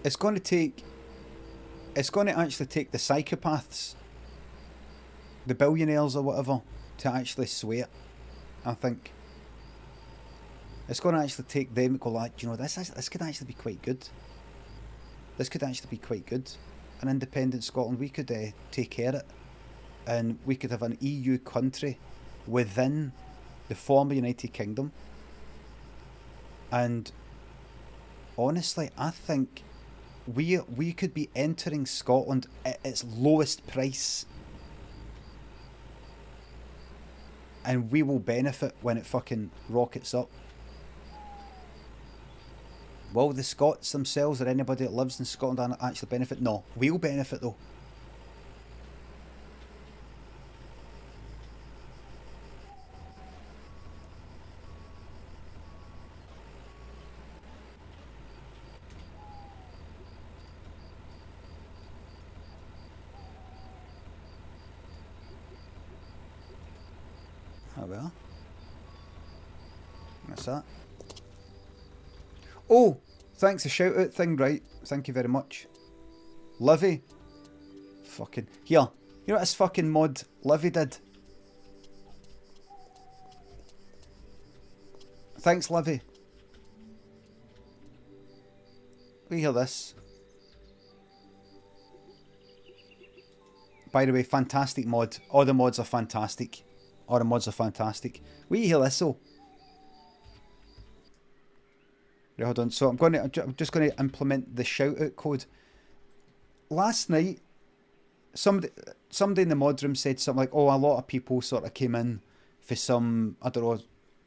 Speaker 1: It's going to actually take the psychopaths, the billionaires or whatever, to actually sway it, I think. It's going to actually take them to go like, you know, this could actually be quite good. This could actually be quite good. An independent Scotland, we could take care of it. And we could have an EU country within the former United Kingdom. And honestly, I think we could be entering Scotland at its lowest price, and we will benefit when it fucking rockets up. Will the Scots themselves or anybody that lives in Scotland actually benefit? No, we'll benefit though. Oh well. That's that. Oh, thanks, a shout out thing, right? Thank you very much. Livy. Fucking. Here. You know what this fucking mod Livy did? Thanks, Livy. We hear this. By the way, fantastic mod. All the mods are fantastic. All the mods are fantastic. We hear this though. Right, hold on. So I'm just going to implement the shout out code. Last night, somebody in the mod room said something like, "Oh, a lot of people sort of came in for some, I don't know,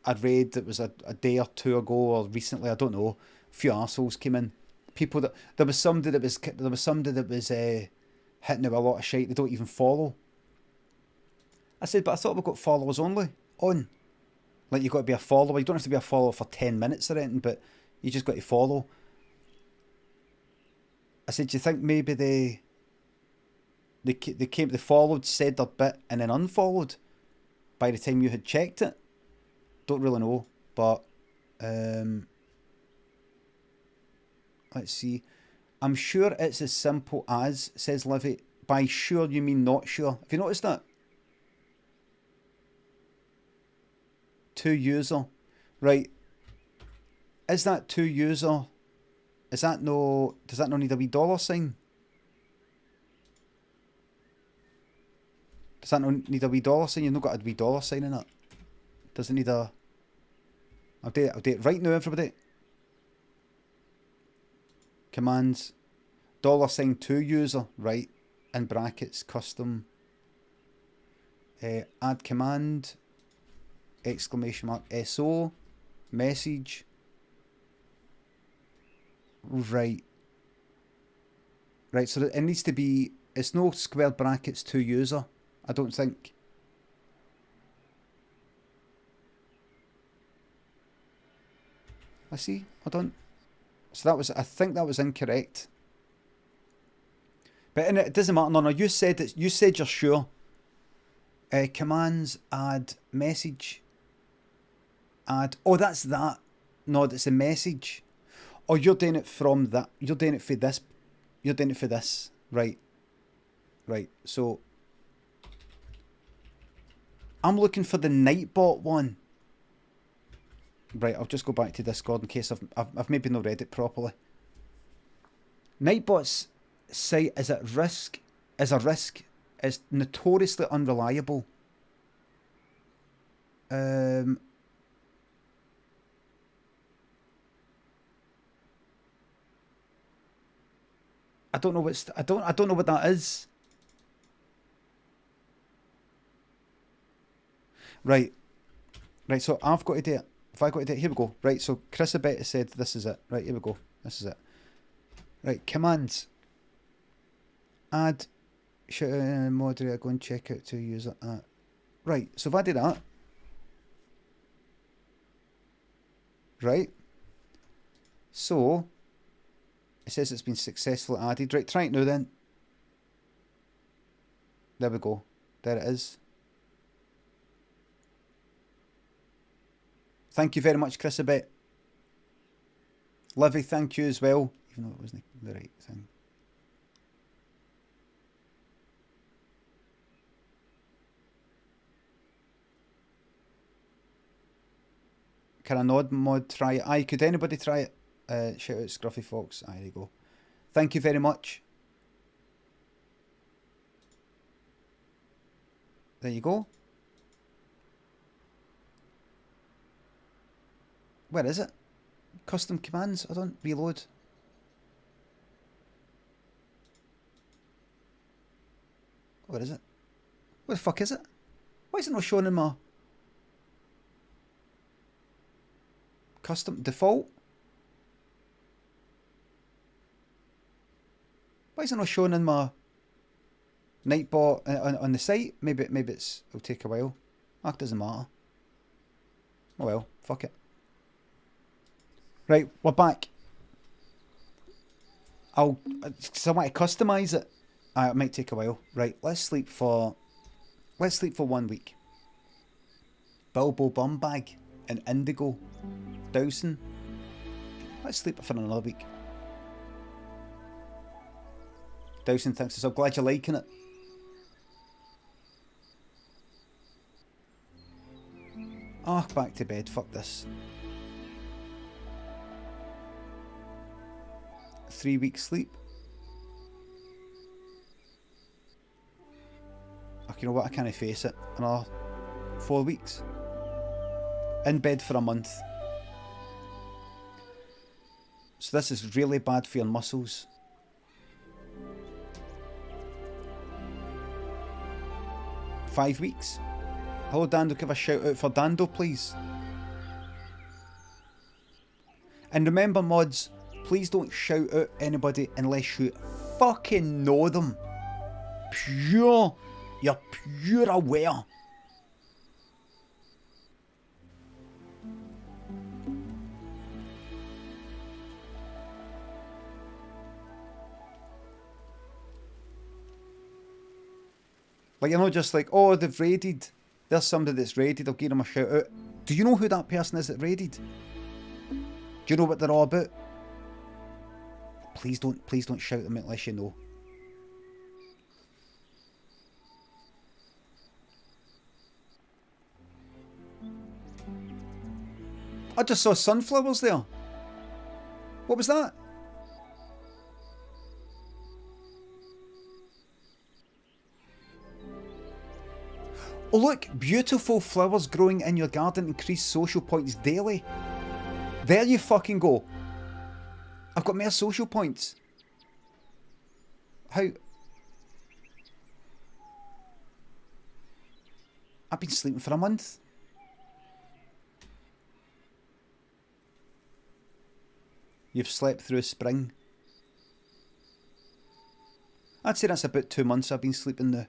Speaker 1: a raid that was a day or two ago or recently, I don't know. A few arseholes came in. People that there was somebody that was hitting with a lot of shit they don't even follow." I said, "But I thought we've got followers only on. Like, you've got to be a follower. You don't have to be a follower for 10 minutes or anything, but you just got to follow." I said, "Do you think maybe they followed, said their bit, and then unfollowed by the time you had checked it?" Don't really know, but let's see. "I'm sure it's as simple as," says Livy. By sure you mean not sure. Have you noticed that? To user. Right. Is that to user? Does that no need a wee dollar sign? Does that not need a wee dollar sign? You've not got a wee dollar sign in it. Does it need a... I'll do it right now, everybody. Commands. $ to user. Right. In brackets. Custom. Add command. Exclamation mark. SO. Message. Right. Right, so it needs to be... It's no square brackets to user, I don't think. I see. Hold on. So that was... I think that was incorrect. But it doesn't matter. No, you said it. You said you're sure. Commands, add, message. Add... Oh, that's that. No, that's a message. Oh, you're doing it from that. You're doing it for this. You're doing it for this. Right. Right. So I'm looking for the Nightbot one. Right. I'll just go back to Discord in case I've maybe not read it properly. Nightbot's site is at risk. Is a risk. It's notoriously unreliable. I don't know what's... I don't know what that is. Right. Right, so I've got to do it. If I got to do it, here we go. Right, so Chris Abetta said this is it. Right, here we go. This is it. Right, commands. Add. Shout out moderator. Go and check out to user. Right, so if I do that. Right. So... It says it's been successfully added. Right, try it now then. There we go. There it is. Thank you very much, Chris Abet. Livy, thank you as well. Even though it wasn't the right thing. Can a nod mod try it? Aye, could anybody try it? Shout out Scruffy Fox. There you go. Thank you very much. There you go. Where is it? Custom commands. I don't reload. What is it? What the fuck is it? Why is it not showing in my custom default? Why is it not showing in my Nightbot on the site? Maybe it'll take a while. Ah, it doesn't matter. Oh well, fuck it. Right, we're back. Cause I want to customise it. It might take a while. Right, let's sleep for 1 week. Bilbo Bumbag and Indigo Dowson. Let's sleep for another week. Dowson thinks so. Glad you're liking it. Ah, back to bed. Fuck this. 3 weeks sleep. You know what? I can't face it. Another 4 weeks. In bed for a month. So this is really bad for your muscles. Five weeks. Hello Dando, give a shout out for Dando please. And remember mods, please don't shout out anybody unless you fucking know them. You're pure aware. Like, you're not just like, oh, they've raided. There's somebody that's raided, I'll give them a shout out. Do you know who that person is that raided? Do you know what they're all about? Please don't shout them unless you know. I just saw sunflowers there. What was that? Oh look, beautiful flowers growing in your garden increase social points daily. There you fucking go. I've got more social points. How? I've been sleeping for a month. You've slept through spring. I'd say that's about 2 months I've been sleeping now.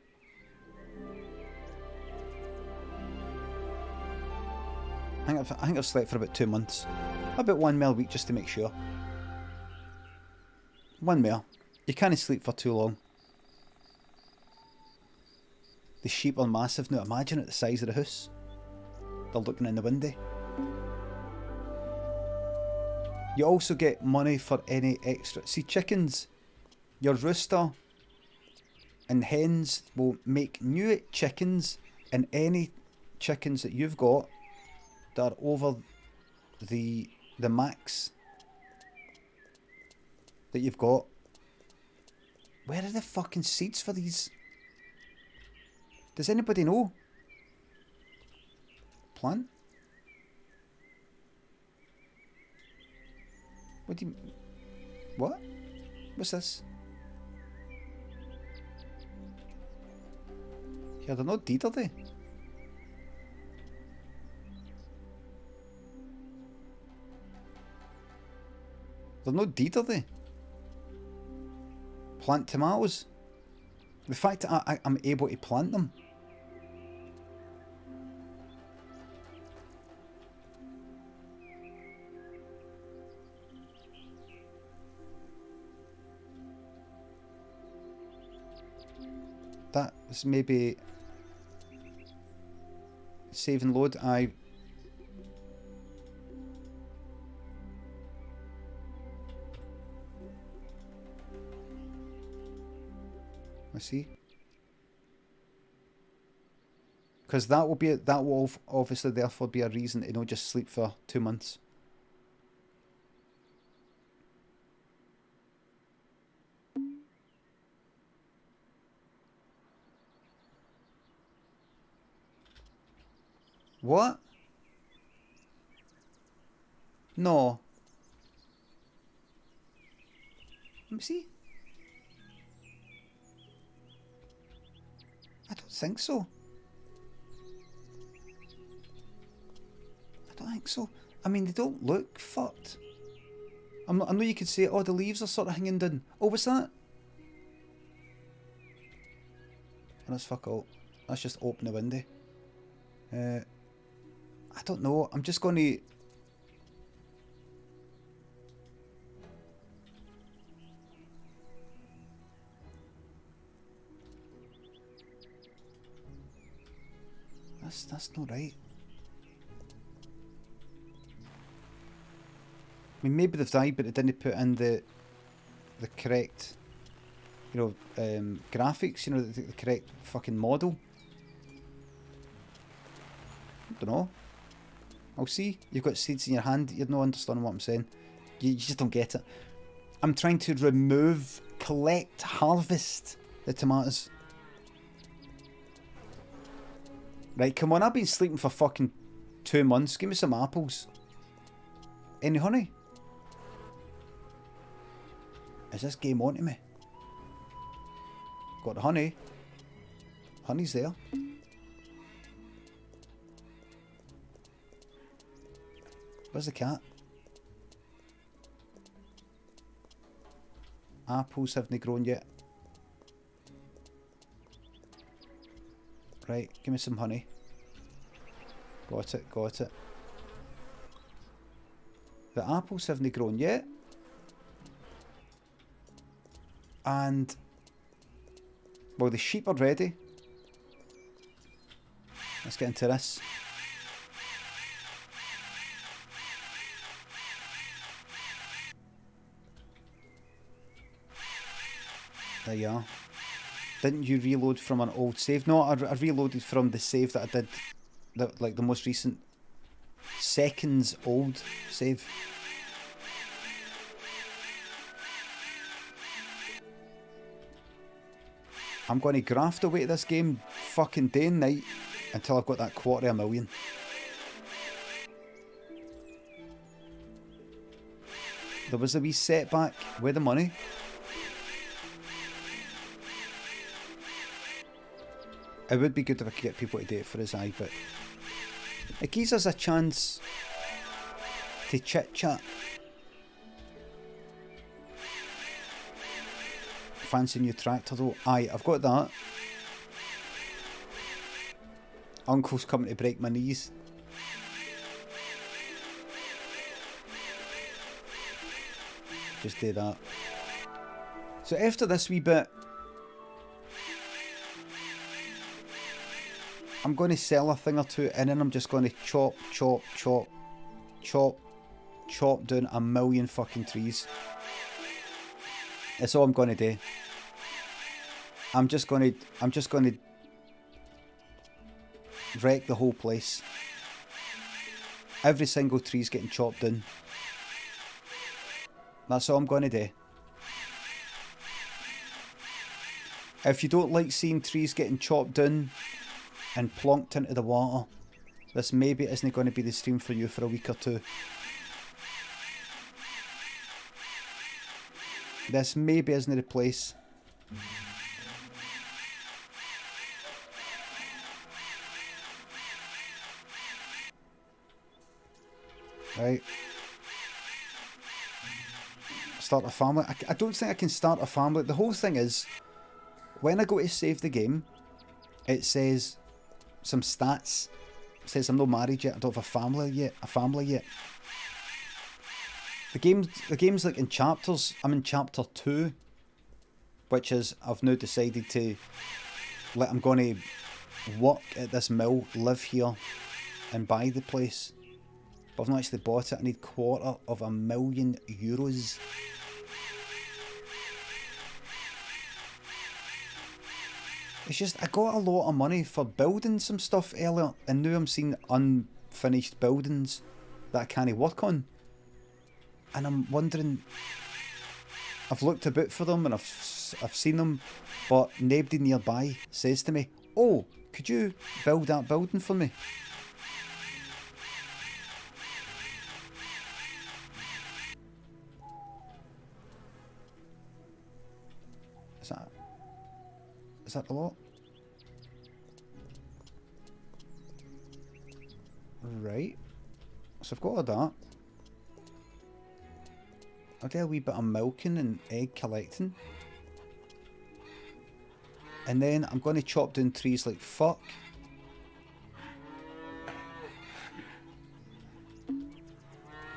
Speaker 1: I think I've slept for about 2 months. About 1 more a week just to make sure. 1 more. You can't sleep for too long. The sheep are massive now. Imagine at the size of the house. They're looking in the window. You also get money for any extra. See, chickens, your rooster and hens will make new chickens, and any chickens that you've got that are over the max that you've got. Where are the fucking seeds for these? Does anybody know? Plant? What do you... What? What's this? Yeah, they're not deed, are they? They're not deed, are they? Plant tomatoes. The fact that I'm able to plant them. That is maybe save and load. I see, because that will obviously therefore be a reason to not just sleep for 2 months. What? No. Let me see. I don't think so. I don't think so. I mean, they don't look fucked. I know you could say, oh, the leaves are sort of hanging down. Oh, what's that? Oh, that's fuck all. Let's just open the window. I don't know. I'm just going to... That's not right. I mean, maybe they've died, but they didn't put in the correct, you know, graphics. You know, the correct fucking model. I don't know. I'll see. You've got seeds in your hand. You're not understanding what I'm saying. You just don't get it. I'm trying to remove, collect, harvest the tomatoes. Right, come on. I've been sleeping for fucking 2 months. Give me some apples. Any honey? Is this game on to me? Got the honey. Honey's there. Where's the cat? Apples haven't grown yet. Right, give me some honey. Got it, got it. The apples haven't grown yet. And, well, the sheep are ready. Let's get into this. There you are. Didn't you reload from an old save? No, I reloaded from the save that I did, like the most recent seconds old save. I'm going to graft away to this game fucking day and night until I've got that $250,000. There was a wee setback with the money. It would be good if I could get people to do it for us, but it gives us a chance to chit chat. Fancy new tractor though. Aye, I've got that. Uncle's coming to break my knees. Just do that. So after this wee bit, I'm going to sell a thing or two, and then I'm just going to chop down a million fucking trees. That's all I'm going to do. I'm just going to wreck the whole place. Every single tree's getting chopped down. That's all I'm going to do. If you don't like seeing trees getting chopped down and plonked into the water, this maybe isn't going to be the stream for you for a week or two. This maybe isn't the place. Right. Start a family. I don't think I can start a family. The whole thing is, when I go to save the game, it says some stats. It says I'm not married yet. I don't have a family yet. The game's like in chapters. I'm in chapter 2, which is I've now decided to I'm going to work at this mill, live here, and buy the place. But I've not actually bought it. I need €250,000. It's just, I got a lot of money for building some stuff earlier, and now I'm seeing unfinished buildings that I can't work on. And I'm wondering, I've looked about for them and I've seen them, but nobody nearby says to me, oh, could you build that building for me? that a lot? Right. So I've got all that. I'll do a wee bit of milking and egg collecting. And then I'm going to chop down trees like fuck.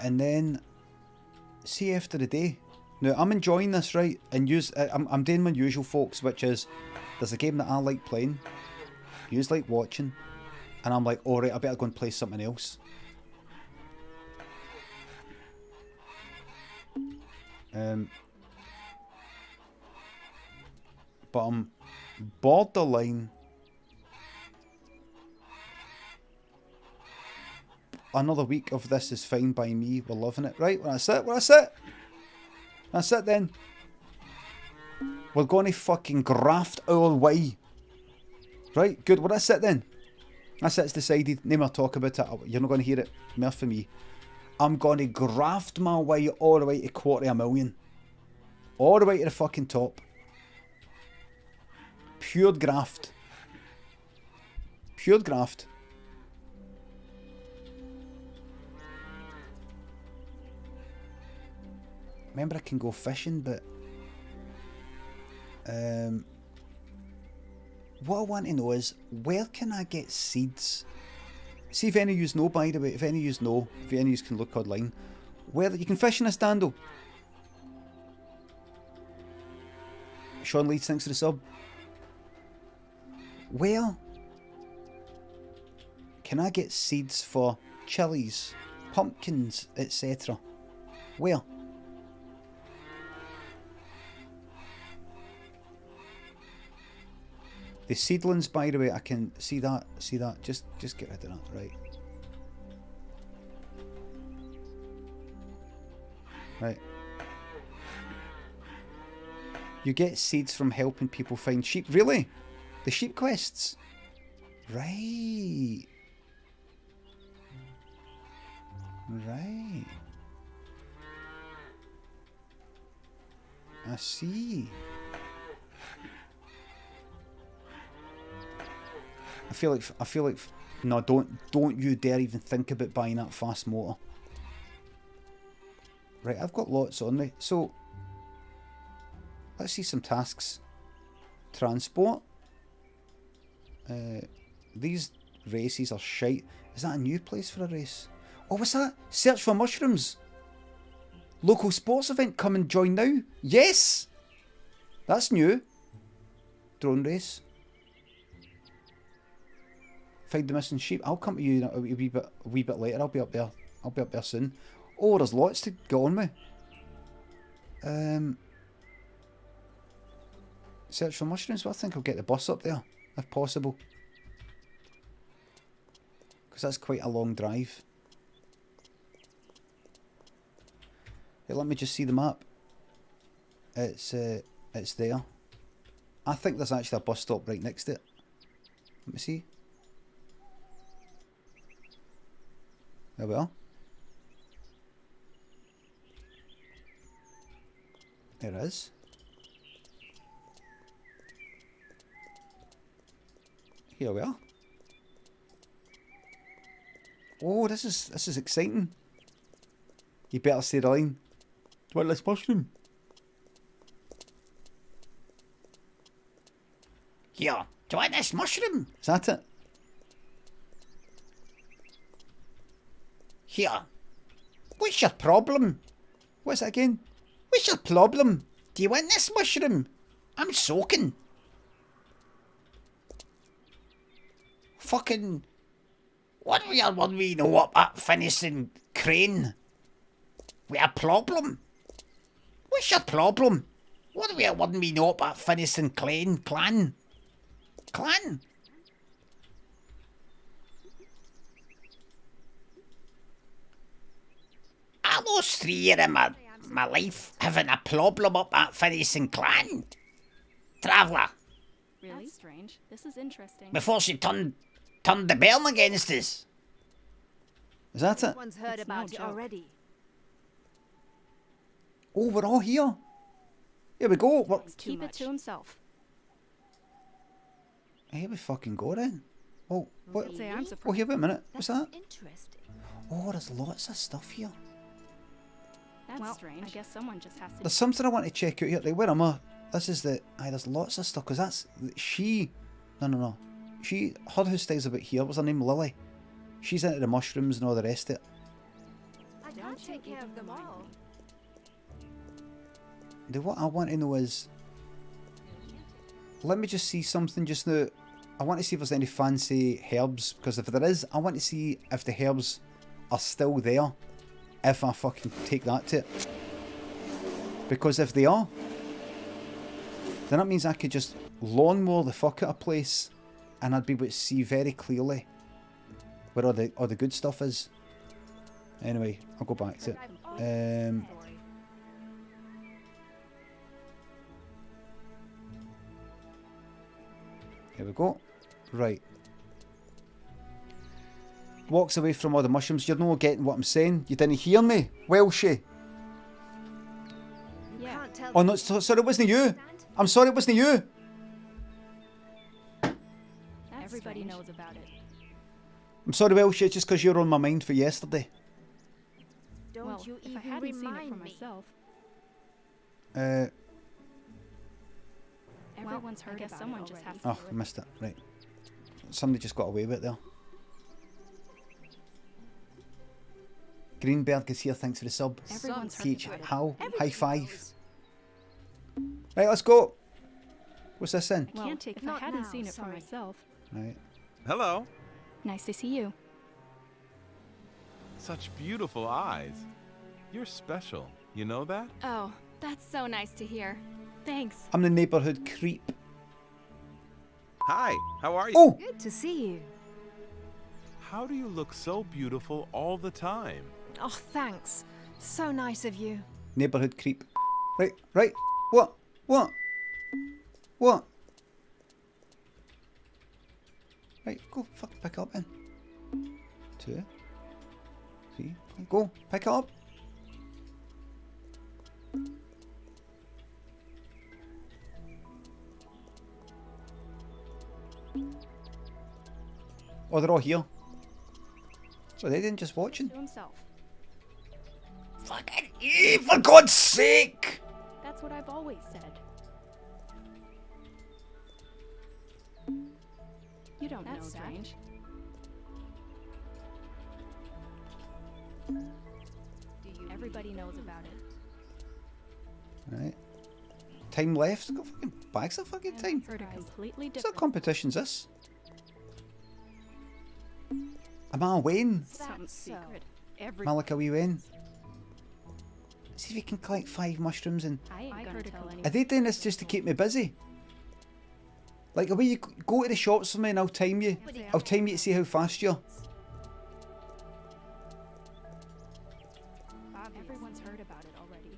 Speaker 1: And then see after the day. Now I'm enjoying this, right? And I'm doing my usual, folks, which is there's a game that I like playing, yous like watching, and I'm like, alright, I better go and play something else. But I'm borderline. Another week of this is fine by me. We're loving it. Right, well, that's it. Well, that's it. That's it then. We're going to fucking graft our way. Right, good. Well, that's it then. That's it. It's decided. No more talk about it. You're not going to hear it more from me. I'm going to graft my way all the way to 250,000. All the way to the fucking top. Pure graft. Pure graft. Remember, I can go fishing, but what I want to know is, where can I get seeds? See if any of yous know, by the way, if any of yous know, if any of yous can look online, where you can fish in a stando. Sean Leeds, thanks for the sub. Where can I get seeds for chilies, pumpkins, etc.? Where? The seedlings, by the way, I can see that, just get rid of that, right? Right. You get seeds from helping people find sheep. Really? The sheep quests? Right. Right. I see. I feel like no, don't you dare even think about buying that fast motor. Right, I've got lots on me. So let's see some tasks. Transport. These races are shite. Is that a new place for a race? Oh, what's that? Search for mushrooms. Local sports event, come and join now. Yes! That's new. Drone race. Find the missing sheep. I'll come to you a wee bit later. I'll be up there. I'll be up there soon. Oh, there's lots to go on with. Search for mushrooms. Well, I think I'll get the bus up there, if possible. Because that's quite a long drive. Hey, let me just see the map. It's there. I think there's actually a bus stop right next to it. Let me see. There we are. There it is. Here we are. Oh, this is exciting. You better stay the line. Do you want this mushroom? Here, do you want this mushroom? Is that it? Here. What's your problem? What's that again? What's your problem? Do you want this mushroom? I'm soaking. Fucking... What do you want me to know up at finishing crane? We a problem? What's your problem? What do you want me to know up at finishing clan? I lost 3 years of my life having a problem up at finishing clan. Traveller.
Speaker 6: Really? That's strange. This is interesting.
Speaker 2: Before she turned the burn against us. Is that it?
Speaker 8: Everyone's heard about it already.
Speaker 1: Oh, we're all here. Here we go.
Speaker 6: Keep it to himself.
Speaker 1: Here we fucking go then. Oh, what?
Speaker 6: I'd say I'm
Speaker 1: Oh,
Speaker 6: surprised.
Speaker 1: here, wait a minute. What's that?
Speaker 8: Interesting.
Speaker 1: Oh, there's lots of stuff here.
Speaker 6: That's strange. I guess someone just has to.
Speaker 1: There's something I want to check out here. Like, where am I? This is the... Aye, there's lots of stuff, because that's... She... No. Her who stays about here, what's her name? Lily. She's into the mushrooms and all the rest of it.
Speaker 8: I can't take care of them all.
Speaker 1: What I want to know is... Let me just see something just now. I want to see if there's any fancy herbs, because if there is, I want to see if the herbs are still there. If I fucking take that to it. Because if they are, then that means I could just lawnmower the fuck out of a place and I'd be able to see very clearly where all the good stuff is. Anyway, I'll go back to it. Here we go. Right. Walks away from all the mushrooms. You're not getting what I'm saying. You didn't hear me, Welshie.
Speaker 6: Yeah.
Speaker 1: Oh no, sorry, it wasn't you. I'm sorry, it wasn't you.
Speaker 6: Everybody knows about it.
Speaker 1: I'm sorry, Welshie, it's just because you're on my mind for yesterday.
Speaker 8: Don't
Speaker 6: Well,
Speaker 8: you
Speaker 6: if I
Speaker 8: even
Speaker 6: hadn't seen it
Speaker 8: remind
Speaker 6: for
Speaker 8: me.
Speaker 6: myself,
Speaker 1: Uh,
Speaker 6: everyone's heard. I guess someone just has to.
Speaker 1: oh, I missed it. Right. Somebody just got away with it there. Greenberg is here, thanks for the sub.
Speaker 6: Everyone's heard
Speaker 1: TH,
Speaker 6: about it.
Speaker 1: how? High
Speaker 8: Everybody
Speaker 1: five.
Speaker 8: knows.
Speaker 1: Right, let's go. What's this in?
Speaker 6: I can't take if I
Speaker 8: not
Speaker 6: hadn't
Speaker 8: now,
Speaker 6: seen it for
Speaker 8: sorry.
Speaker 6: myself.
Speaker 1: Right.
Speaker 5: Hello.
Speaker 6: Nice to see you.
Speaker 5: Such beautiful eyes. You're special. You know that?
Speaker 6: Oh, that's so nice to hear. Thanks.
Speaker 1: I'm the neighbourhood creep.
Speaker 5: Hi. How are you?
Speaker 1: Oh!
Speaker 8: Good to see you.
Speaker 5: How do you look so beautiful all the time?
Speaker 8: Oh, thanks. So nice of you.
Speaker 1: Neighbourhood creep. Right. What? Right, go fucking pick it up then. 2, 3, go, pick it up. Oh, they're all here. So they didn't just watching.
Speaker 6: To himself.
Speaker 1: Fucking Eve, for God's sake!
Speaker 6: That's what I've always said. You don't know that. Strange. Everybody knows about it.
Speaker 1: Right. Time left. Got fucking bags of fucking time.
Speaker 6: Heard a completely
Speaker 1: What's that
Speaker 6: different.
Speaker 1: competition's this? Am I a win?
Speaker 6: Something secret.
Speaker 1: Am I like a wee win? See if you can collect 5 mushrooms and...
Speaker 6: I ain't gonna tell anyone.
Speaker 1: Are they doing this just to keep me busy? Like, away you go to the shops for me and I'll time you. I'll time you to see how fast you're.
Speaker 6: Everyone's heard about it already.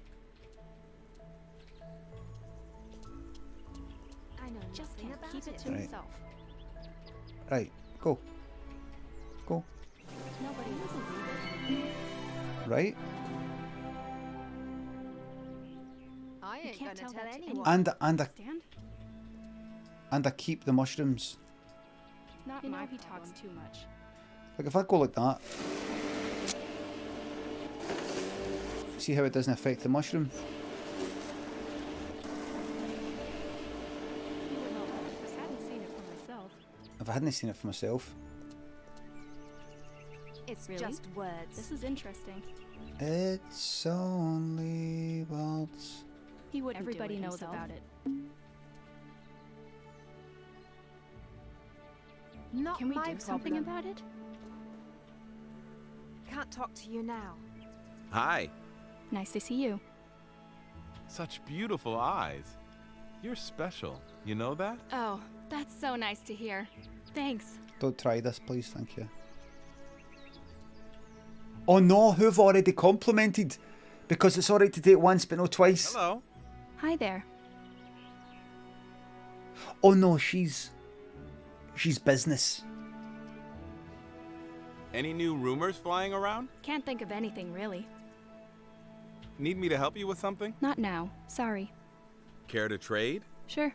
Speaker 8: I know
Speaker 6: Just
Speaker 8: nothing
Speaker 6: can't
Speaker 8: about
Speaker 6: keep it to
Speaker 1: Right.
Speaker 6: himself.
Speaker 1: Right, go. Go.
Speaker 6: Nobody listens either.
Speaker 1: Right.
Speaker 8: I
Speaker 6: You
Speaker 8: ain't
Speaker 6: can't
Speaker 8: gonna
Speaker 6: tell
Speaker 8: tell
Speaker 6: that to
Speaker 8: anyone.
Speaker 6: Understand?
Speaker 1: And I keep the mushrooms.
Speaker 6: Not my he talks too much.
Speaker 1: Like if I go like that. See how it doesn't affect the mushroom?
Speaker 6: You would know if I hadn't seen it for myself.
Speaker 1: If I hadn't seen it for myself.
Speaker 8: It's
Speaker 6: Really?
Speaker 8: just words.
Speaker 6: This is interesting.
Speaker 1: It's only words.
Speaker 6: He wouldn't. Everybody knows about it.
Speaker 8: Not
Speaker 6: Can we
Speaker 8: my
Speaker 6: do something
Speaker 8: problem.
Speaker 6: about it?
Speaker 8: Can't talk to you now.
Speaker 5: Hi.
Speaker 6: Nice to see you.
Speaker 5: Such beautiful eyes. You're special. You know that?
Speaker 6: Oh, that's so nice to hear. Thanks.
Speaker 1: Don't try this, please, thank you. Oh no, who've already complimented? Because it's alright to do it once but no twice.
Speaker 5: Hello.
Speaker 6: Hi there.
Speaker 1: Oh no, she's business.
Speaker 5: Any new rumors flying around?
Speaker 6: Can't think of anything really.
Speaker 5: Need me to help you with something?
Speaker 6: Not now. Sorry.
Speaker 5: Care to trade?
Speaker 6: Sure.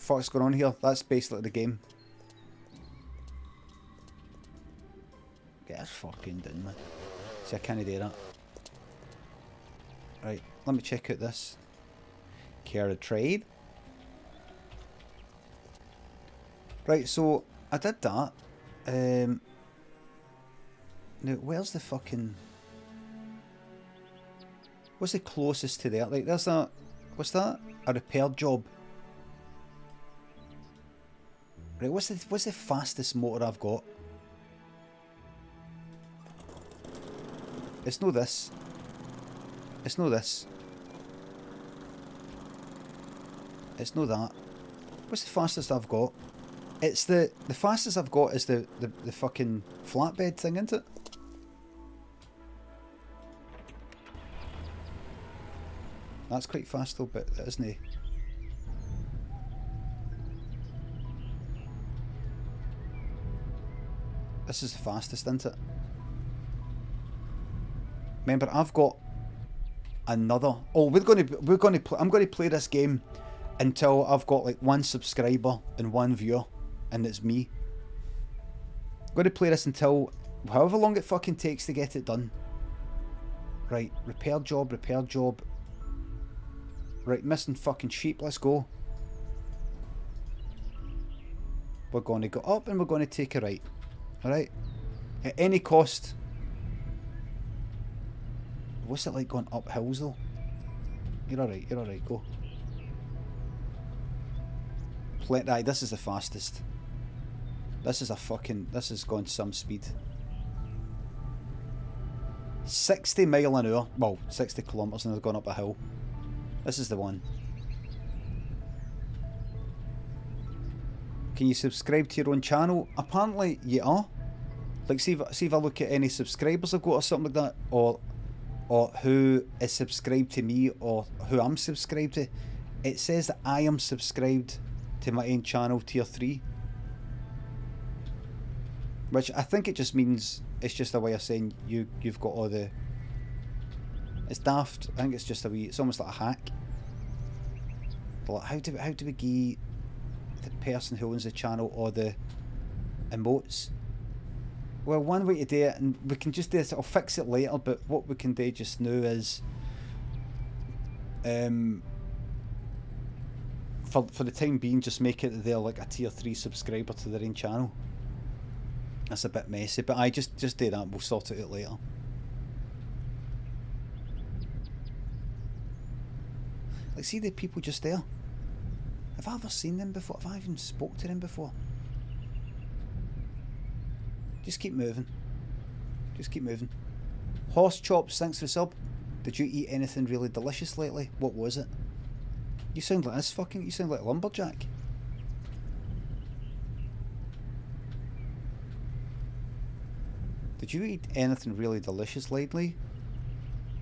Speaker 1: fuck's going on here? That's basically the game. Get this fucking done, man. See, I can't do that. Right, let me check out this. Care to trade? Right, so I did that. Now, where's the fucking... What's the closest to there? Like, there's a... What's that? A repair job. Right, what's the fastest motor I've got? It's no this. It's no this. It's no that. What's the fastest I've got? It's the fastest I've got is the fucking flatbed thing, isn't it? That's quite fast though, but it isn't it? This is the fastest, isn't it? Remember, I've got another. Oh, I'm going to play this game until I've got like 1 subscriber and 1 viewer, and it's me. I'm going to play this until however long it fucking takes to get it done. Right, repair job, repair job. Right, missing fucking sheep. Let's go. We're going to go up and we're going to take a right. Alright? At any cost. What's it like going up hills though? You're alright, go. Aye, this is the fastest. This is going some speed. 60 mile an hour. Well, 60 kilometres and they're going up a hill. This is the one. Can you subscribe to your own channel? Apparently you are. Like, see if I look at any subscribers I've got or something like that, or who is subscribed to me, or who I'm subscribed to. It says that I am subscribed to my own channel, tier 3. Which I think it just means, it's just a way of saying you've got all the... It's daft. I think it's just a wee... It's almost like a hack. But like, how do we give the person who owns the channel all the emotes? Well, one way to do it, and we can just do this, I'll fix it later, but what we can do just now is... For the time being, just make it that they're like a tier 3 subscriber to their own channel. That's a bit messy, but I just do that, we'll sort it out later. Like, see the people just there? Have I ever seen them before? Have I even spoke to them before? Just keep moving. Just keep moving. Horse Chops, thanks for the sub. Did you eat anything really delicious lately? What was it? You sound like this fucking... You sound like Lumberjack. Did you eat anything really delicious lately?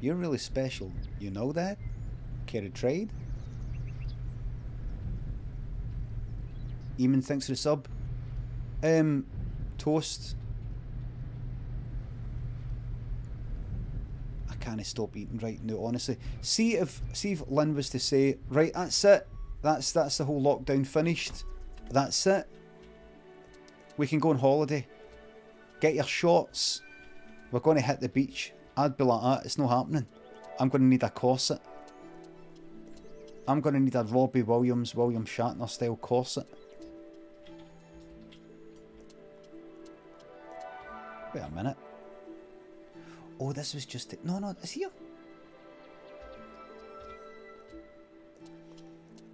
Speaker 1: You're really special. You know that? Care to trade? Eamon, thanks for the sub. Toast. I can't stop eating right now, honestly. See if Lynn was to say, right, that's it. That's the whole lockdown finished. That's it. We can go on holiday. Get your shorts. We're going to hit the beach. I'd be like that. It's not happening. I'm going to need a corset. I'm going to need a Robbie Williams, William Shatner style corset. Wait a minute. Oh, this was just... No, it's here.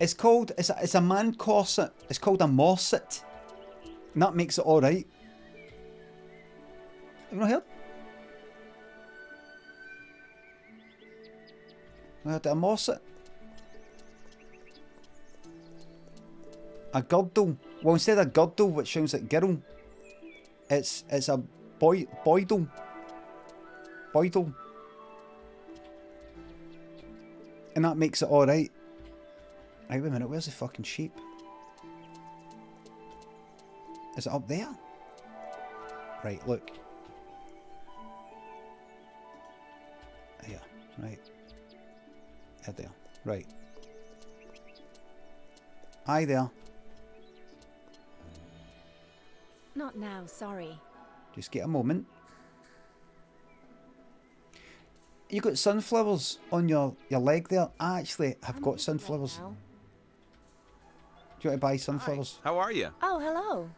Speaker 1: It's called... It's a man corset. It's called a morset. And that makes it alright. Have you not heard? I heard a morset. A girdle. Well, instead of girdle, which sounds like girl, it's a boydle. Boydle. And that makes it alright. Right, wait a minute, where's the fucking sheep? Is it up there? Right, look. Here, right. Head there. Right. Aye there.
Speaker 9: Not now, sorry.
Speaker 1: Just get a moment. You got sunflowers on your leg there. I actually have got sunflowers.
Speaker 9: Now.
Speaker 1: Do you want to buy sunflowers?
Speaker 5: How are you?
Speaker 9: Oh, hello.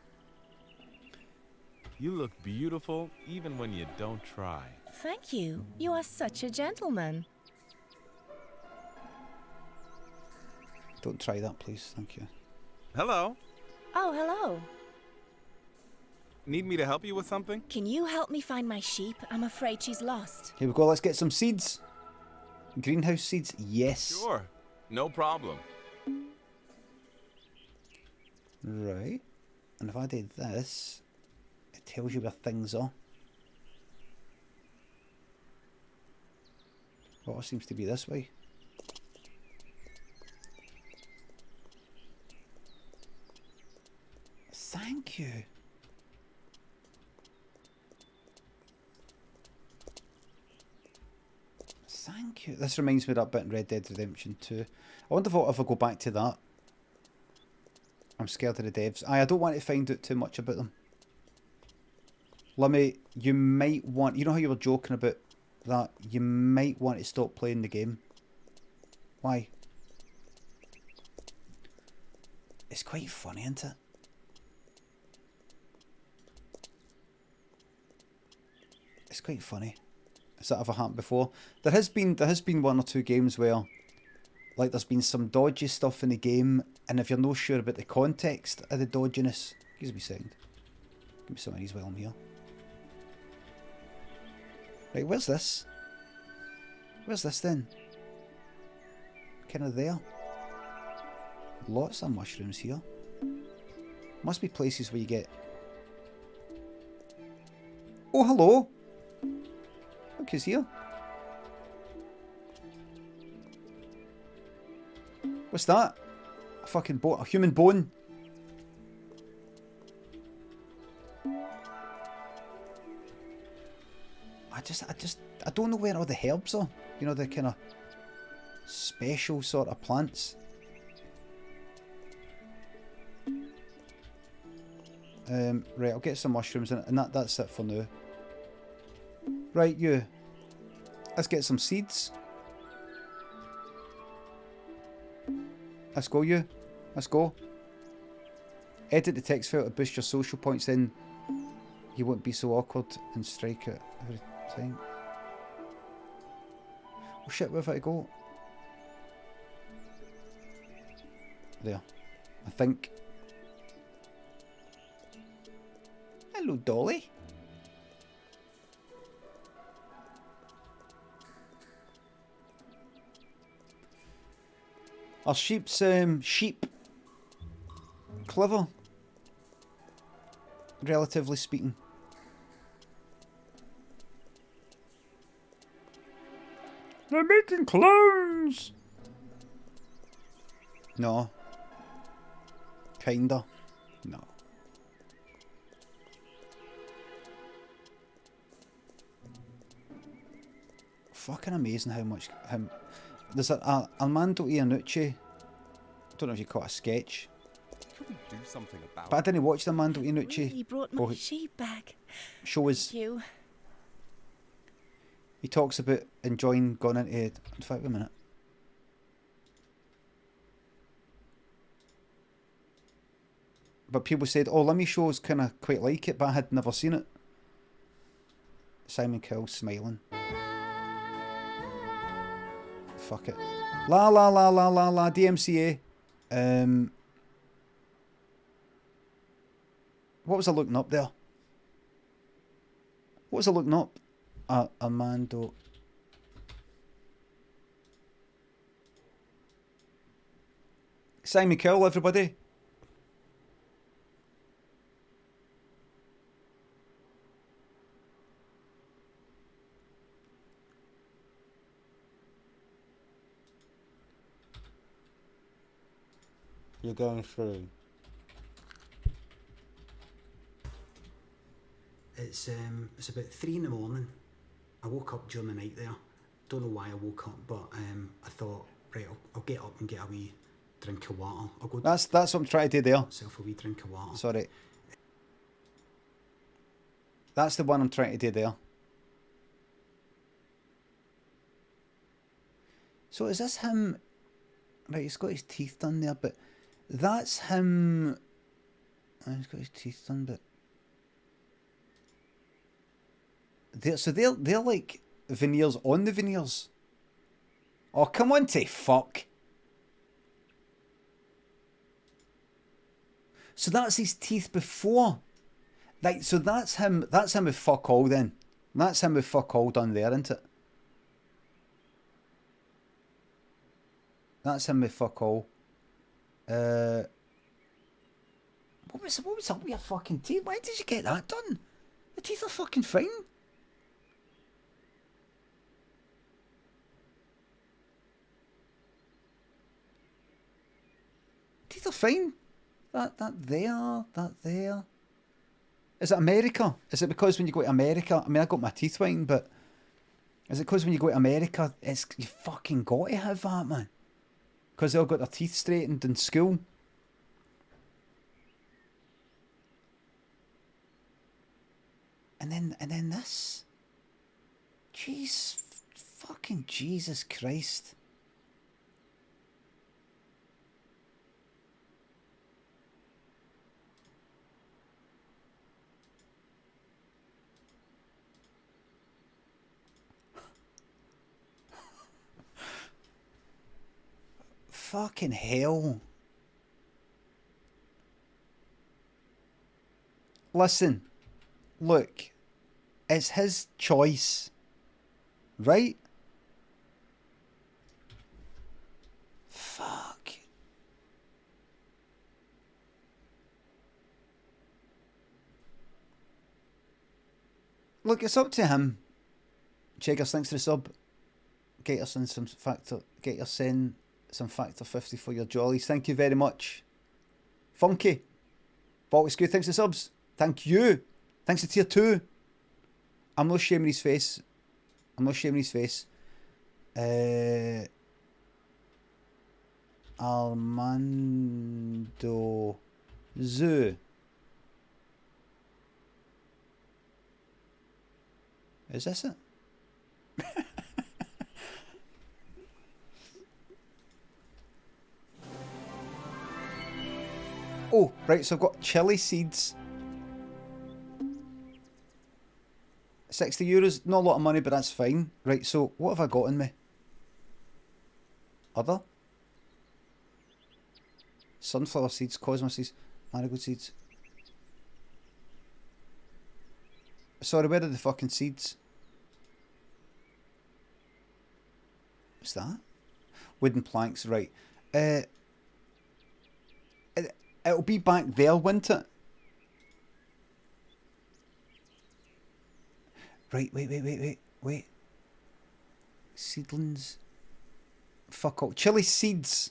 Speaker 5: You look beautiful even when you don't try.
Speaker 9: Thank you. You are such a gentleman.
Speaker 1: Don't try that, please. Thank you.
Speaker 5: Hello.
Speaker 9: Oh, hello.
Speaker 5: Need me to help you with something?
Speaker 9: Can you help me find my sheep? I'm afraid she's lost.
Speaker 1: Here we go. Let's get some seeds. Greenhouse seeds. Yes.
Speaker 5: Sure. No problem.
Speaker 1: Right. And if I did this, it tells you where things are. Water seems to be this way. Thank you. Thank you. This reminds me of that bit in Red Dead Redemption 2. I wonder if I'll ever go back to that. I'm scared of the devs. I don't want to find out too much about them. Limmy, you might want... You know how you were joking about that? You might want to stop playing the game. Why? It's quite funny, isn't it? It's quite funny. Has that ever happened before? There has been one or two games where, like, there's been some dodgy stuff in the game, and if you're not sure about the context of the dodginess, excuse me a second. Give me some of these while I'm here. Right, where's this? Where's this then? Kind of there. Lots of mushrooms here. Must be places where you get... Oh, hello! Look who's here. What's that? A fucking bone, a human bone. I don't know where all the herbs are. You know, the kind of special sort of plants. Right, I'll get some mushrooms in it, and that's it for now. Right, you. Let's get some seeds. Let's go, you. Let's go. Edit the text file to boost your social points, then you won't be so awkward and strike it every time. Oh shit, where have I to go? There. I think. Hello, Dolly. Are sheep's sheep clever? Relatively speaking. They're making clowns! No. Kinda. No. Fucking amazing how much him. There's a Armando Iannucci. Don't know if you call it a sketch.
Speaker 5: Could we do something about
Speaker 1: But I didn't watch the Armando Iannucci.
Speaker 9: He brought my sheep back.
Speaker 1: Show us.
Speaker 9: Thank you.
Speaker 1: He talks about enjoying going into. In fact, wait a minute. But people said, "Oh, Limmy shows kind of quite like it," but I had never seen it. Simon Cowell smiling. Fuck it. La la la la la la DMCA. What was I looking up there? What was I looking up? Armando. Simon Cowell, everybody. You're going through.
Speaker 2: It's about 3 in the morning. I woke up during the night there. Don't know why I woke up, but I thought, right, I'll get up and get a wee drink of water. I'll go.
Speaker 1: That's what I'm trying to do there.
Speaker 2: Myself a wee drink of water.
Speaker 1: Sorry. That's the one I'm trying to do there. So is this him? Right, he's got his teeth done there, but that's him. Oh, he's got his teeth done, but they're like veneers on the veneers. Oh, come on to fuck. So that's his teeth before. Right, so that's him with fuck all then. That's him with fuck all done there, isn't it? That's him with fuck all. What was up with your fucking teeth? Why did you get that done? The teeth are fucking fine. Teeth are fine. That there. Is it America? Is it because when you go to America, I mean, I got my teeth whitened, but is it because when you go to America, you fucking got to have that, man? Because they all got their teeth straightened in school. And then this. Jeez, fucking Jesus Christ. Fucking hell. Listen, look, it's his choice, right? Fuck. Look, it's up to him. Checkers, thanks for the sub. Get us in some factor. Get us in some factor 50 for your jollies. Thank you very much. Funky. Baltic good. Thanks for the subs. Thank you. Thanks to tier 2. I'm not shaming his face. I'm not shaming his face. Armando Zoo. Is this it? Oh, right, so I've got chili seeds. €60. Not a lot of money, but that's fine. Right, so what have I got in me? Other? Sunflower seeds, cosmo seeds, marigold seeds. Sorry, where are the fucking seeds? What's that? Wooden planks, right. It'll be back there, won't it? Right, wait. Seedlings. Fuck all. Chili seeds.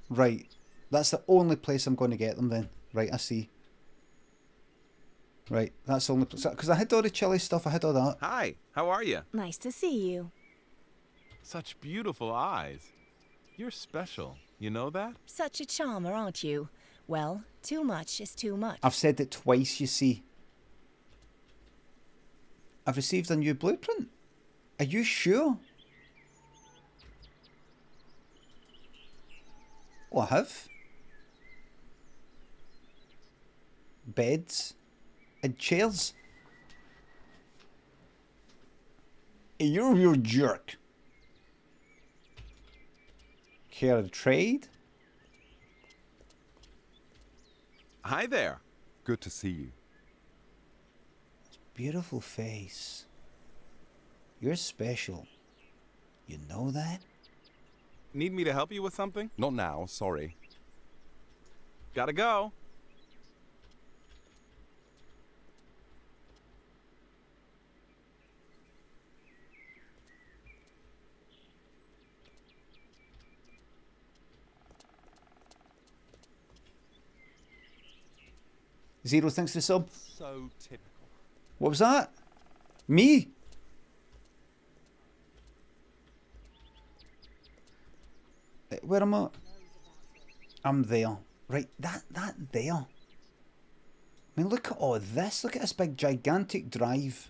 Speaker 1: Right. That's the only place I'm going to get them then. Right, I see. Right, that's the only place. Because I had all the chili stuff, I had all that.
Speaker 5: Hi, how are you?
Speaker 9: Nice to see you.
Speaker 5: Such beautiful eyes. You're special. You know that?
Speaker 9: Such a charmer, aren't you? Well, too much is too much.
Speaker 1: I've said it twice, you see. I've received a new blueprint. Are you sure? Oh, I have. Beds and chairs. You're a real jerk. Care of trade?
Speaker 5: Hi there.
Speaker 10: Good to see you.
Speaker 1: Beautiful face. You're special. You know that?
Speaker 5: Need me to help you with something?
Speaker 10: Not now, sorry.
Speaker 5: Gotta go.
Speaker 1: Zero, thanks for the sub.
Speaker 10: So typical.
Speaker 1: What was that? Me? Where am I? I'm there. Right, that there. I mean, look at all this. Look at this big gigantic drive.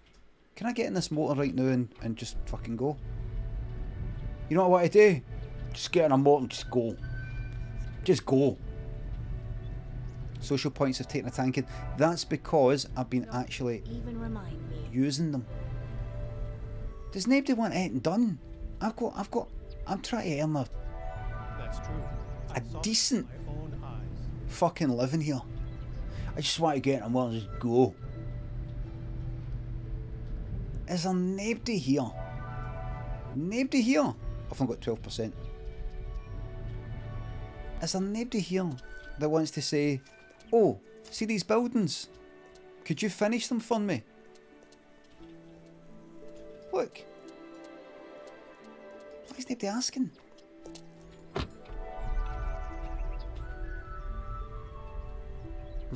Speaker 1: Can I get in this motor right now and just fucking go? You know what I want to do? Just get in a motor and just go. Just go. Social points of taking a tank in. That's because I've been actually using them. Does nobody want anything done? I'm trying to earn a decent fucking living here. I just want to get in a motor and just go. Is there nobody here? Nobody here? I've only got 12%. Is there nobody here that wants to say, oh, see these buildings? Could you finish them for me? Look. Why is nobody asking?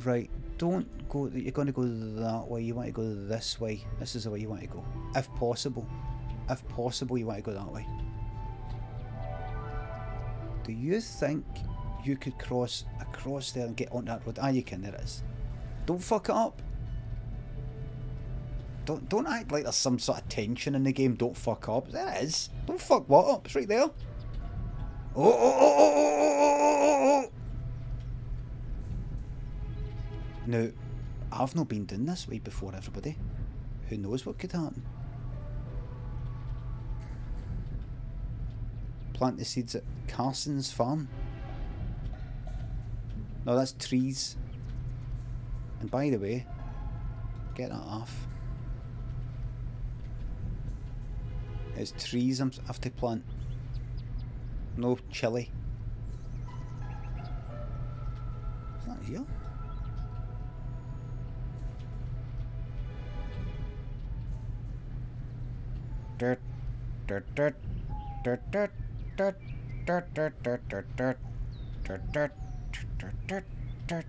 Speaker 1: Right, don't go, you're going to go that way, you want to go this way. This is the way you want to go. If possible. If possible, you want to go that way. Do you think you could cross across there and get on that road? Ah, you can, there it is. Don't fuck it up. Don't act like there's some sort of tension in the game. Don't fuck up. There it is. Don't fuck what up. It's right there. Oh. Now, I've not been doing this way before, everybody. Who knows what could happen? Plant the seeds at Carson's farm. No, that's trees. And by the way, get that off. It's trees I have to plant. No chili. Is that here? Dirt, dirt, dirt, dirt, dirt, dirt, dirt, dirt, dirt, dirt, dirt, dirt, dirt, dirt,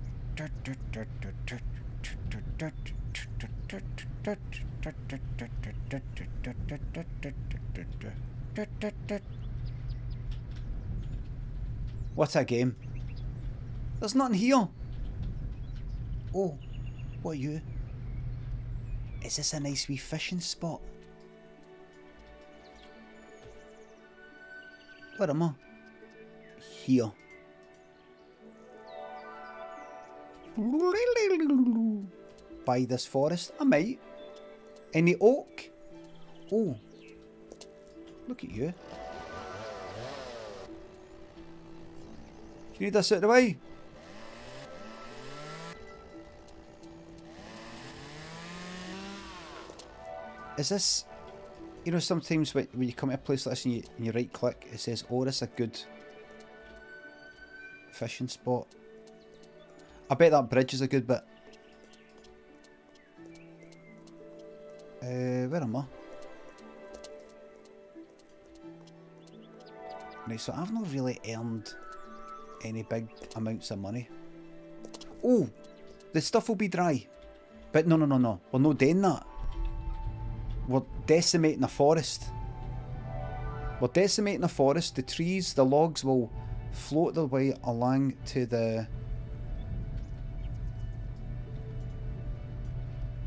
Speaker 1: dirt, dirt, dirt. What's a game? There's nothing here. Oh, what are you? Is this a nice wee fishing spot? Where am I? Here. By this forest? I might. Any oak? Oh. Look at you. Do you need this out of the way? Is this... You know, sometimes when you come to a place like this and you right click, it says, oh, this is a good fishing spot. I bet that bridge is a good bit. Where am I? Right, so I've not really earned any big amounts of money. Oh, the stuff will be dry. But no. We're not doing that. We're decimating a forest. We're decimating a forest. The trees, the logs will float their way along to the...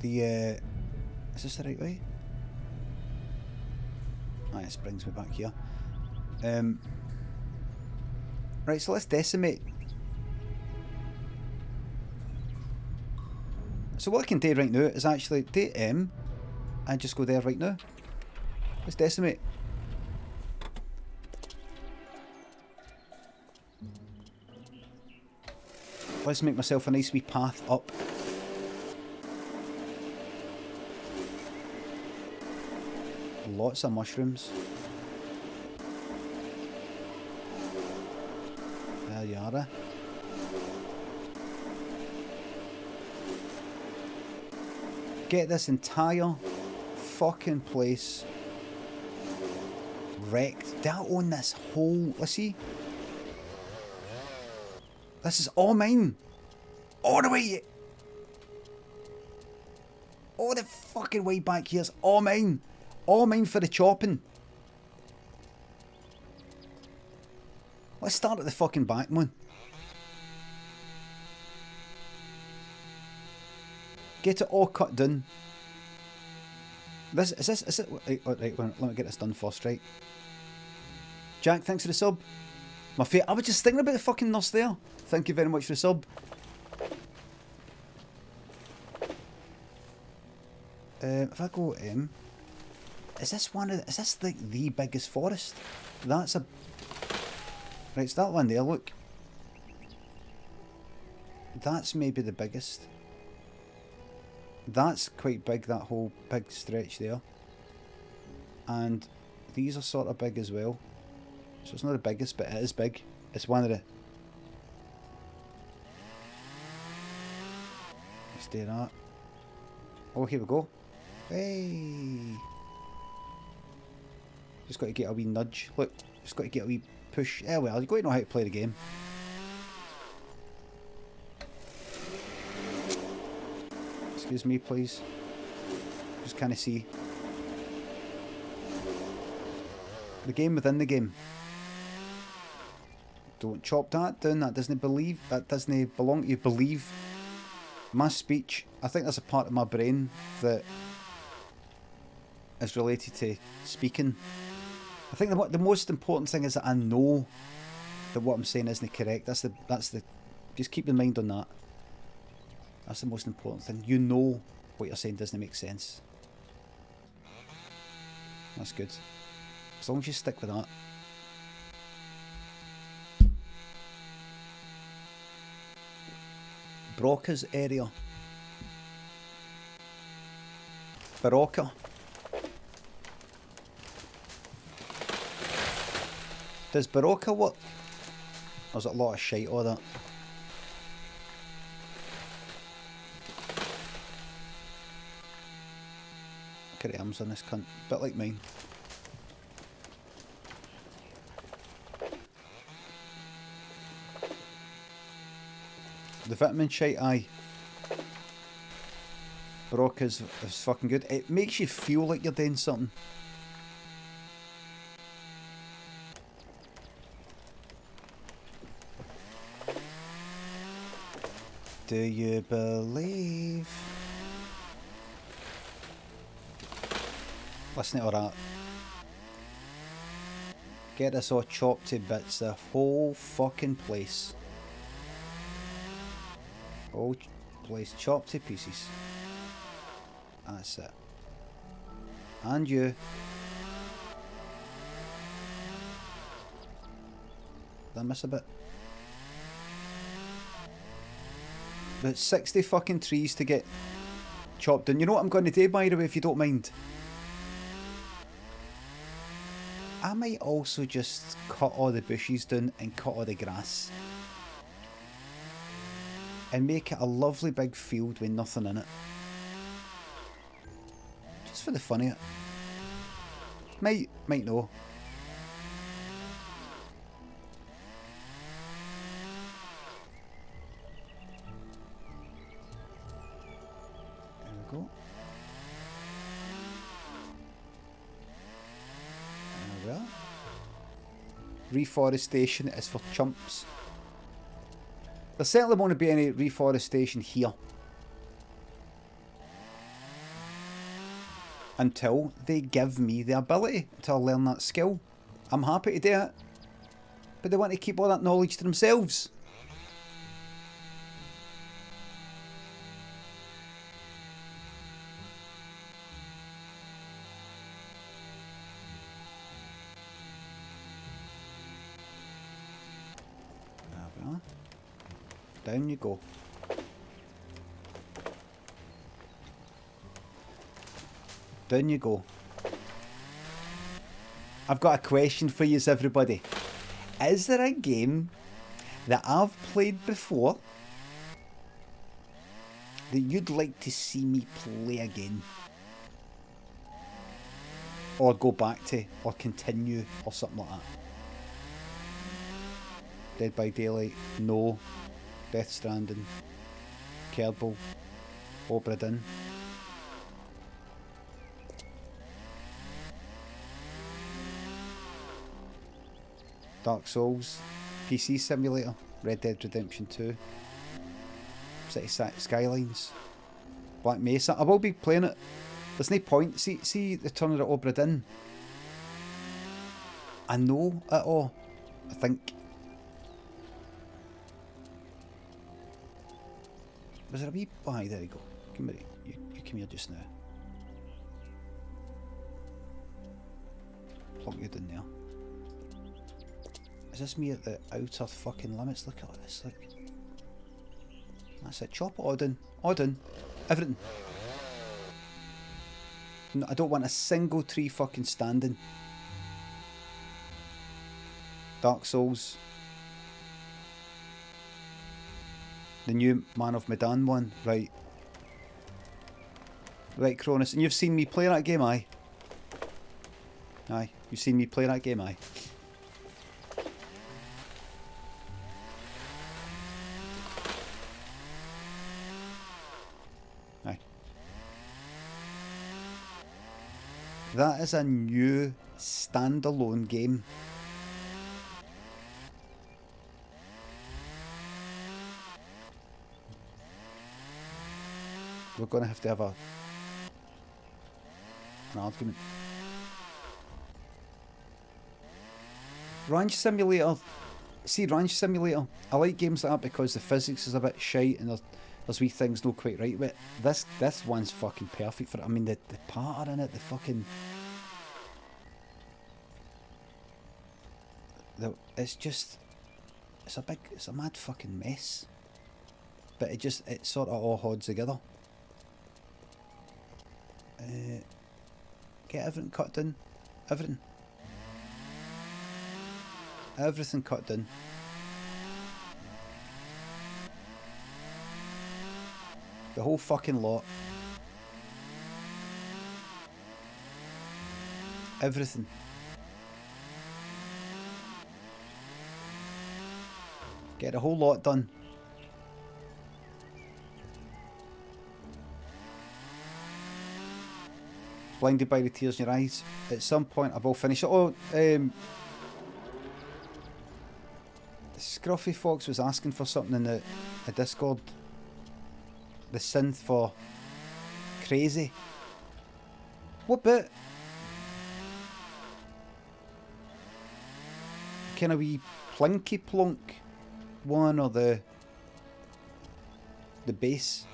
Speaker 1: is this the right way? Ah, this brings me back here. Right, so let's decimate. So what I can do right now is actually do M and just go there right now. Let's decimate. Let's make myself a nice wee path up. Lots of mushrooms. There you are. Get this entire fucking place wrecked. Do I own this whole... Let's see. This is all mine. All the way... All the fucking way back here's all mine. All mine for the chopping. Let's start at the fucking back, man. Get it all cut down. Is it? Right, let me get this done first, right? Jack, thanks for the sub. I was just thinking about the fucking nurse there. Thank you very much for the sub. If I go is this like the biggest forest? That's a... Right, it's that one there, look. That's maybe the biggest. That's quite big, that whole big stretch there. And these are sort of big as well. So it's not the biggest, but it is big. It's one of the... Let's do that. Oh, here we go. Hey! Just got to get a wee nudge. Look, just got to get a wee push. Yeah, well, you've got to know how to play the game. Excuse me, please. Just kind of see. The game within the game. Don't chop that down. That doesn't belong to you. Believe. My speech. I think there's a part of my brain that is related to speaking. I think the most important thing is that I know that what I'm saying isn't correct. That's the. Just keep in mind on that. That's the most important thing. You know what you're saying doesn't make sense. That's good. As long as you stick with that. Broca's area. Barocca. Does Barocca work? Or is it a lot of shite all that? Look at the arms on this cunt. Bit like mine. The vitamin shite, aye. Barocca's is fucking good. It makes you feel like you're doing something. Do you believe? Listen to that. Get this all chopped to bits, the whole fucking place. Whole place chopped to pieces. That's it. And you. Did I miss a bit? But 60 fucking trees to get chopped down. You know what I'm going to do, by the way, if you don't mind? I might also just cut all the bushes down and cut all the grass. And make it a lovely big field with nothing in it. Just for the fun of it. Might know. There we go. There we are. Reforestation is for chumps. There certainly won't be any reforestation here. Until they give me the ability to learn that skill. I'm happy to do it. But they want to keep all that knowledge to themselves. There we are. Down you go. Down you go. I've got a question for you, everybody. Is there a game that I've played before that you'd like to see me play again? Or go back to, or continue, or something like that? Dead by Daylight, no. Death Stranding, Kerbal, Obra Dinn. Dark Souls, PC Simulator, Red Dead Redemption 2, City Skylines. Black Mesa. I will be playing it. There's no point. See the turn of Obra Dinn. I know it all. I think. Was there a wee... Aye, there you go. Come here. You come here just now. Plug you down there. Is this me at the outer fucking limits? Look at this, like... That's it. Chop it all down. All down. Everything. No, I don't want a single tree fucking standing. Dark Souls. The new Man of Medan one. Right. Right, Cronus. And you've seen me play that game, aye? Aye. You've seen me play that game, aye? Aye. That is a new standalone game. We're going to have an argument. Ranch Simulator. See, Ranch Simulator. I like games like that because the physics is a bit shite and there's wee things not quite right with it. This one's fucking perfect for it. I mean, the pattern in it, the fucking... It's just... It's a mad fucking mess. But it sort of all holds together. Get everything cut down. Everything. Everything cut down. The whole fucking lot. Everything. Get a whole lot done. Blinded by the tears in your eyes. At some point I will finish it. Oh, Scruffy Fox was asking for something in the Discord. The synth for Crazy. What bit? Kind of wee plinky plonk one or the bass?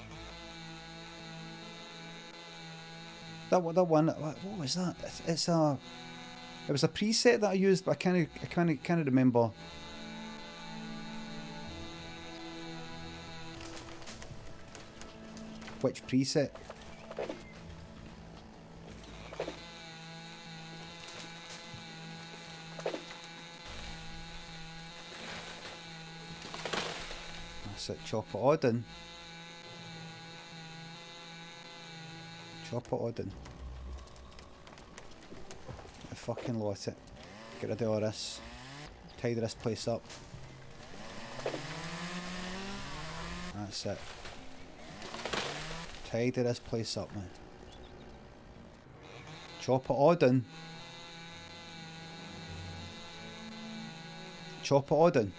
Speaker 1: That one. What was that? It was a preset that I used, but I can't remember. Which preset? That's it. Chop it all down. Chop it all down. I fucking lot it. Get rid of all this. Tidy this place up. That's it. Tidy this place up, man. Chop it all down. Chop it all down.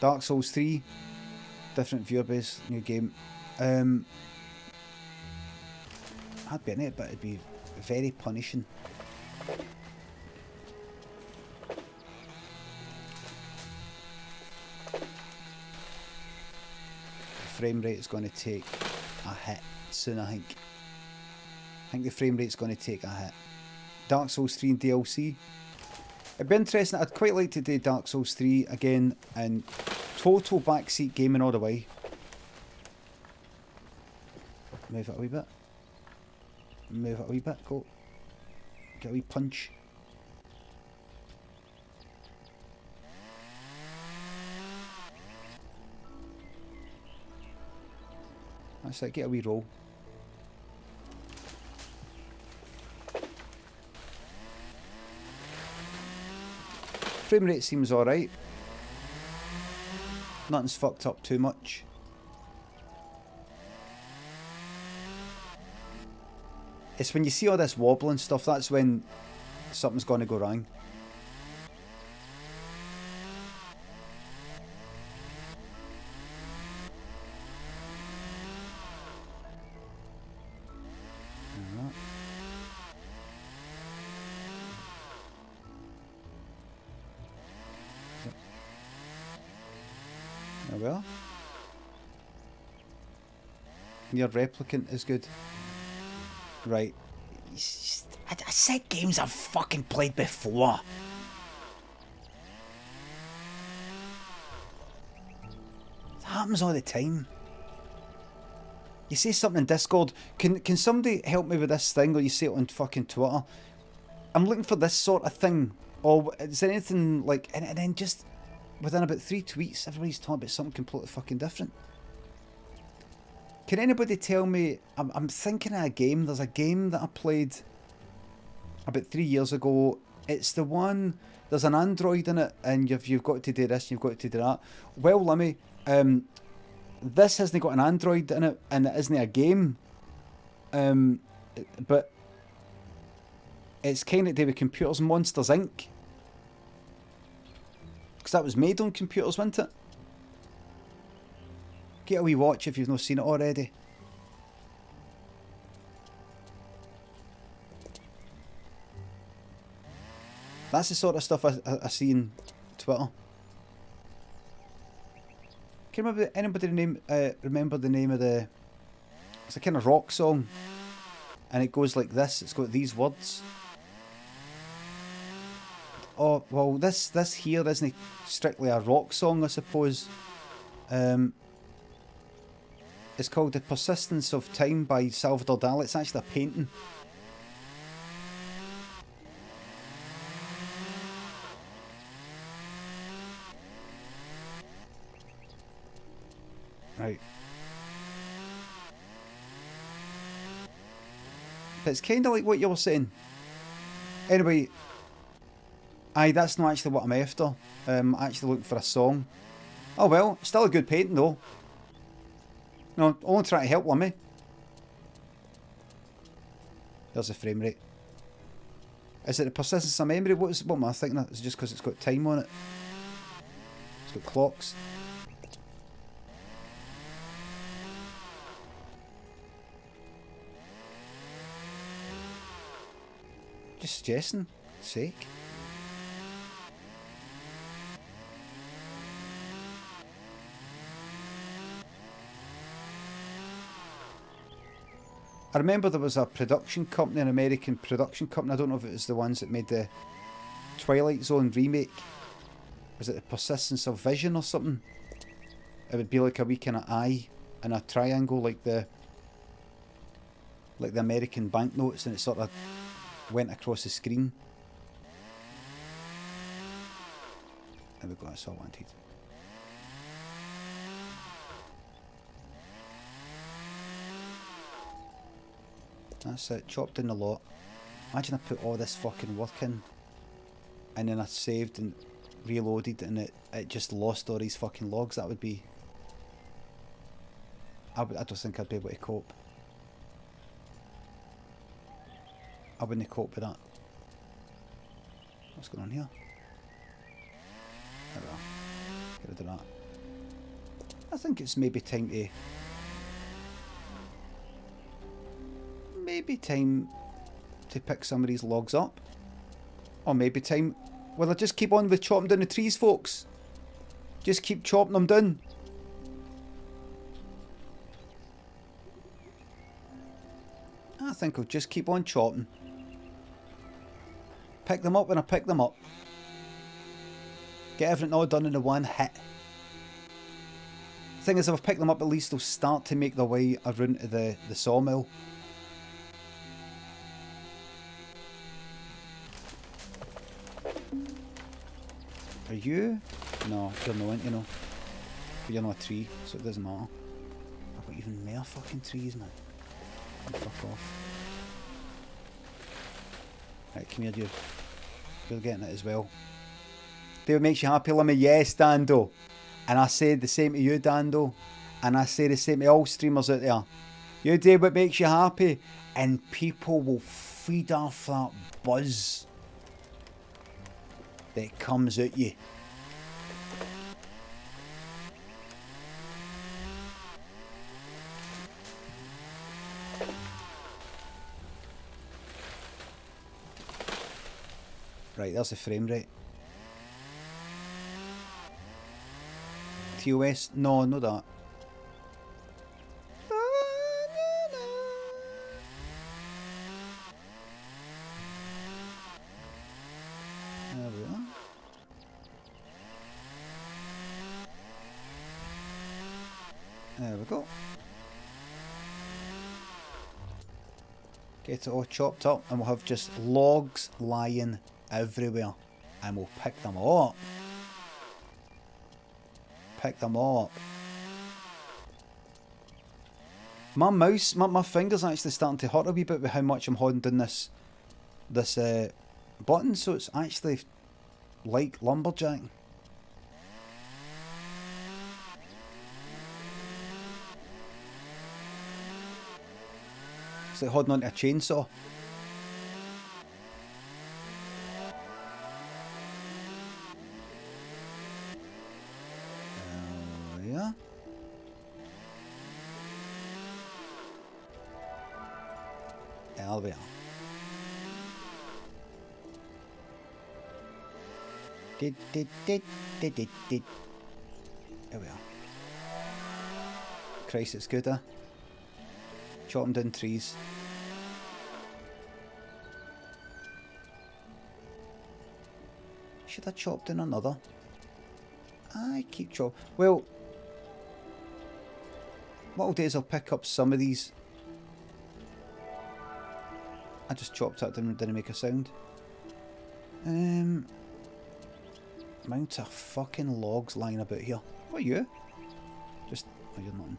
Speaker 1: Dark Souls 3. Different viewer base, new game. I'd be in it, but it'd be very punishing. The frame rate is going to take a hit soon, I think. I think the frame rate's going to take a hit. Dark Souls 3 and DLC. It'd be interesting. I'd quite like to do Dark Souls 3 again and total backseat gaming all the way. Move it a wee bit. Move it a wee bit. Go. Get a wee punch. That's it. Get a wee roll. Frame rate seems alright. Nothing's fucked up too much. It's when you see all this wobbling stuff, that's when something's going to go wrong. Oh well. Your replicant is good. Right. I said games I've fucking played before. It happens all the time. You say something in Discord, can somebody help me with this thing, or you say it on fucking Twitter? I'm looking for this sort of thing. Or is there anything like, and then just within about 3 tweets, everybody's talking about something completely fucking different. Can anybody tell me, I'm thinking of a game, there's a game that I played about 3 years ago. It's the one, there's an android in it, and you've got to do this, you've got to do that. Well, Limmy, this hasn't got an android in it, and it isn't a game. But it's kind of to do with computers, Monsters Inc. Because that was made on computers, wasn't it? Get a wee watch if you've not seen it already. That's the sort of stuff I see in Twitter. Can anybody remember the name of the... It's a kind of rock song. And it goes like this. It's got these words. Oh, well, this here isn't strictly a rock song, I suppose. It's called The Persistence of Time by Salvador Dali. It's actually a painting. Right. But it's kind of like what you were saying. Anyway, aye, that's not actually what I'm after. I'm actually looking for a song. Oh well, still a good painting though. No, only trying to help Limmy. There's the frame rate. Is it the persistence of memory? What am I thinking of? Is it just because it's got time on it? It's got clocks. Just suggesting, sake. I remember there was a production company, an American production company. I don't know if it was the ones that made the Twilight Zone remake. Was it The Persistence of Vision or something? It would be like a wee kind of eye and a triangle like the American banknotes, and it sort of went across the screen. There we go, that's all I wanted. That's it, chopped in a lot. Imagine I put all this fucking work in, and then I saved and reloaded, and it just lost all these fucking logs. That would be... I don't think I'd be able to cope. I wouldn't cope with that. What's going on here? There we are. Get rid of that. I think it's maybe time to... Maybe time to pick some of these logs up. Or maybe time... Well, I just keep on with chopping down the trees, folks. Just keep chopping them down. I think I'll just keep on chopping. Pick them up when I pick them up. Get everything all done in the one hit. The thing is, if I pick them up, at least they'll start to make their way around to the sawmill. Are you? No, you're not, you know. But you're not a tree, so it doesn't matter. I've got even more fucking trees, man. Fuck off. Right, come here, dude. You're getting it as well. Do what makes you happy, Limmy? Yes, Dando. And I said the same to you, Dando. And I say the same to all streamers out there. You do what makes you happy, and people will feed off that buzz that comes at you. Right, there's the frame rate. TOS? No, no that. There we are. There we go. Get it all chopped up and we'll have just logs lying everywhere. And we'll pick them all up. Pick them all up. My mouse, my finger's actually starting to hurt a wee bit with how much I'm holding down this button, so it's actually like Lumberjack. It's like holding onto a chainsaw. Yeah. There we are. There we are. Christ, it's good, huh? Chopping down trees. Should I chop down another? I keep chop. Well, what I'll do is I'll pick up some of these. I just chopped that down and didn't make a sound. Amount of fucking logs lying about here. What are you? Just, oh, you're nothing.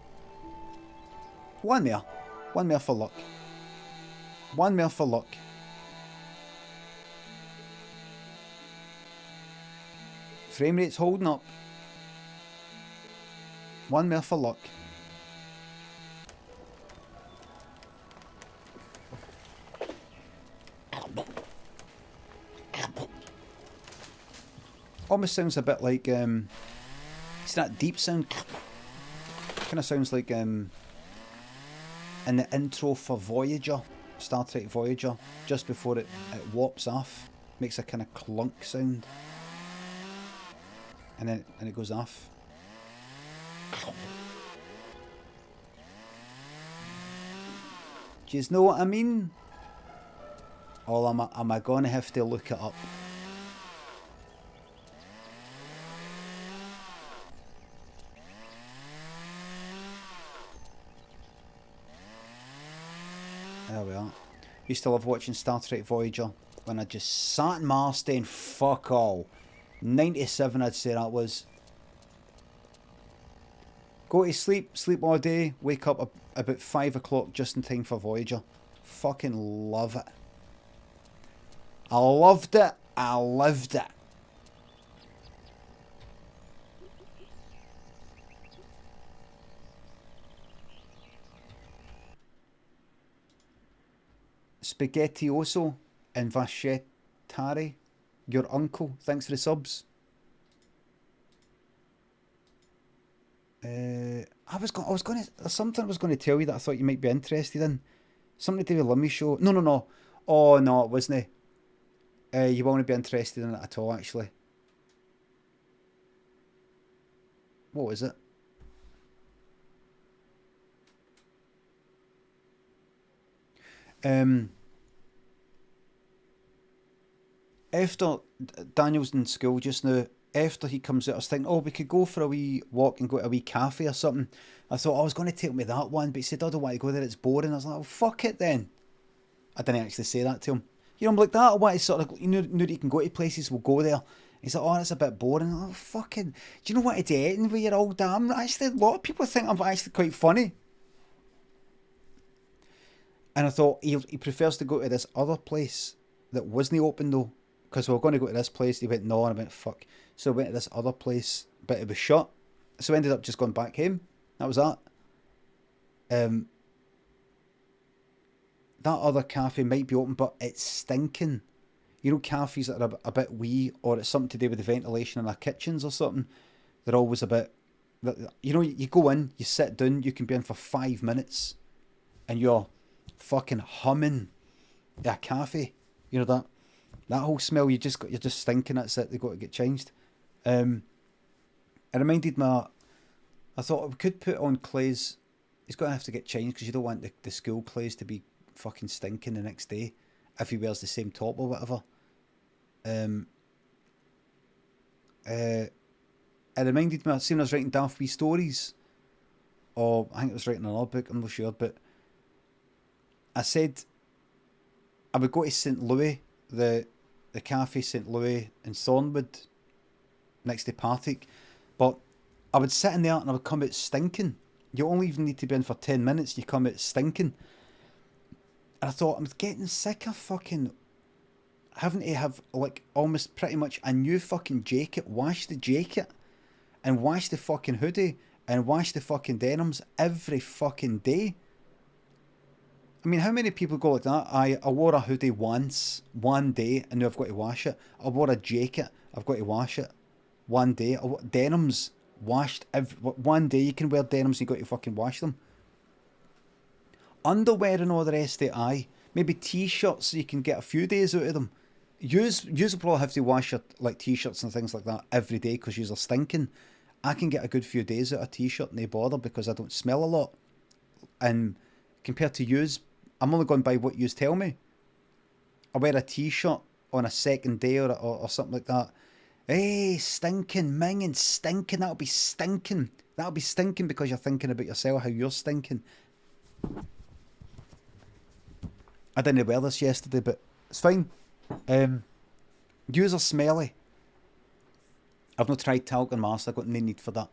Speaker 1: One more. One more for luck. One more for luck. Frame rate's holding up. One more for luck. Almost sounds a bit like it's that deep sound. Kind of sounds like in the intro for Voyager, Star Trek Voyager, just before it warps off, makes a kind of clunk sound, and then it goes off. Do you know what I mean? Or am I gonna have to look it up? There we are. Used to love watching Star Trek Voyager when I just sat in Marsden, fuck all. 97 I'd say that was. Go to sleep, sleep all day, wake up about 5 o'clock just in time for Voyager. Fucking love it. I loved it, I lived it. Spaghettioso and Vachettari, your uncle, thanks for the subs. There's something I was going to tell you that I thought you might be interested in. Something to do with Limmy show. No. Oh no, it wasn't. You won't be interested in it at all, actually. What was it? After Daniel's in school just now, after he comes out, I was thinking, oh, we could go for a wee walk and go to a wee cafe or something. I thought I was going to take him to that one, but he said, I don't want to go there, it's boring. I was like, oh, fuck it then. I didn't actually say that to him. You know, I'm like, that, I want to sort of, you know that you can go to places, we'll go there. He's like, oh, that's a bit boring. I'm like, oh, fucking, do you know what to do eating with your old damn? Actually, a lot of people think I'm actually quite funny. And I thought, he prefers to go to this other place that wasn't open though. Because we were going to go to this place. He went, no, and I went, fuck. So I went to this other place, but it was shut. So I ended up just going back home. That was that. That other cafe might be open, but it's stinking. You know, cafes that are a bit wee, or it's something to do with the ventilation in our kitchens or something. They're always a bit, you know, you go in, you sit down, you can be in for 5 minutes, and you're fucking humming a cafe. You know that whole smell. You're just stinking. That's it. They got to get changed. It reminded me I thought we could put on Clay's. He's going to have to get changed because you don't want the school Clays to be fucking stinking the next day if he wears the same top or whatever. It reminded me, I seen I was writing Daft Wee Stories, or I think I was writing another book, I'm not sure, but I said I would go to St. Louis, the cafe St. Louis in Thornwood, next to Partick, but I would sit in there and I would come out stinking. You only even need to be in for 10 minutes, you come out stinking. And I thought, I'm getting sick of fucking having to have, like, almost pretty much a new fucking jacket, wash the jacket, and wash the fucking hoodie, and wash the fucking denims every fucking day. I mean, how many people go like that? I wore a hoodie once, one day, and now I've got to wash it. I wore a jacket, I've got to wash it. One day. Denims, washed one day. You can wear denims, you've got to fucking wash them. Underwear and all the rest of it, aye. Maybe t-shirts so you can get a few days out of them. Yous will probably have to wash your like t-shirts and things like that every day because yous are stinking. I can get a good few days out of a t-shirt, no bother, because I don't smell a lot. And compared to yous, I'm only going by what yous tell me. I wear a t-shirt on a second day or something like that. Hey, stinking, minging, stinking, that'll be stinking. That'll be stinking because you're thinking about yourself, how you're stinking. I didn't wear this yesterday, but it's fine. Yous are smelly. I've not tried talc and mask. I've got no need for that.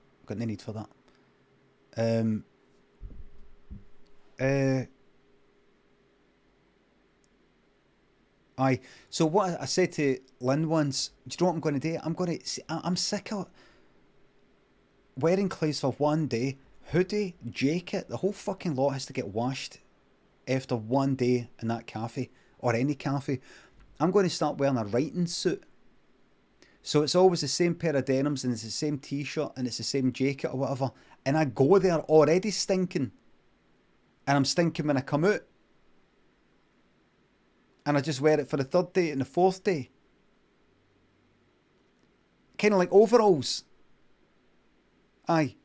Speaker 1: Aye. So what I said to Lynn once, do you know what I'm going to do? I'm sick of wearing clothes for one day. Hoodie, jacket, the whole fucking lot has to get washed after one day in that cafe, or any cafe. I'm going to start wearing a writing suit. So it's always the same pair of denims, and it's the same t-shirt, and it's the same jacket or whatever. And I go there already stinking. And I'm stinking when I come out. And I just wear it for the third day and the fourth day. Kind of like overalls. Aye.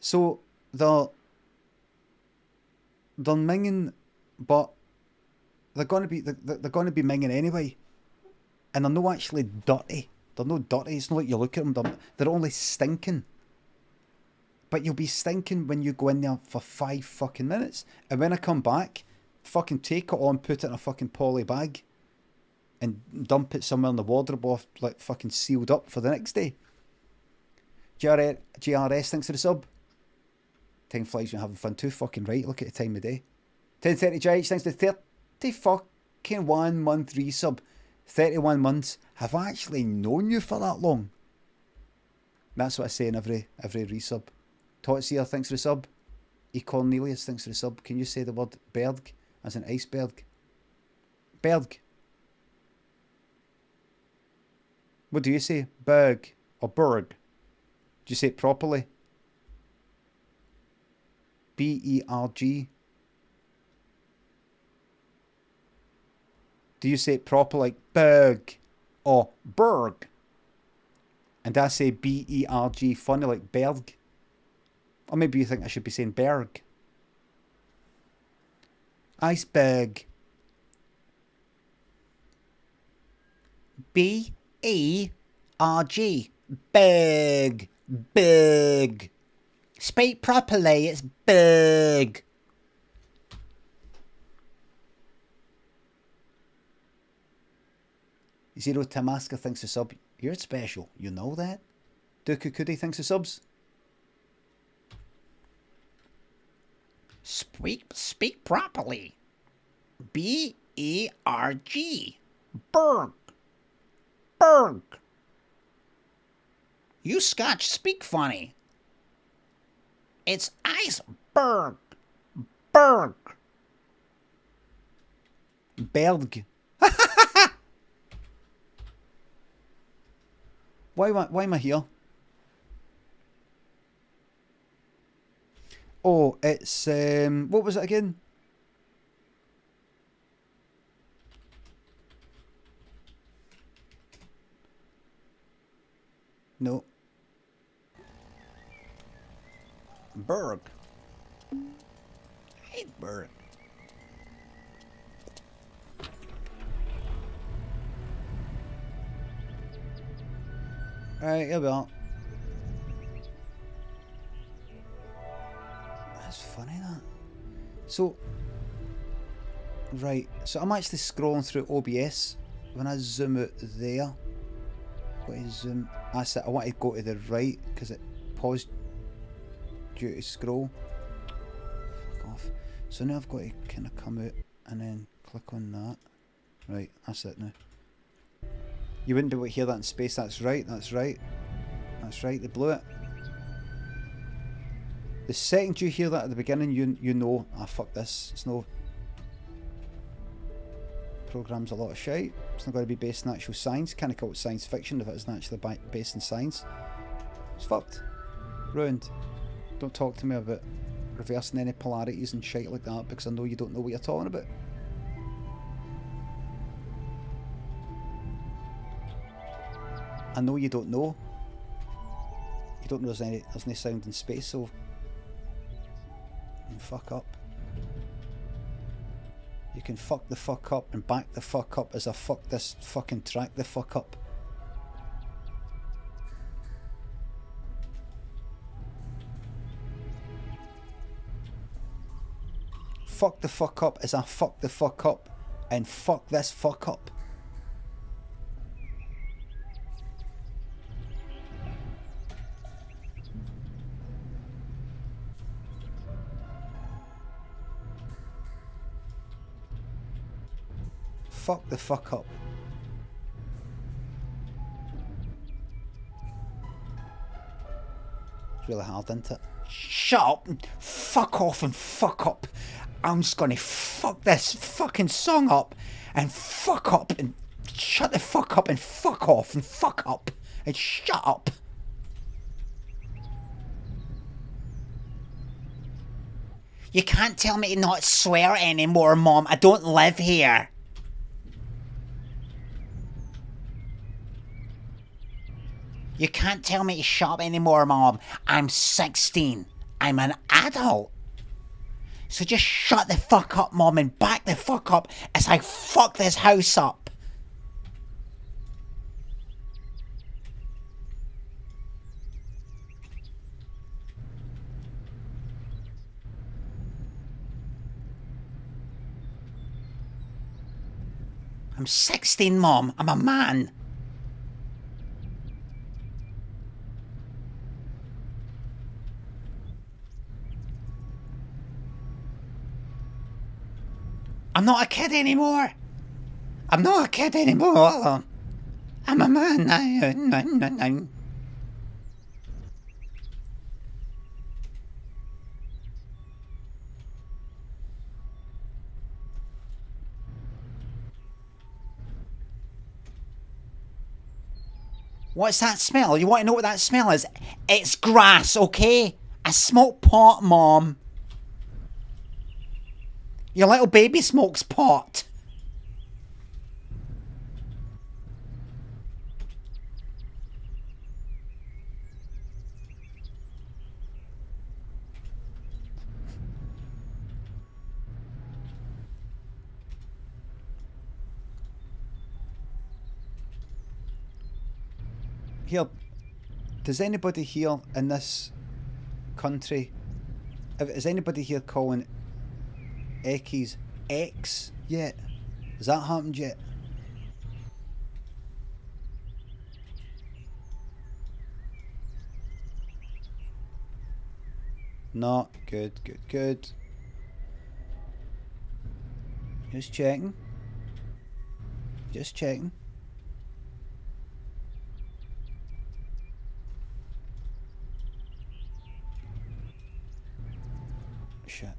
Speaker 1: So they're minging, but they're gonna be minging anyway, and they're not actually dirty. They're not dirty. It's not like you look at them. They're only stinking. But you'll be stinking when you go in there for 5 fucking minutes, and when I come back, fucking take it on, put it in a fucking poly bag, and dump it somewhere in the wardrobe, off like fucking sealed up for the next day. GRS, thanks for the sub. Time flies when you're having fun too. Fucking right. Look at the time of day. 10:30 GH, thanks to 30 fucking 1 month resub. 31 months. Have I actually known you for that long? That's what I say in every resub. Totsier, thanks for the sub. E. Cornelius, thanks for the sub. Can you say the word berg as an iceberg? Berg. What do you say? Berg or berg? Do you say it properly? B-E-R-G. Do you say it proper like berg or berg? And I say B-E-R-G funny like berg. Or maybe you think I should be saying berg. Iceberg. B-E-R-G. Berg. Berg. Speak properly, it's big. Zero Tamaska thanks for sub. You're special, you know that? Dooku Kudi thanks for subs. Speak properly. B-E-R-G. Berg. Berg. You Scotch speak funny. It's iceberg. Berg. Berg. Why am I here? Oh, it's what was it again? No. Berg. Hey, Berg. Right, here we are. That's funny, that. So, right, so I'm actually scrolling through OBS. When I zoom out there, what is zoom? That's it. I want to go to the right because it paused due to scroll. Fuck off. So now I've got to kind of come out and then click on that. Right, that's it now. You wouldn't be able to hear that in space. That's right, that's right. That's right, they blew it. The second you hear that at the beginning, you know, ah, fuck this. It's no... Program's a lot of shite. It's not going to be based in actual science. Can't call it science fiction if it isn't actually based in science. It's fucked. Ruined. Don't talk to me about reversing any polarities and shit like that because I know you don't know what you're talking about. I know you don't know. You don't know there's any sound in space, so fuck up. You can fuck the fuck up and back the fuck up as I fuck this fucking track the fuck up. Fuck the fuck up as I fuck the fuck up and fuck this fuck up. Fuck the fuck up. It's really hard, isn't it? Shut up and fuck off and fuck up. I'm just gonna fuck this fucking song up and fuck up and shut the fuck up and fuck off and fuck up and shut up. You can't tell me to not swear anymore, Mom. I don't live here. You can't tell me to shut up anymore, Mom. I'm 16. I'm an adult. So just shut the fuck up, Mom, and back the fuck up as I fuck this house up. I'm 16, Mom. I'm a man. I'm not a kid anymore. I'm not a kid anymore. I'm a man now. What's that smell? You want to know what that smell is? It's grass, okay? I smoke pot, Mom. Your little baby smokes pot. Here, does anybody here in this country, is anybody here calling Eckies X yet? Has that happened yet? No, good. Just checking. Shit.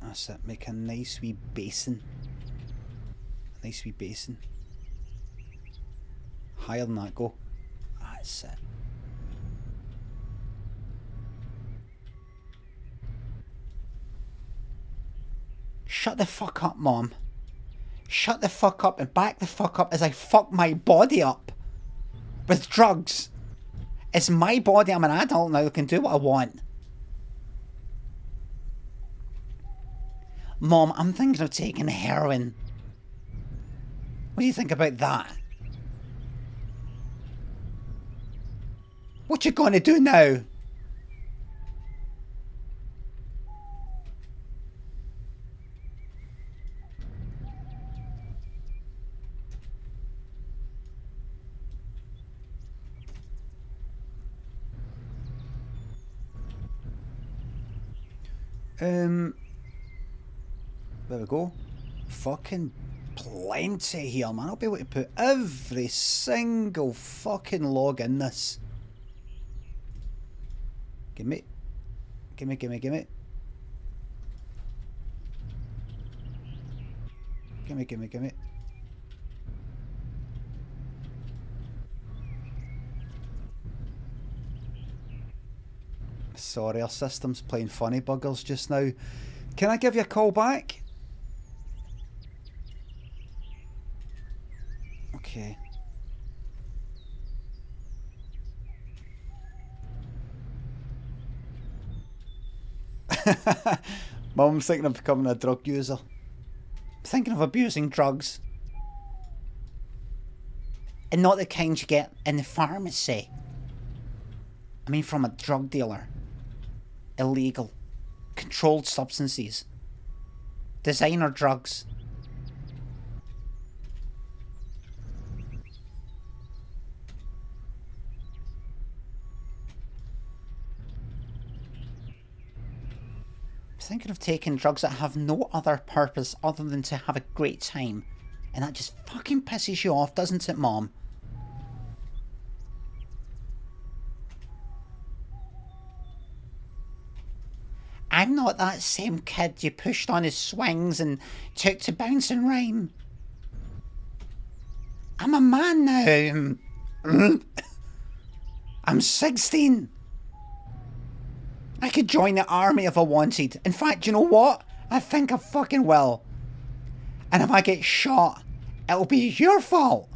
Speaker 1: That's it, make a nice wee basin. Higher than that, go. That's it. Shut the fuck up, Mom. Shut the fuck up and back the fuck up as I fuck my body up. with drugs. It's my body. I'm an adult now. I can do what I want. Mom, I'm thinking of taking heroin. What do you think about that? What you gonna do now? There we go. Fucking plenty here, man. I'll be able to put every single fucking log in this. Gimme. Gimme, gimme, gimme. Gimme, gimme, gimme. Sorry, our system's playing funny buggers just now. Can I give you a call back? Okay. Mum's thinking of becoming a drug user. Thinking of abusing drugs. And not the kind you get in the pharmacy. I mean from a drug dealer. Illegal. Controlled substances. Designer drugs. Thinking of taking drugs that have no other purpose other than to have a great time. And that just fucking pisses you off, doesn't it, Mom? I'm not that same kid you pushed on his swings and took to bounce and rhyme. I'm a man now. I'm 16. I could join the army if I wanted. In fact, you know what? I think I fucking will. And if I get shot, it'll be your fault.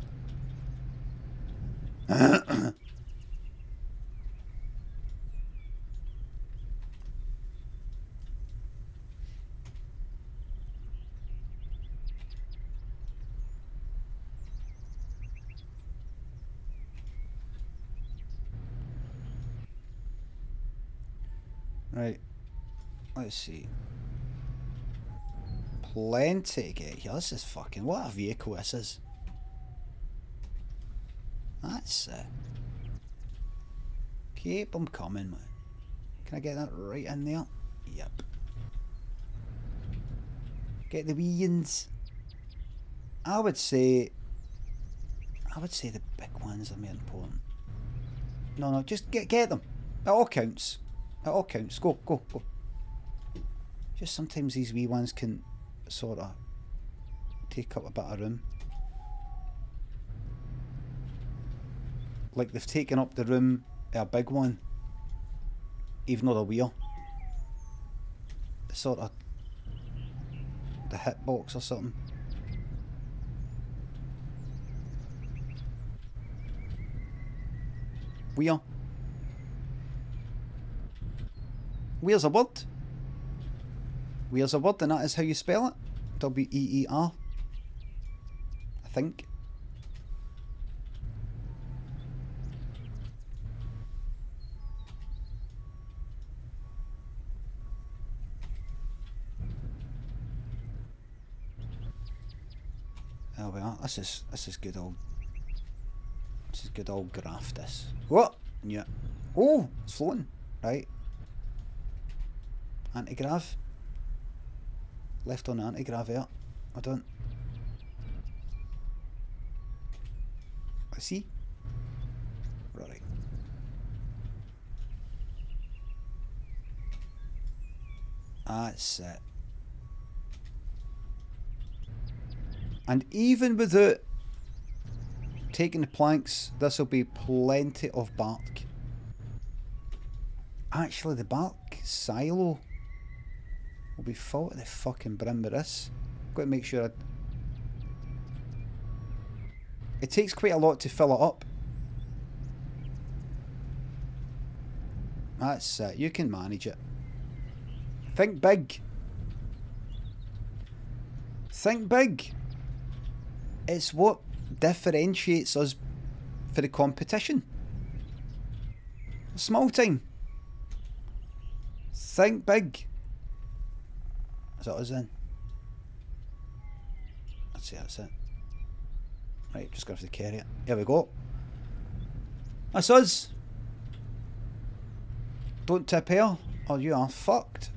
Speaker 1: Right, let's see. Plenty to get here. This is fucking, what a vehicle this is. That's it. Keep them coming, man. Can I get that right in there? Yep. Get the wee uns. I would say the big ones are more important. No, just get them. It all counts. It all counts. Go. Just sometimes these wee ones can sort of take up a bit of room. Like they've taken up the room of a big one, even though they're wee. Sort of the hitbox or something. Wee. Where's a word? Where's a word, and that is how you spell it. W-E-E-R. I think. Oh well, this is good old. This is good old graph. This. What? Yeah. Oh, it's floating. Right. Anti-grav. Left on the anti-grav there. I don't. I see. Right. That's it. And even without taking the planks, this will be plenty of bark. Actually, the bark silo will be full to the fucking brim with this. Got to make sure it takes quite a lot to fill it up. That's it. You can manage it. Think big. Think big. It's what differentiates us for the competition. Small time. Think big. Is that us then? That's it. Right, just gonna have to carry it. Here we go. That's us. Don't tip here or you are fucked.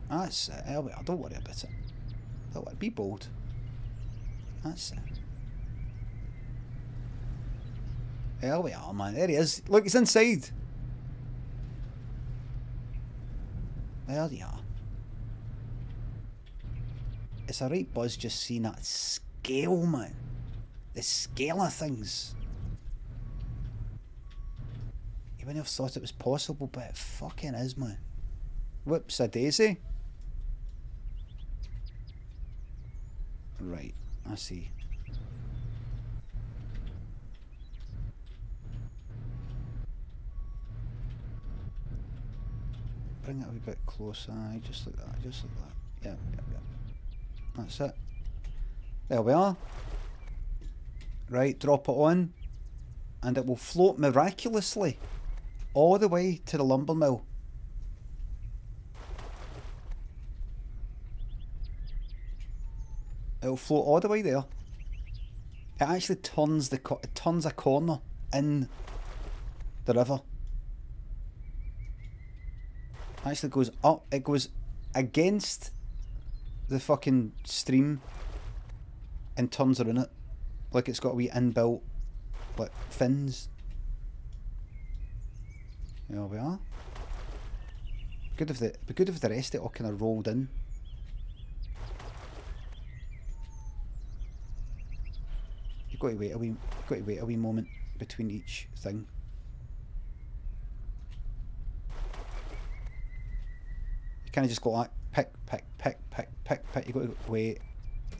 Speaker 1: That's it. Here we are. Don't worry about it. Don't worry. Be bold. That's it. There we are, man. There he is. Look, he's inside. There they are. It's a right buzz just seeing that scale, man. The scale of things. You wouldn't have thought it was possible, but it fucking is, man. Whoops a daisy. Right, I see. Bring it a wee bit closer, just like that, just like that. Yeah. That's it. There we are. Right, drop it on, and it will float miraculously all the way to the lumber mill. It'll float all the way there. It actually turns it turns a corner in the river. It actually goes up. It goes against the fucking stream and turns around it, like it's got a wee inbuilt like fins. There we are. Good if be good if the rest of it all kind of rolled in. You've got to wait a wee moment between each thing. You kind of just go like pick. You got to wait,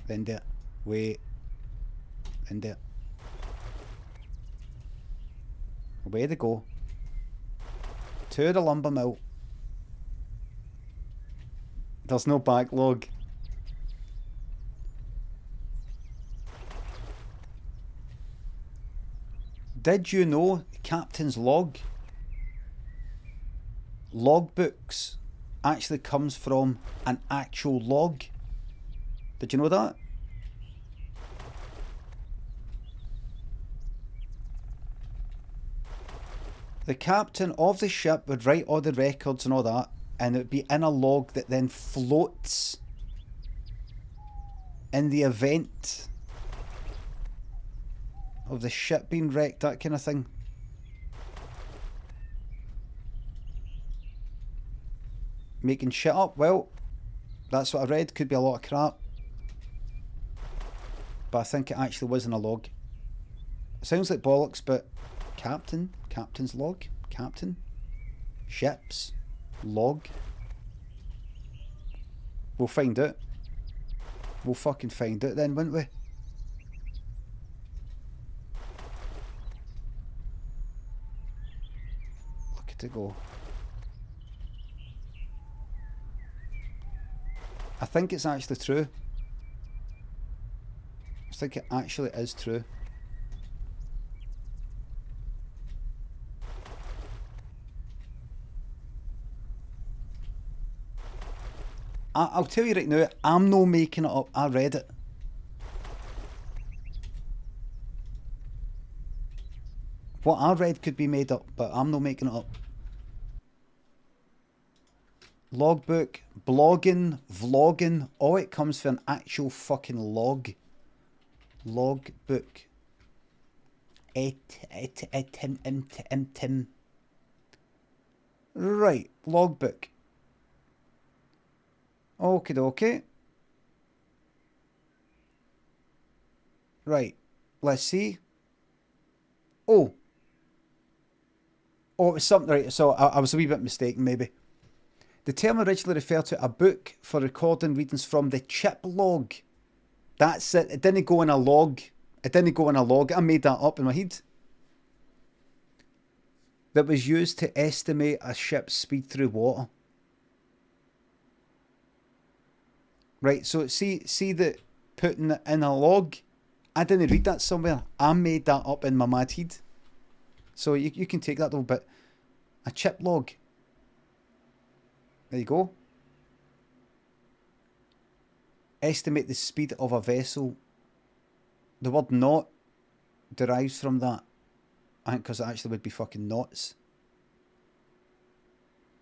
Speaker 1: then do it, wait, then do it. Away they go. To the lumber mill. There's no backlog. Did you know Captain's logbooks actually comes from an actual log? Did you know that? The captain of the ship would write all the records and all that, and it would be in a log that then floats in the event of the ship being wrecked, that kind of thing. Making shit up? Well, that's what I read. Could be a lot of crap. But I think it actually was in a log. It sounds like bollocks, but captain's log, captain, ships, log. We'll find out. We'll fucking find out then, won't we? Look at it go. I think it's actually true. I think it actually is true. I'll tell you right now, I'm not making it up. I read it. What I read could be made up, but I'm not making it up. Logbook, blogging, vlogging, all it comes from an actual fucking log. Logbook. Right, logbook. Okie dokie. Right, let's see. Oh, it was something, right, so I was a wee bit mistaken maybe. The term originally referred to a book for recording readings from the chip log. That's it. It didn't go in a log. I made that up in my head. that was used to estimate a ship's speed through water. Right, so see that putting it in a log, I didn't read that somewhere. I made that up in my mad head. So you can take that though, but a chip log. There you go. Estimate the speed of a vessel. The word knot derives from that. I think because it actually would be fucking knots.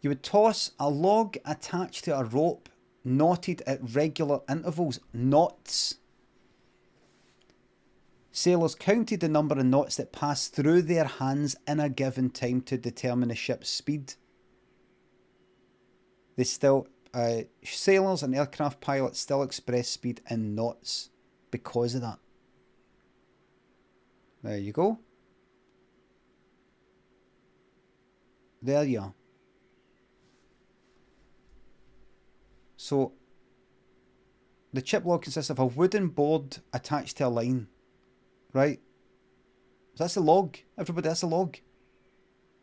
Speaker 1: You would toss a log attached to a rope, knotted at regular intervals. Knots. Sailors counted the number of knots that passed through their hands in a given time to determine the ship's speed. Sailors and aircraft pilots still express speed in knots because of that. There you go. There you are. So, the chip log consists of a wooden board attached to a line. Right? That's the log. Everybody, that's a log.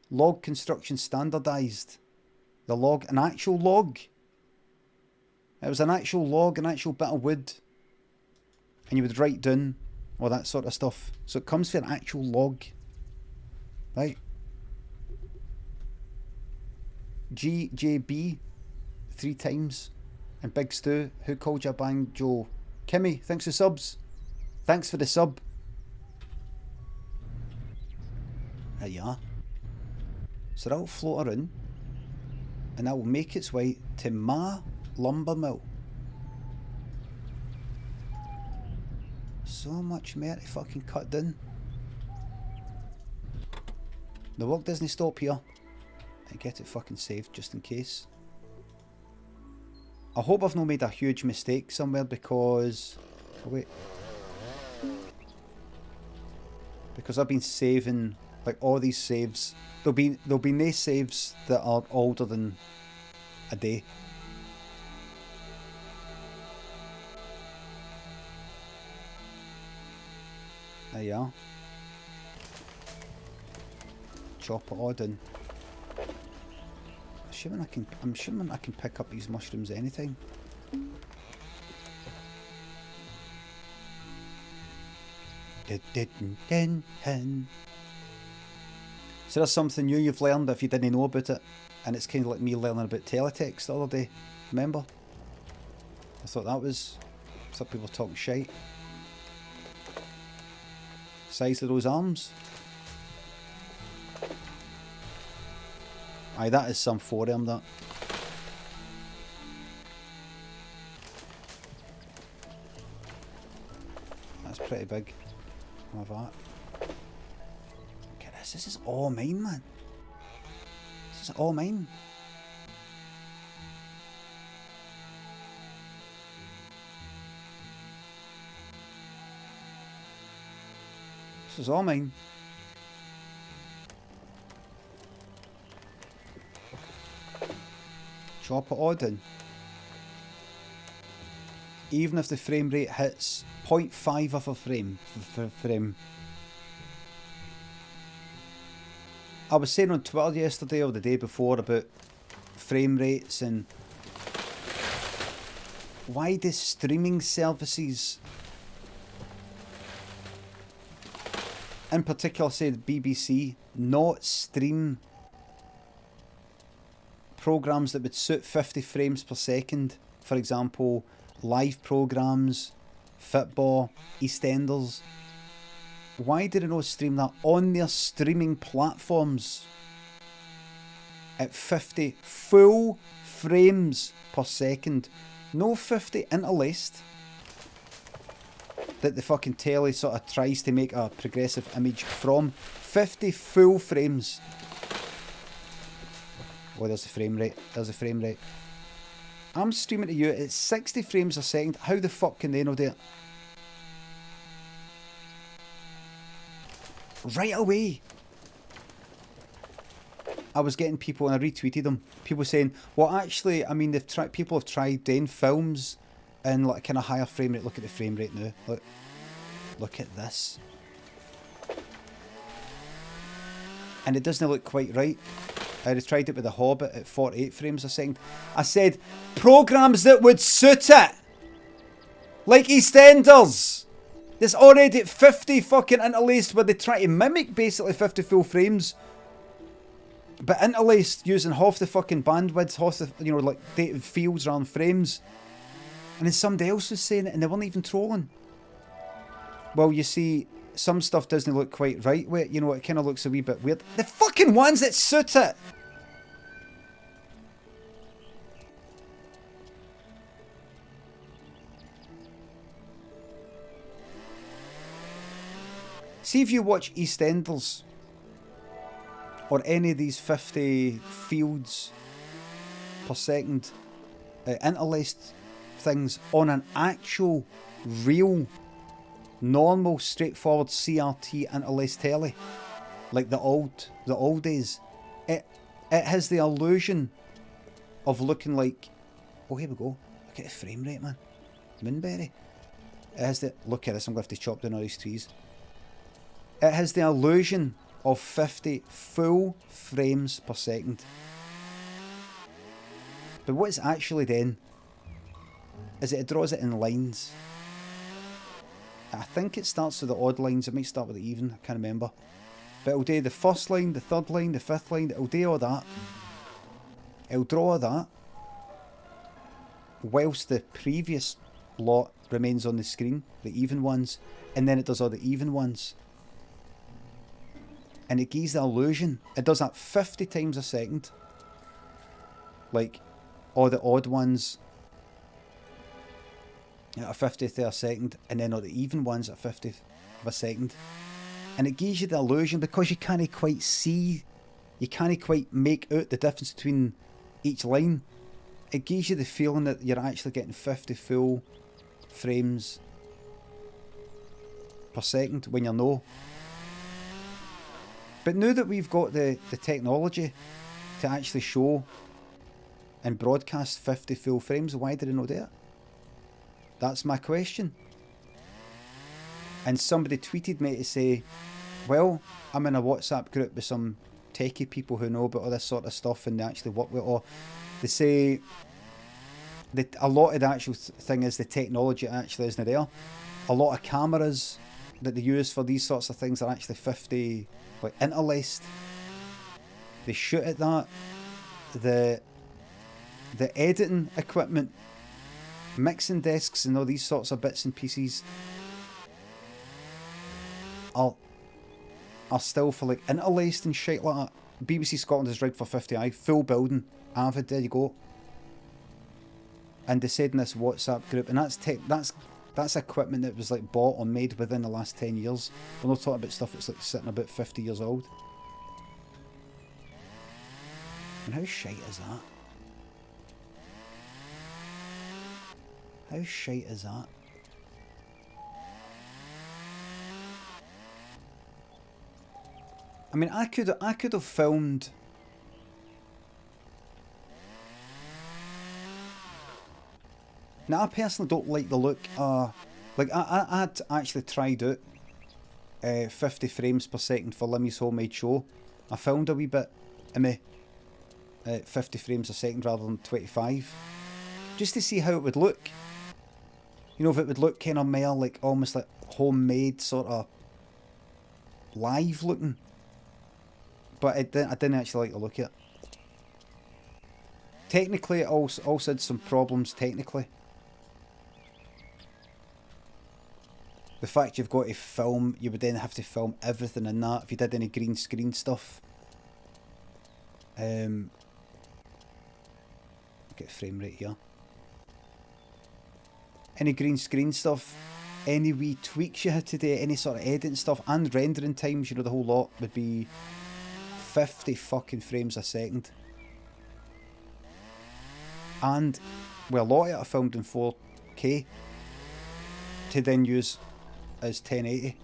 Speaker 1: Log construction standardised. The log, an actual log. It was an actual log, an actual bit of wood. And you would write down all that sort of stuff. So it comes from an actual log. Right? GJB 3 times. And Big Stu, who called you a bang Joe? Kimmy, thanks for subs. Thanks for the sub. There you are. So that'll float around. And that will make its way to my lumber mill. So much more to fucking cut down. The work doesn't stop here. I get it fucking saved just in case. I hope I've not made a huge mistake somewhere because... Oh wait. Because I've been saving like all these saves. There'll be no saves that are older than a day. There you are. Chop it all down. I'm assuming I can pick up these mushrooms anytime. So that's something new you've learned if you didn't know about it. And it's kind of like me learning about teletext the other day. Remember? I thought that was... Some people talking shite. Size of those arms. Aye, that is some forearm, that. That's pretty big. Have that. Look at this. This is all mine, man. This is all mine. This is all mine. Chop it all down. Even if the frame rate hits 0.5 of a frame. I was saying on Twitter yesterday or the day before about frame rates and why do streaming services, in particular say the BBC, not stream programs that would suit 50 frames per second? For example, live programs, football, EastEnders. Why did they not stream that on their streaming platforms at 50 full frames per second? No 50 interlaced that the fucking telly sort of tries to make a progressive image from. 50 full frames. Oh, there's the frame rate. There's the frame rate. I'm streaming to you at 60 frames a second. How the fuck can they not do it? Right away. I was getting people, and I retweeted them, people saying, well actually, I mean, people have tried doing films in like kind of higher frame rate. Look at the frame rate now. Look at this. and it doesn't look quite right. I tried it with The Hobbit at 48 frames a second. I said, programs that would suit it! Like EastEnders! There's already 50 fucking interlaced where they try to mimic basically 50 full frames. But interlaced using half the fucking bandwidth, half the, you know, like dated fields around frames. And then somebody else was saying it and they weren't even trolling. Well, you see, some stuff doesn't look quite right with it. You know, it kind of looks a wee bit weird. The fucking ones that suit it! See if you watch EastEnders or any of these 50 fields per second interlaced things on an actual, real, normal, straightforward CRT interlaced telly, like the old days, it has the illusion of looking like, oh, here we go, look at the frame rate, man, Moonberry. It has the, look at this, I'm going to have to chop down all these trees. It has the illusion of 50 full frames per second. But what it's actually then is it draws it in lines. I think it starts with the odd lines, it might start with the even, I can't remember. But it'll do the first line, the third line, the fifth line, it'll do all that. It'll draw all that. Whilst the previous lot remains on the screen, the even ones, and then it does all the even ones. And it gives the illusion. It does that 50 times a second. Like, all the odd ones at a 50th of a second, and then all the even ones at a 50th of a second. And it gives you the illusion, because you can't quite see, you can't quite make out the difference between each line. It gives you the feeling that you're actually getting 50 full frames per second when you know. But now that we've got the technology to actually show and broadcast 50 full frames, why did I not do it? That's my question. And somebody tweeted me to say, well, I'm in a WhatsApp group with some techie people who know about all this sort of stuff and they actually work with it. Or they say that a lot of the actual thing is the technology actually isn't there. A lot of cameras that they use for these sorts of things are actually 50 like interlaced. They shoot at that. The editing equipment, mixing desks and all these sorts of bits and pieces are still for like interlaced and shit like that. BBC Scotland is rigged for 50i, full building, Avid, there you go. And they said in this WhatsApp group, and that's equipment that was like bought or made within the last 10 years. We're not talking about stuff that's like sitting about 50 years old. And how shite is that? How shite is that? I mean, I could have filmed. Now, I personally don't like the look. Like I'd actually tried out 50 frames per second for Limmy's homemade show. I filmed a wee bit of me at 50 frames a second rather than 25, just to see how it would look. You know, if it would look kind of more like almost like homemade, sort of live looking. But I didn't actually like the look of it. Technically, it also had some problems technically. The fact you've got to film, you would then have to film everything in that if you did any green screen stuff. Get frame rate here. Any green screen stuff, any wee tweaks you had to do, any sort of editing stuff, and rendering times, you know, the whole lot would be 50 fucking frames a second. And, well, a lot of it I filmed in 4K to then use as 1080,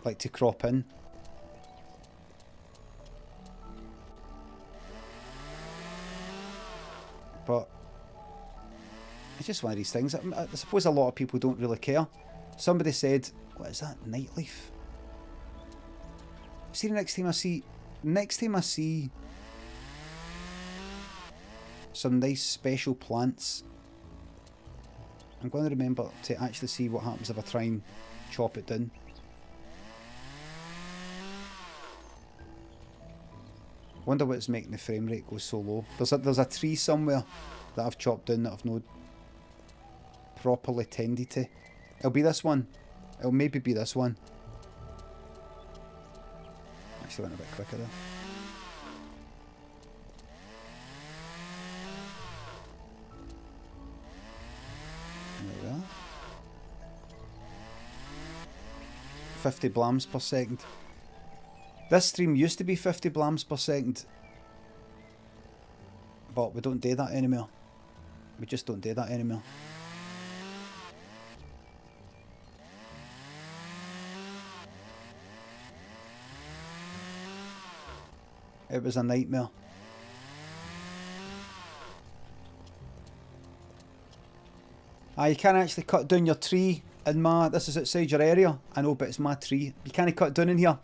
Speaker 1: like to crop in. But it's just one of these things. I suppose a lot of people don't really care. Somebody said, what is that, Nightlife? See, the next time I see next time I see some nice special plants, I'm going to remember to actually see what happens if I try and chop it down. Wonder what's making the frame rate go so low. There's a tree somewhere that I've chopped down that I've not properly tended to. It'll be this one. It'll maybe be this one. Actually went a bit quicker there. There we are. 50 blams per second. This stream used to be 50 blams per second, but we don't do that anymore. We just don't do that anymore. It was a nightmare. You can't actually cut down your tree in my... This is outside your area. I know, but it's my tree. You can't cut down in here.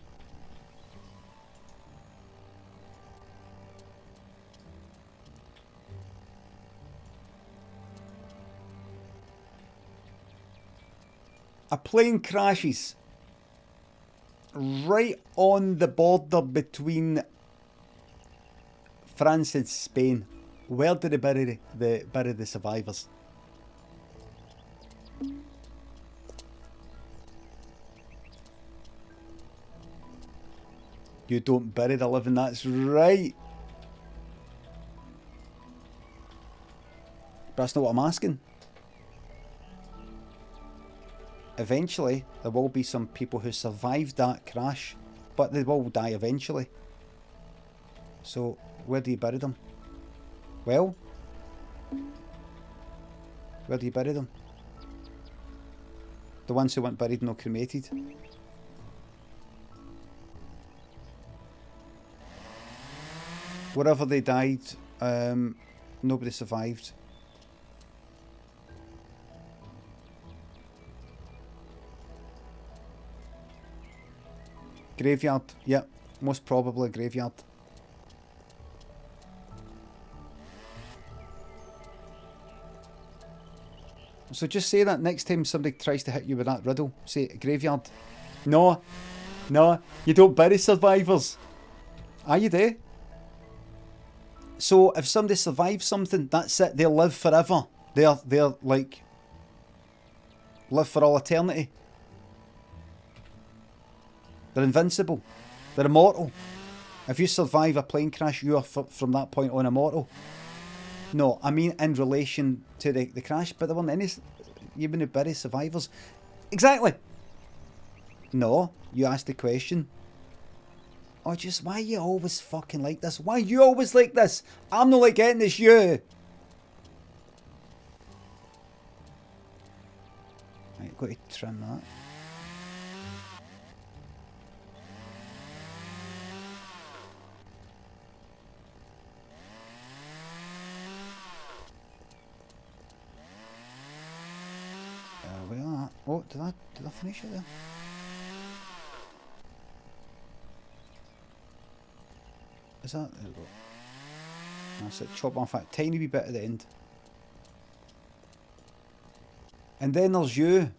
Speaker 1: A plane crashes right on the border between France and Spain. Where did they bury the survivors? You don't bury the living, that's right. But that's not what I'm asking. Eventually, there will be some people who survived that crash, but they will die eventually. So, where do you bury them? Well, where do you bury them? The ones who weren't buried and not cremated. Wherever they died, nobody survived. Graveyard, yeah, most probably graveyard. So just say that next time somebody tries to hit you with that riddle. Say graveyard. No, no, you don't bury survivors. You do. So if somebody survives something, that's it. They'll live forever. They're like live for all eternity. They're invincible. They're immortal. If you survive a plane crash, you are from that point on immortal. No, I mean in relation to the crash, but there weren't any. You wouldn't bury survivors. Exactly. No, you asked the question. Oh, just why are you always fucking like this? Why are you always like this? I'm not like getting this, you. Right, got to trim that. There we are. Oh, did I finish it there? Is that? There we go. That's it. Chop off that tiny wee bit at the end. And then there's you.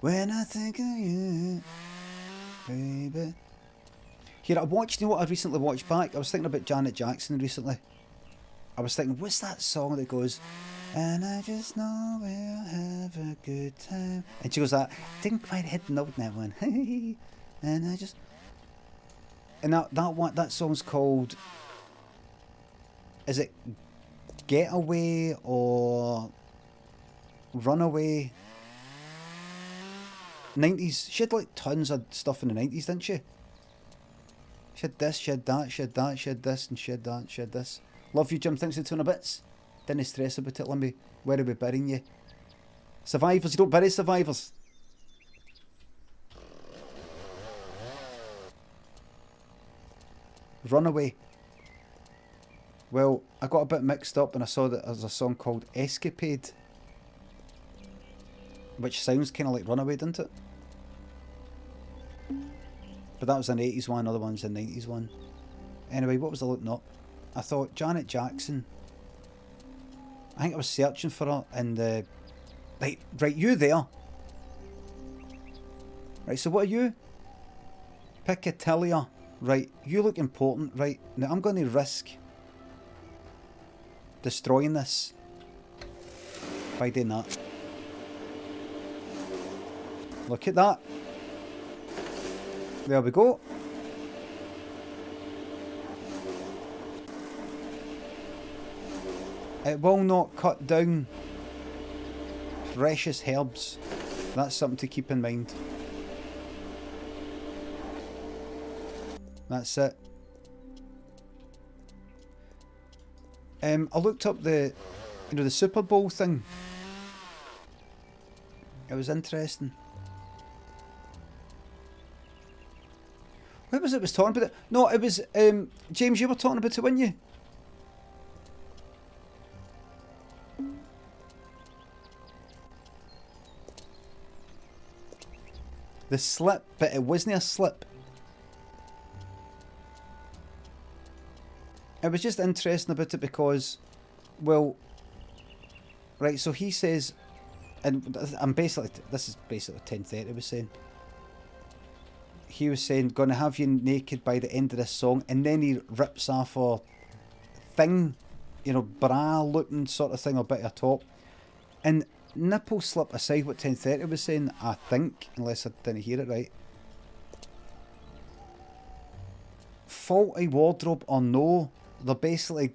Speaker 1: When I think of you, baby. Here, I watched, you know what I recently watched back? I was thinking about Janet Jackson recently. I was thinking, what's that song that goes, and I just know we'll have a good time. And she goes that, didn't quite hit the note in that one. And I just... And that song's called, is it Getaway or Runaway? 90s. She had like tons of stuff in the 90s, didn't she? She had this, she had that, she had that, she had this, and she had that, she had this. Love you, Jim. Thanks for 200 bits. Didn't stress about it, Limmy. Where are we burying you? Survivors, you don't bury survivors. Runaway. Well, I got a bit mixed up and I saw that there's a song called Escapade, which sounds kind of like Runaway, doesn't it? But that was an 80s one, other one's a 90s one. Anyway, what was I looking up? I thought Janet Jackson. I think I was searching for her in the... Right, you there. Right, so what are you? Piccatilia. Right, you look important. Right, now I'm going to risk destroying this by doing that. Look at that. There we go. It will not cut down precious herbs. That's something to keep in mind. That's it. I looked up the, the Super Bowl thing. It was interesting. What was it was talking about it? No, it was, James, you were talking about it, weren't you? The slip, but it wasn't a slip. It was just interesting about it because, well, right, so he says, and this is basically 10:30 was saying. He was saying, gonna have you naked by the end of this song, and then he rips off a thing, bra looking sort of thing, or bit of top. And nipple slip aside what 10:30 was saying, I think, unless I didn't hear it right. Faulty wardrobe or no, they're basically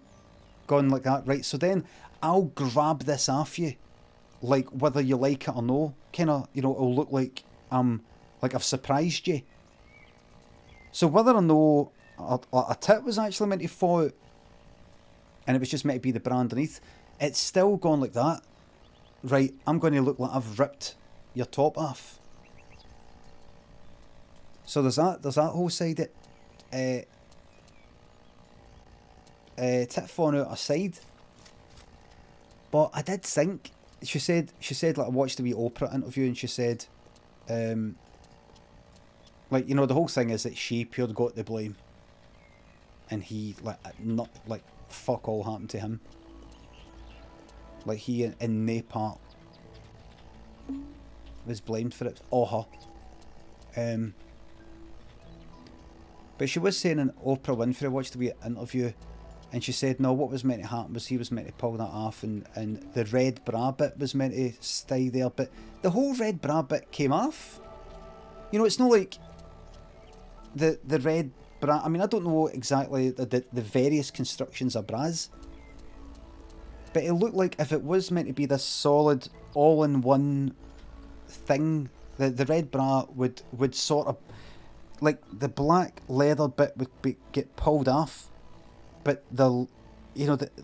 Speaker 1: gone like that, right? So then I'll grab this off you, like whether you like it or no. Kind of, it'll look like I've surprised you. So whether or no a tit was actually meant to fall out, and it was just meant to be the bra underneath, it's still gone like that. Right, I'm going to look like I've ripped your top off. So there's that whole side. Tit falling out aside. But I did think, she said like I watched the wee Oprah interview, and she said, the whole thing is that she pure got the blame, and he fuck all happened to him. Like he in no part was blamed for it, or her. But she was saying in Oprah Winfrey, I watched the wee interview, and she said no, what was meant to happen was he was meant to pull that off, and the red bra bit was meant to stay there, but the whole red bra bit came off. It's not like the red bra. I mean, I don't know exactly the various constructions of bras, but it looked like if it was meant to be this solid, all-in-one thing, the red bra would sort of, like the black leather bit would get pulled off, but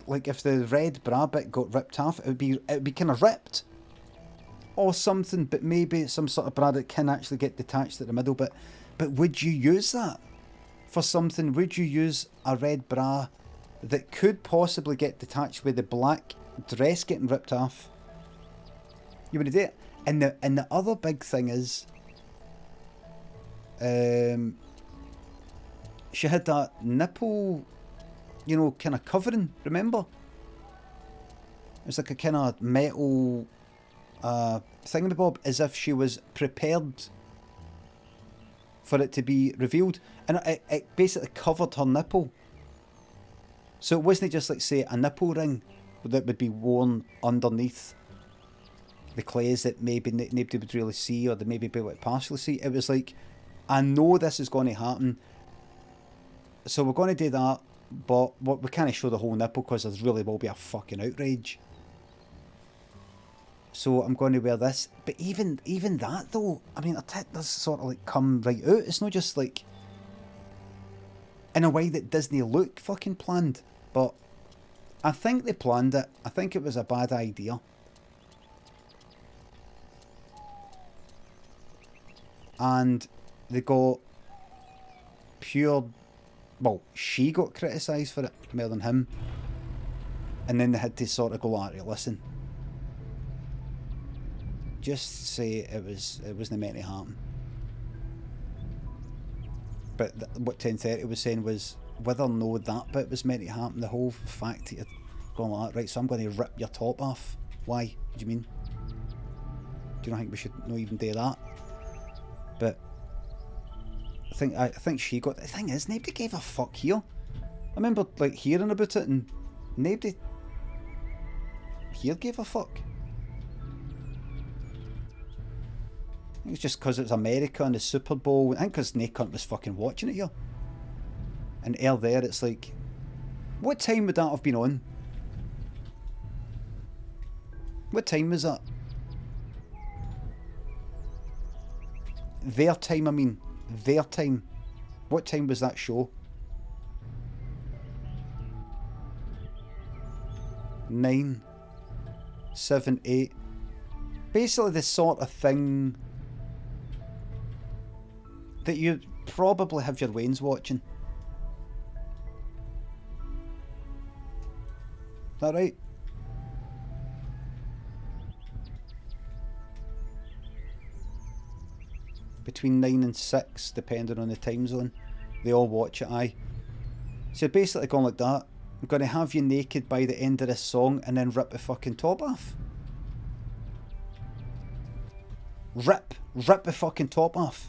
Speaker 1: like if the red bra bit got ripped off, it would be kind of ripped, or something. But maybe some sort of bra that can actually get detached at the middle. But would you use that for something? Would you use a red bra that could possibly get detached with the black dress getting ripped off? You would do it. And the other big thing is, she had that nipple, kind of covering, remember? It was like a kind of metal thingamabob, as if she was prepared for it to be revealed. And it basically covered her nipple. So it wasn't just like, say, a nipple ring that would be worn underneath the clays that maybe nobody would really see, or they maybe be able to partially see. It was like, I know this is going to happen, so we're going to do that, but we can't show the whole nipple because there really will be a fucking outrage. So I'm going to wear this. But even that though, I mean, a tit does sort of like come right out. It's not just like in a way that Disney look fucking planned. But I think they planned it. I think it was a bad idea. And they got pure... Well, she got criticised for it more than him. And then they had to sort of go, alright, listen. Just say it wasn't meant to happen. But what 10:30 was saying was whether or no that bit was meant to happen, the whole fact that you're going like that, right, so I'm going to rip your top off. Why? What do you mean? Do you not think we should not even do that? But I think she got... The thing is, nobody gave a fuck here. I remember like hearing about it and nobody here gave a fuck. I think it's just because it's America and the Super Bowl. I think because no cunt was fucking watching it here. And there it's like... What time would that have been on? What time was that? Their time, I mean. Their time. What time was that show? 9, 7, 8. Basically the sort of thing that you probably have your wains watching. Is that right? Between 9 and 6, depending on the time zone. They all watch it, aye. So basically going like that. I'm going to have you naked by the end of this song and then rip the fucking top off. Rip the fucking top off.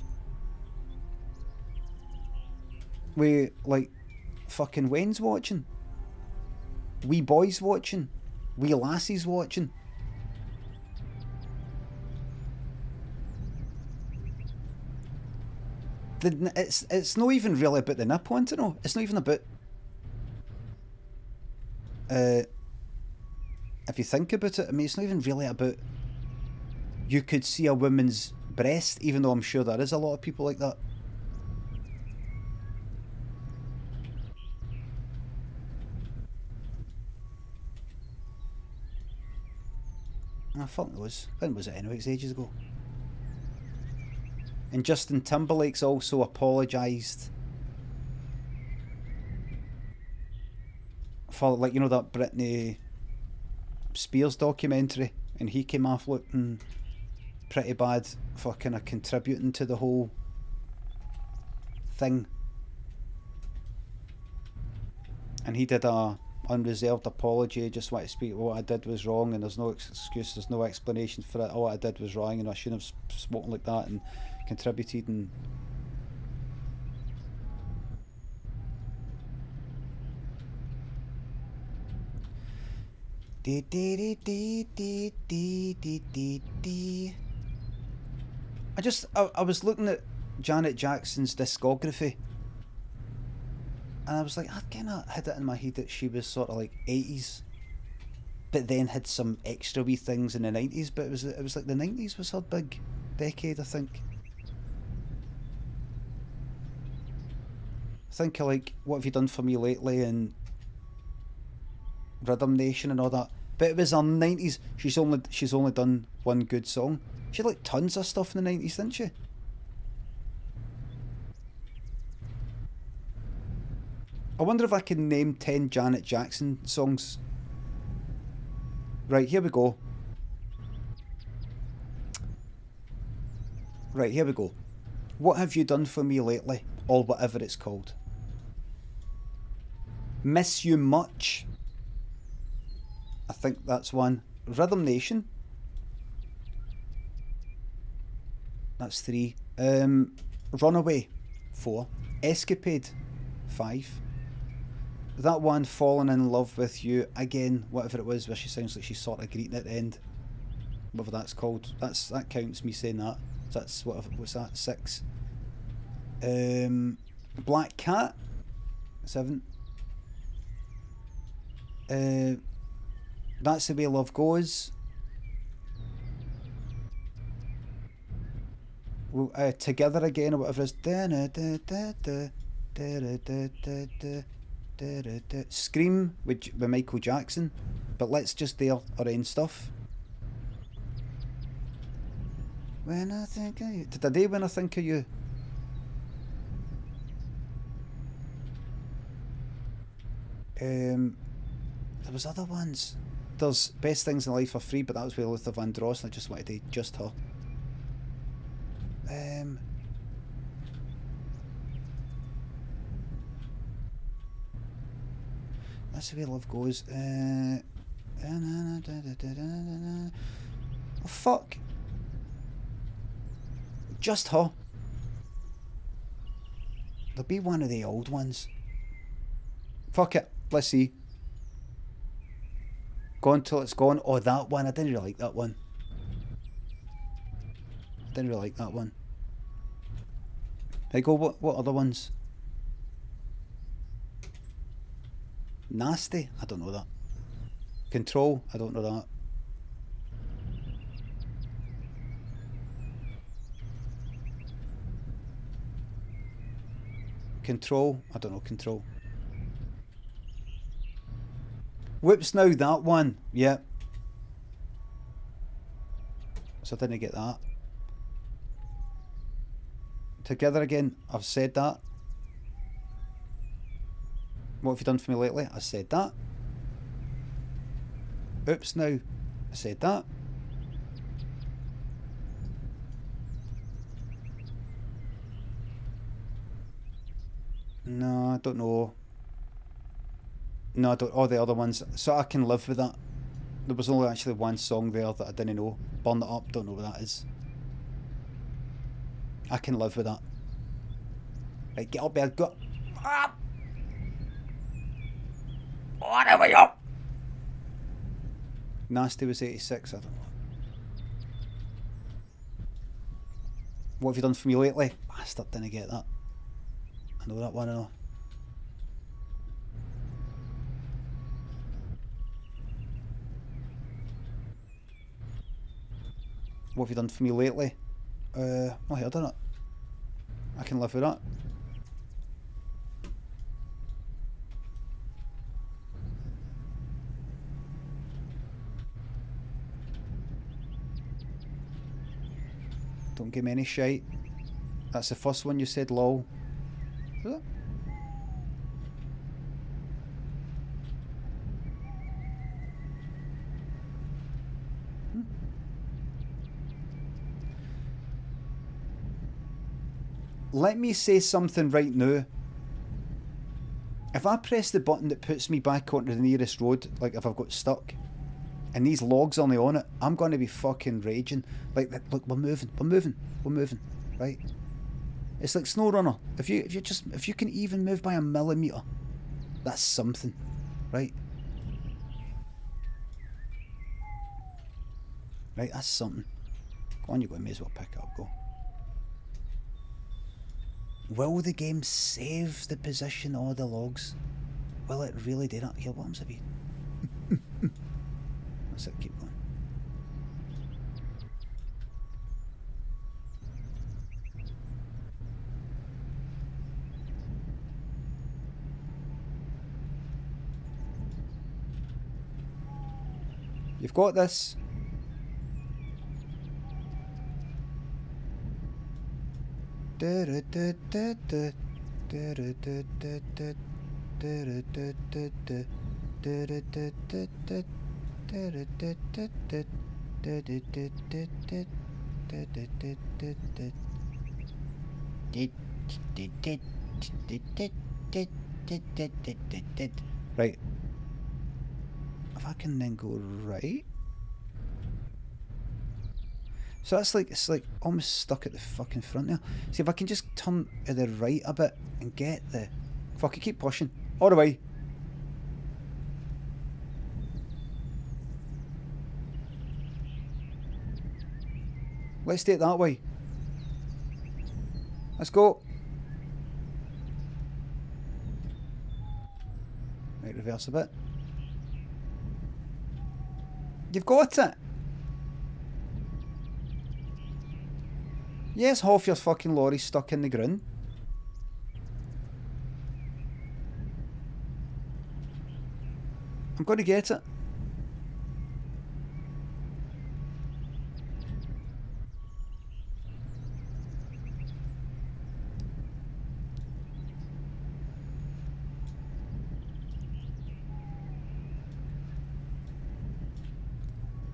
Speaker 1: We like fucking Wayne's watching. Wee boys watching. Wee lassies watching. It's not even really about the nip on, you know. It's not even about... if you think about it, I mean, it's not even really about... You could see a woman's breast, even though I'm sure there is a lot of people like that. Ah, fuck knows. When was it anyway? It's ages ago. And Justin Timberlake's also apologised for, like, you know, that Britney Spears documentary, and he came off looking pretty bad for kind of contributing to the whole thing. And he did a unreserved apology, just want to speak, what I did was wrong and there's no excuse, there's no explanation for it, all I did was wrong and I shouldn't have spoken like that and contributed and... I was looking at Janet Jackson's discography and I was like, I've kind of had it in my head that she was sort of like 80s, but then had some extra wee things in the 90s, but it was like the 90s was her big decade, I think. I think of like What Have You Done For Me Lately and Rhythm Nation and all that, but it was her 90s. She's only done one good song. She had like tons of stuff in the 90s, didn't she? I wonder if I can name 10 Janet Jackson songs. Right, here we go. Right, here we go. What Have You Done For Me Lately? Or whatever it's called. Miss You Much. I think that's one. Rhythm Nation. That's 3. Runaway. 4. Escapade. 5. That one, Falling in Love With You. Again, whatever it was, where she sounds like she's sort of greeting at the end. Whatever that's called. That counts me saying that. So that's, what's that? 6. Black Cat. 7. That's the Way Love Goes. Together Again, or whatever it is. Scream with Michael Jackson. But let's just do our own stuff. When I Think of You. Did I do When I Think of You? There was other ones. There's Best Things in Life Are Free, but that was with Luther Vandross, and I just wanted to do just her. That's the way love goes. Oh, fuck. Just her. There'll be one of the old ones. Fuck it. Let's see. Gone till it's gone. Oh, that one. I didn't really like that one. I didn't really like that one. Hey, go. What other ones? Nasty? I don't know that. Control? I don't know that. Control? I don't know. Control. Whoops now, that one. Yeah. So I didn't get that. Together again. I've said that. What have you done for me lately? I said that. Oops now. I said that. No, I don't know. No, I don't. All the other ones. So I can live with that. There was only actually one song there that I didn't know. Burn It Up. Don't know what that is. I can live with that. Right, get up there. Go up. All the way up. Nasty was 86. I don't know. What have you done for me lately? Bastard, didn't get that. I know that one, I know. What have you done for me lately? Well, I don't know. I can live with that. Don't give me any shite. That's the first one you said, lol. Is it? Let me say something right now. If I press the button that puts me back onto the nearest road, like if I've got stuck, and these logs only on it, I'm going to be fucking raging. Like, look, we're moving, right? It's like SnowRunner. If you can even move by a millimetre, that's something, right? Right, that's something. Go on, you may as well pick up, go. Will the game save the position of the logs? Will it really do that? Here, what happens if you... That's it, keep going. You've got this. Right. If I can then go right. So that's like, it's like almost stuck at the fucking front there. See if I can just turn to the right a bit and get the... Fuck it, keep pushing. All the way. Let's do it that way. Let's go. Right, reverse a bit. You've got it. Yes, half your fucking lorry's stuck in the ground. I'm going to get it.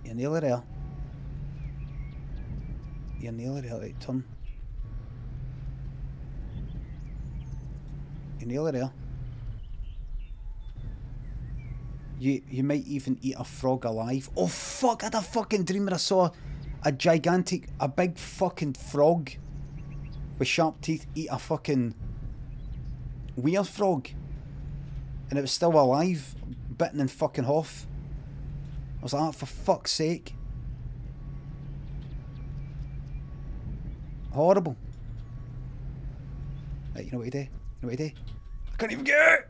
Speaker 1: You're nearly there. You're nearly there, right, turn. You're nearly there. You might even eat a frog alive. Oh fuck, I had a fucking dream where I saw a big fucking frog with sharp teeth eat a fucking weird frog. And it was still alive, bitten in fucking half. I was like, for fuck's sake. Horrible. Right, you know what you do? You know what you do? I can't even get it!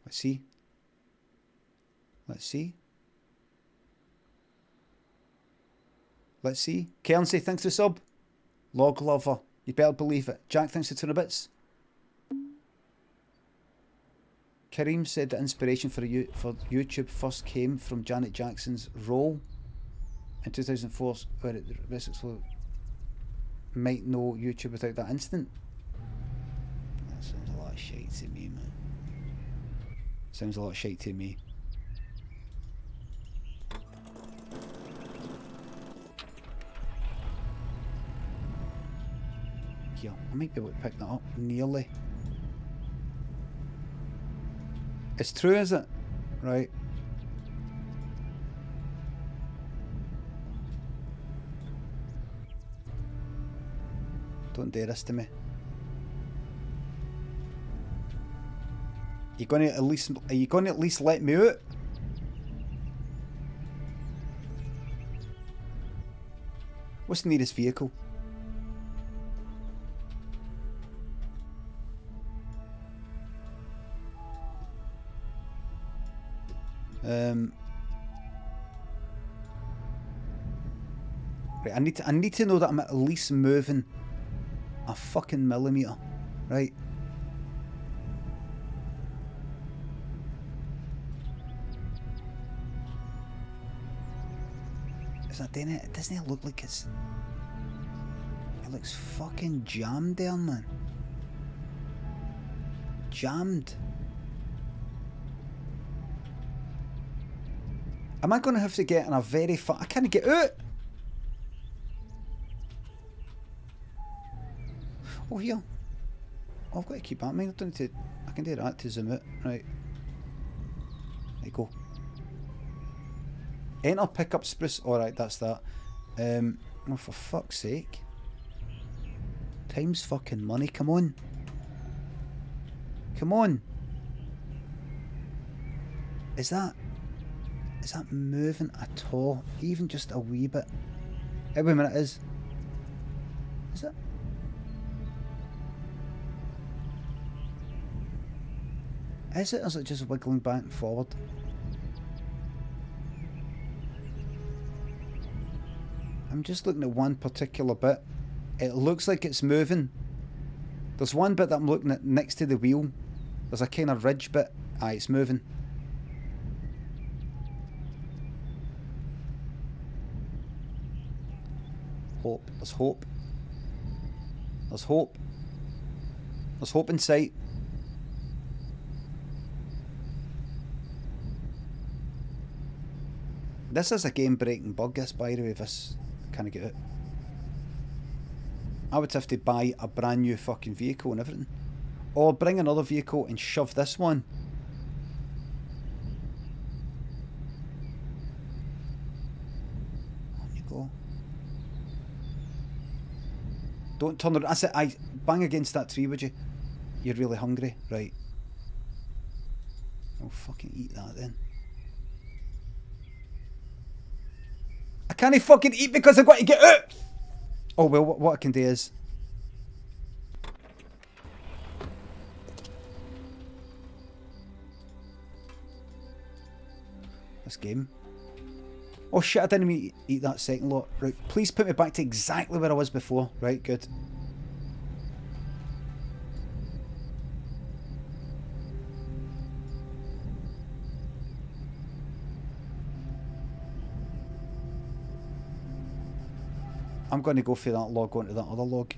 Speaker 1: Let's see. Let's see. Let's see. Kernsey, thanks for the sub. Log lover. You better believe it. Jack, thanks for 200 bits. Kareem said the inspiration for YouTube first came from Janet Jackson's role in 2004, where it might know YouTube without that incident. That sounds a lot of shit to me, man. Sounds a lot of shit to me. Yeah, I might be able to pick that up nearly. It's true, is it? Right. Don't do this to me. Are you going to at least let me out? What's the nearest vehicle? Right, I need to know that I'm at least moving a fucking millimetre, right? Is that doing it? Doesn't it look like it's... It looks fucking jammed there, man. Jammed. Am I going to have to get in a very I can't get out! Oh, here. Oh, I've got to keep at me. I can do that to zoom out. Right. There you go. Enter pickup spruce. Alright, that's that. Oh, for fuck's sake. Time's fucking money. Come on. Come on. Is that moving at all? Even just a wee bit? Every minute is. Is it? Is it, or is it just wiggling back and forward? I'm just looking at one particular bit. It looks like it's moving. There's one bit that I'm looking at next to the wheel. There's a kind of ridge bit. Aye, it's moving. Hope. There's hope. There's hope. There's hope in sight. This is a game-breaking bug, this, by the way, this can't get it. I would have to buy a brand new fucking vehicle and everything. Or bring another vehicle and shove this one. On you go. Don't turn around. I said, bang against that tree, would you? You're really hungry? Right. I'll fucking eat that then. I can't fucking eat because I've got to get out! Oh well, what I can do is... This game. Oh shit, I didn't even eat that second lot. Right, please put me back to exactly where I was before. Right, good. I'm going to go for that log onto that other log.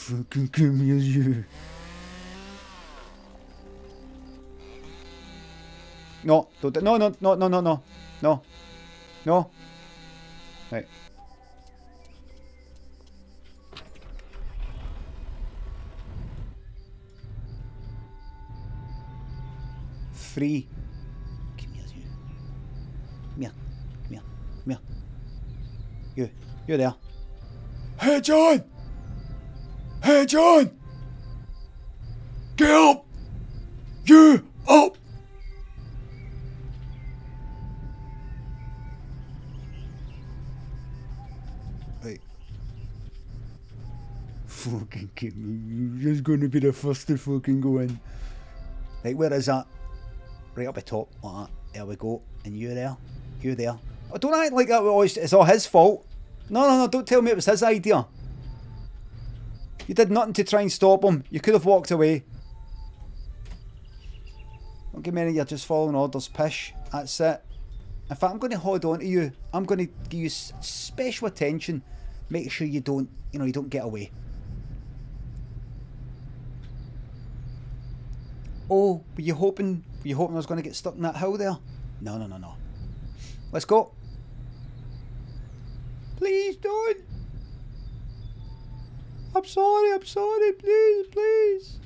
Speaker 1: Fucking come here, you. No, don't, no, no, no, no, no, no, no, no. Right. Free. Come here, you. Come here. Come here. Come here. You there. Hey, John! Hey, John! Get up! You up! Right. Fucking kid, you're just going to be the first to fucking go in. Right, where is that? Right up the top, like that. There we go. And you there. You there. Oh, don't act like that. It's all his fault. No, no, no, don't tell me it was his idea. You did nothing to try and stop him. You could have walked away. Don't give me any of your just following orders, pish. That's it. In fact, I'm going to hold on to you. I'm going to give you special attention. Make sure you don't, you don't get away. Oh, were you hoping I was going to get stuck in that hole there? No, no, no, no. Let's go. Please don't. I'm sorry, please, please.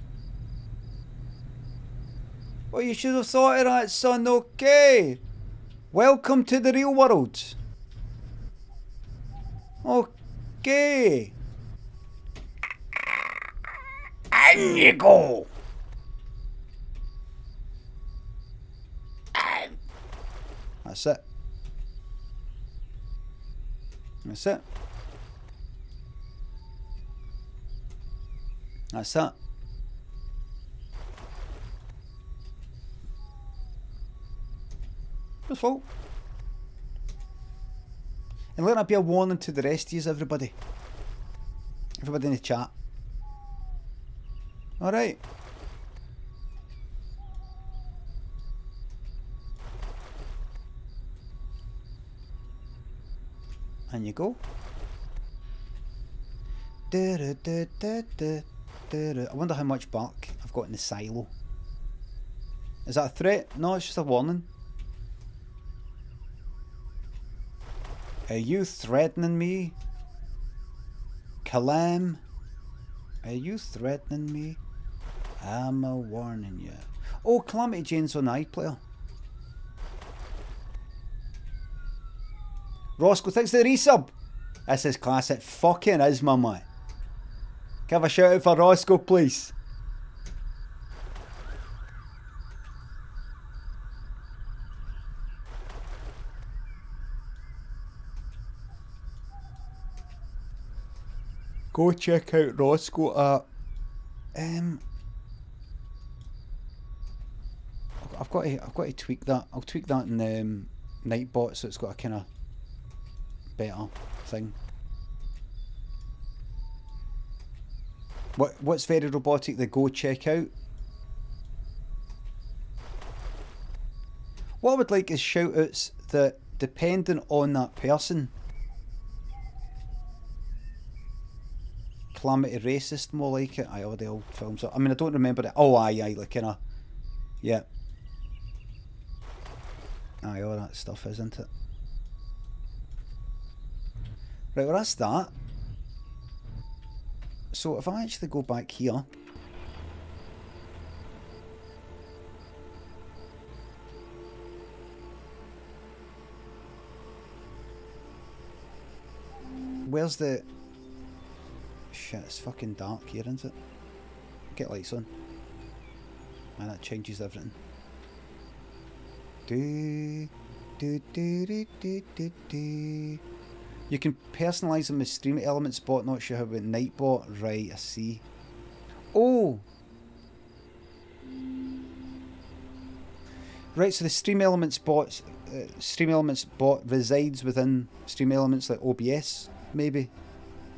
Speaker 1: Well, you should have thought of that, son, okay. Welcome to the real world. Okay. And you go. That's it. That's it. That's that. Your fault. And let that be a warning to the rest of you, everybody. Everybody in the chat. Alright. And you go. I wonder how much bark I've got in the silo. Is that a threat? No, it's just a warning. Are you threatening me? Kalam? Are you threatening me? I'm a warning you. Oh, Calamity Jane's on iPlayer. Roscoe, thanks for the resub. This is class. It fucking is, my man. Give a shout out for Roscoe, please. Go check out Roscoe at I've got to tweak that. I'll tweak that in Nightbot so it's got a kind of better thing. What's very robotic? The go check out. What I would like is shout outs that, depending on that person, Calamity Racist, more like it. All the old films. I mean, I don't remember it. Oh, aye, like kind of, yeah. Aye, all that stuff, isn't it? Right, well that's that. So if I actually go back here, where's the shit? It's fucking dark here, isn't it? Get lights on. And that changes everything. You can personalise them with Stream Elements bot, not sure how about Nightbot. Right, I see. Oh! Right, so the Stream Elements bot resides within Stream Elements like OBS, maybe.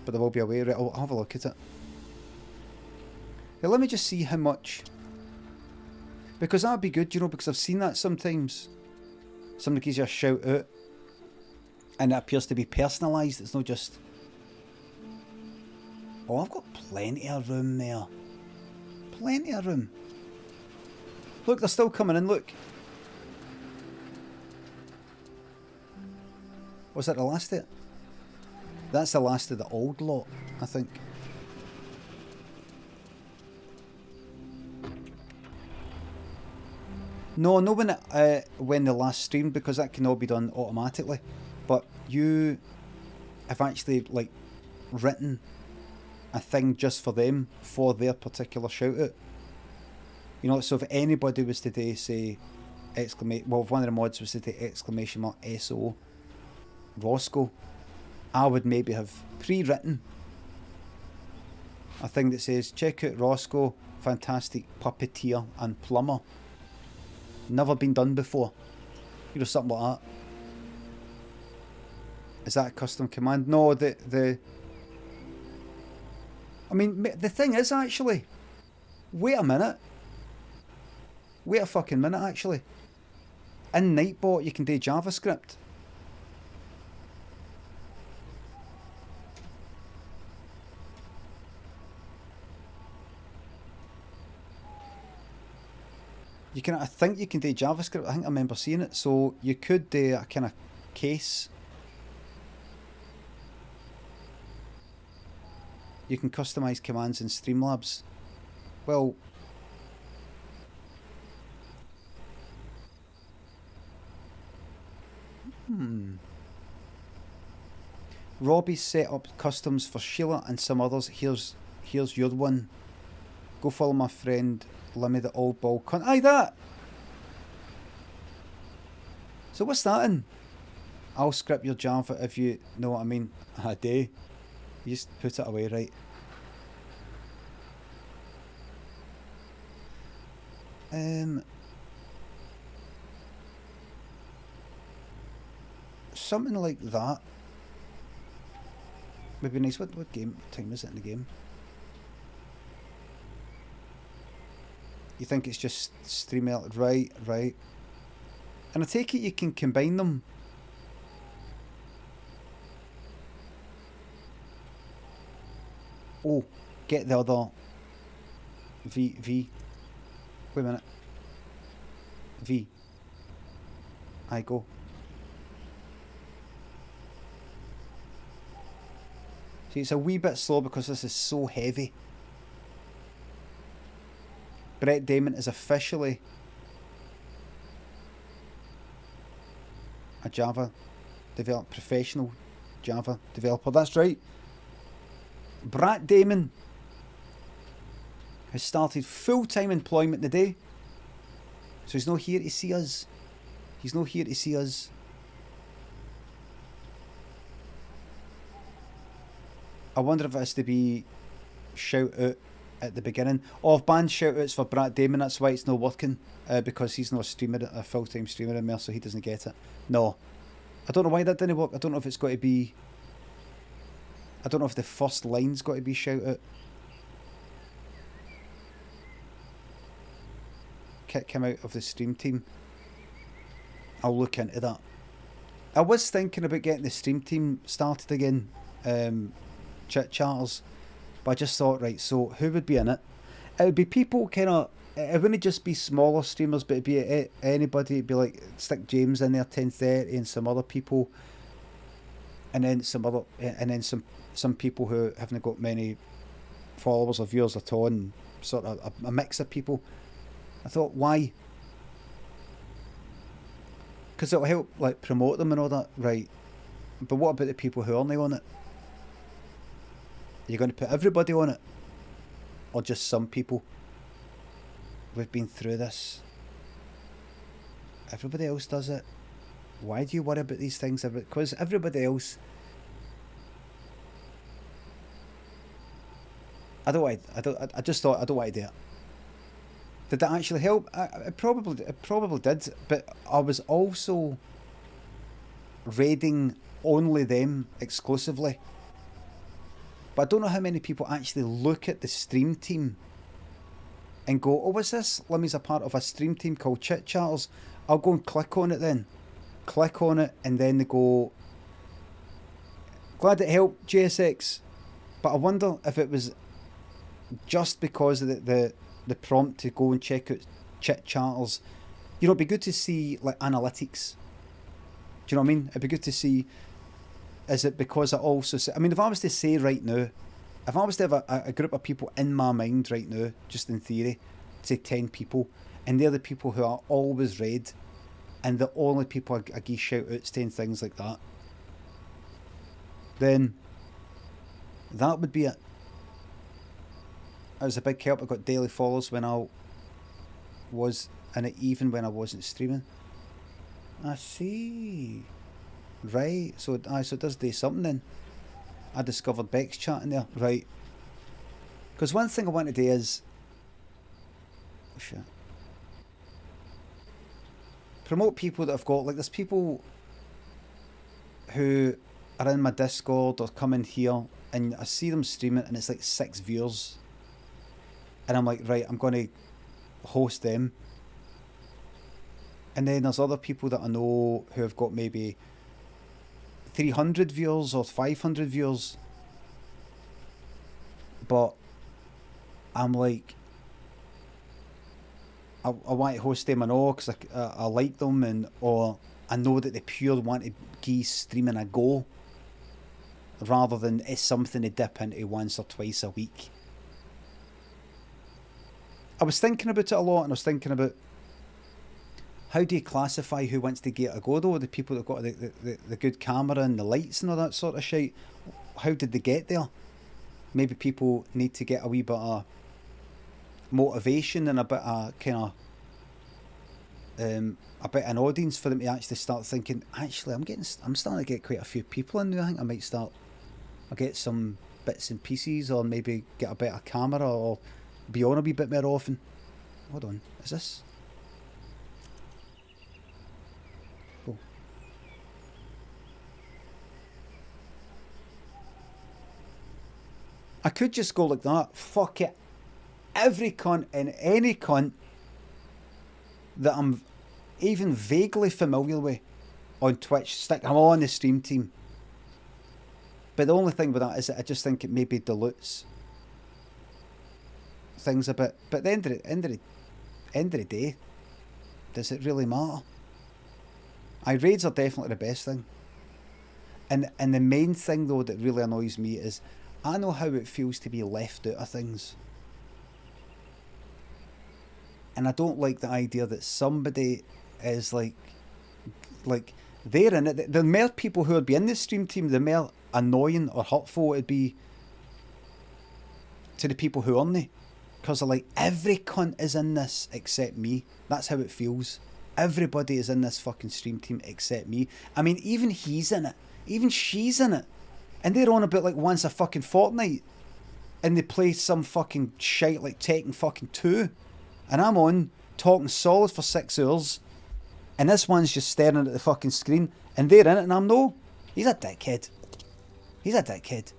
Speaker 1: But there will be a way. Right, I'll have a look at it. Now, let me just see how much. Because that would be good, because I've seen that sometimes. Somebody gives you a shout out. And it appears to be personalised, it's not just... Oh, I've got plenty of room there. Plenty of room. Look, they're still coming in, look. Was that the last of it? That's the last of the old lot, I think. No, when the last streamed, because that can all be done automatically. But you have actually, like, written a thing just for them, for their particular shout out. You know, so if anybody was today, say, well, if one of the mods was today, exclamation mark SO Roscoe, I would maybe have pre-written a thing that says, check out Roscoe, fantastic puppeteer and plumber. Never been done before. You know, something like that. Is that a custom command? No, I mean, the thing is, actually, wait a minute. Wait a fucking minute, actually. In Nightbot, you can do JavaScript. I think you can do JavaScript. I think I remember seeing it. So you could do a kind of case. You can customize commands in Streamlabs. Well, Robbie set up customs for Sheila and some others. Here's your one. Go follow my friend Limmy, the old ball cunt. Aye, that! So what's that in? I'll script your Java if you know what I mean. I do. You just put it away, right? Something like that would be nice. What time is it in the game? You think it's just stream out? Right. And I take it you can combine them. Oh, get the other V. Wait a minute. V. I go. See, it's a wee bit slow because this is so heavy. Brett Damon is officially a professional Java developer. That's right. Brett Damon has started full-time employment today. So he's not here to see us. He's not here to see us. I wonder if it has to be shout out at the beginning. Oh, I've banned shout outs for Brett Damon, that's why it's not working. Because he's not a full-time streamer in there, so he doesn't get it. No. I don't know why that didn't work. I don't know if it's got to be... I don't know if the first line's got to be shout out. Kick him out of the stream team. I'll look into that. I was thinking about getting the stream team started again. Chit chatters. But I just thought, right, so who would be in it? It would be people kind of... It wouldn't just be smaller streamers, but it'd be anybody. It'd be like, stick James in there, 10:30, and some other people. And then some people who haven't got many followers or viewers at all, and sort of a mix of people. I thought, why? Because it'll help, like, promote them and all that, right? But what about the people who aren't on it? Are you going to put everybody on it? Or just some people? We've been through this. Everybody else does it. Why do you worry about these things? Because everybody else... I just thought, I don't want to do it. Did that actually help? It probably did, but I was also raiding only them exclusively. But I don't know how many people actually look at the stream team and go, oh, what's this? Limmy's a part of a stream team called Chit Chatters. I'll go and click on it then. Click on it and then they go, glad it helped, JSX. But I wonder if it was just because of the prompt to go and check out chit chatters. You know, it'd be good to see like analytics. Do you know what I mean? It'd be good to see. Is it because I also say, I mean, if I was to say right now, if I was to have a group of people in my mind right now, just in theory, say 10 people, and they're the people who are always read, and the only people I give shout outs to and things like that, then that would be it. It was a big help. I got daily follows when I was in it, even when I wasn't streaming. I see. Right, so it does do something then. I discovered Beck's chat in there, right? Because one thing I want to do is, oh shit, promote people that I've got. Like, there's people who are in my Discord or come in here, and I see them streaming, and it's like 6 viewers, and I'm like, right, I'm going to host them. And then there's other people that I know who have got maybe 300 viewers or 500 viewers, but I'm like, I want to host them and all because I like them, and or I know that they pure want to give streaming a go rather than it's something to dip into once or twice a week. I was thinking about it a lot, and I was thinking about how do you classify who wants to get a go though? The people that got the good camera and the lights and all that sort of shit. How did they get there? Maybe people need to get a wee bit of motivation and a bit of kind of a bit of an audience for them to actually start thinking, actually I'm starting to get quite a few people in there. I think I might I'll get some bits and pieces, or maybe get a better camera, or be on a wee bit more often. Hold on, is this? I could just go like that. Fuck it. Every cunt and any cunt that I'm even vaguely familiar with on Twitch, stick them all on the stream team. But the only thing with that is that I just think it maybe dilutes things a bit. But at the end of the day, does it really matter? Raids are definitely the best thing. And the main thing though that really annoys me is I know how it feels to be left out of things. And I don't like the idea that somebody is like they're in it. The more people who would be in the stream team, the more annoying or hurtful it'd be to the people who aren't they. Because they're like, every cunt is in this except me. That's how it feels. Everybody is in this fucking stream team except me. I mean, even he's in it. Even she's in it. And they're on about like once a fucking fortnight. And they play some fucking shite like Tekken fucking 2. And I'm on talking solid for 6 hours. And this one's just staring at the fucking screen. And they're in it and I'm no. He's a dickhead. He's a dickhead.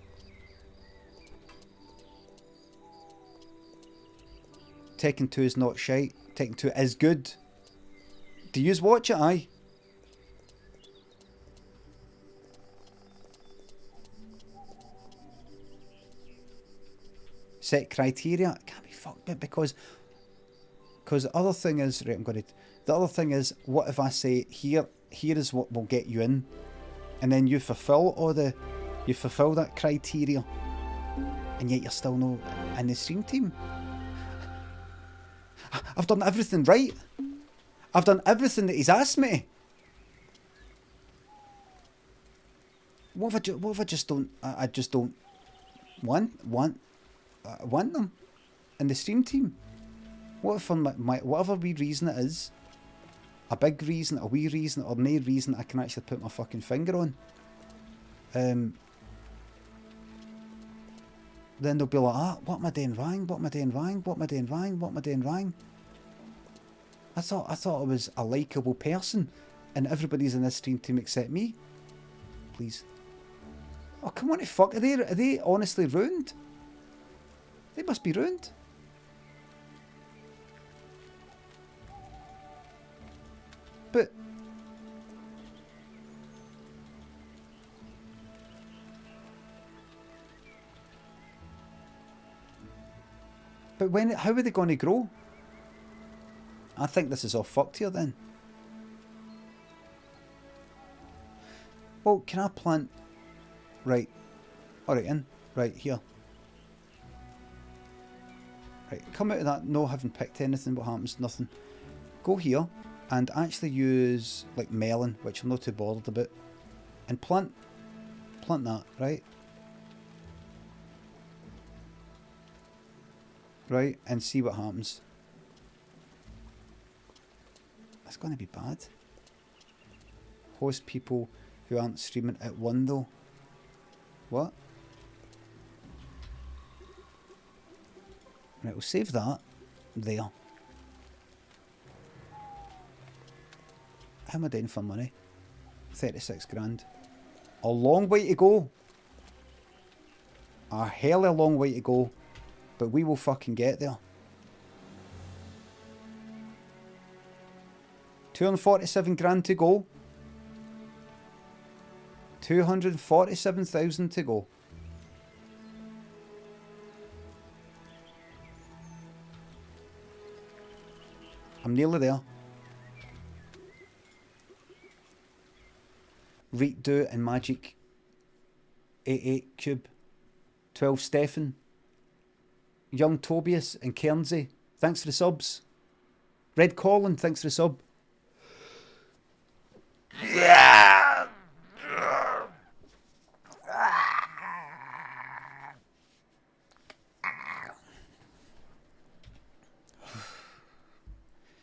Speaker 1: Tekken 2 is not shite. Tekken 2 is good. Do you watch it? Aye. Set criteria. It can't be fucked with because the other thing is, right, the other thing is, what if I say here is what will get you in, and then you fulfill that criteria, and yet you're still not in the stream team. I've done everything right. I've done everything that he's asked me. What if I just don't? I just don't want them in the stream team. What if for my whatever wee reason it is, a big reason, a wee reason, or no reason I can actually put my fucking finger on, then they'll be like, what am I doing wrong? What am I doing wrong? What am I doing wrong? What am I doing wrong? I thought I was a likeable person, and everybody's in this stream team except me. Please. Oh, come on, fuck! Are they honestly ruined? They must be ruined. But But how are they going to grow? I think this is all fucked here then. Well, can I plant... Right. Alright, in. Right, here. Right, come out of that, no having picked anything, what happens? Nothing. Go here, and actually use, like, melon, which I'm not too bothered about. And plant that, right? Right, and see what happens. That's going to be bad. Host people who aren't streaming at 1 though. What? Right, we'll save that. There. How am I doing for money? 36 grand. A long way to go. A hell of a long way to go. But we will fucking get there. 247 grand to go. 247,000 to go. I'm nearly there. Reet Do and Magic 88 Cube. 12 Stefan. Young Tobias and Kernsey. Thanks for the subs. Red Colin, thanks for the sub.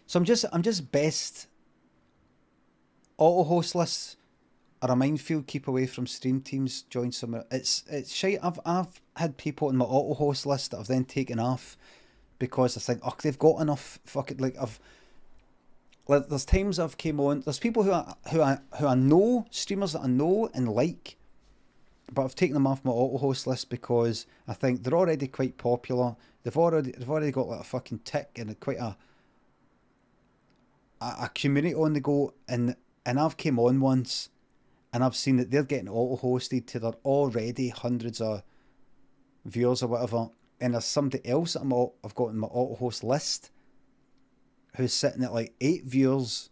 Speaker 1: So I'm just best. Auto host lists are a minefield. Keep away from stream teams. Join somewhere. It's shite. I've had people on my auto host list that I've then taken off because I think, oh, they've got enough. Fuck it. Like there's times I've came on. There's people who I know, streamers that I know and like, but I've taken them off my auto host list because I think they're already quite popular. They've already got like a fucking tick and quite a community on the go, and I've came on once and I've seen that they're getting auto-hosted to their already hundreds of viewers or whatever, and there's somebody else that I've got in my auto-host list who's sitting at like 8 viewers,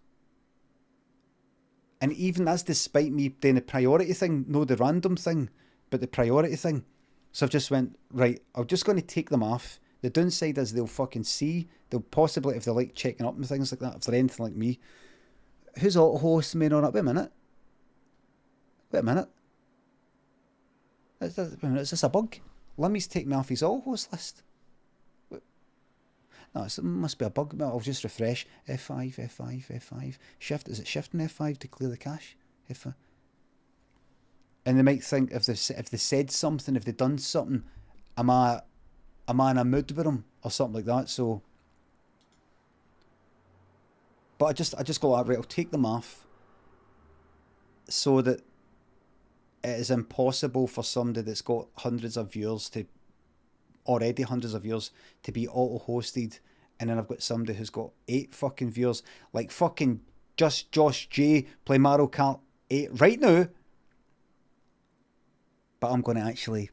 Speaker 1: and even that's despite me doing the priority thing, no the random thing, but the priority thing. So I've just went, right, I'm just going to take them off. The downside is they'll fucking see. They'll possibly, if they like checking up and things like that, if they're anything like me. Who's auto-hosting me on it? Wait a minute. Is this a bug? Limmy's taking me off his auto-host list. No, it must be a bug. I'll just refresh. F5, F5, F5. Shift. Is it Shift and F5 to clear the cache? F5. And they might think if they said something, if they've done something, am I in a mood with them or something like that? So, but I just go, right, I'll take them off so that it is impossible for somebody that's got hundreds of viewers to be auto-hosted, and then I've got somebody who's got 8 fucking viewers, like fucking just Josh J play Mario Kart 8 right now. But I'm going to actually,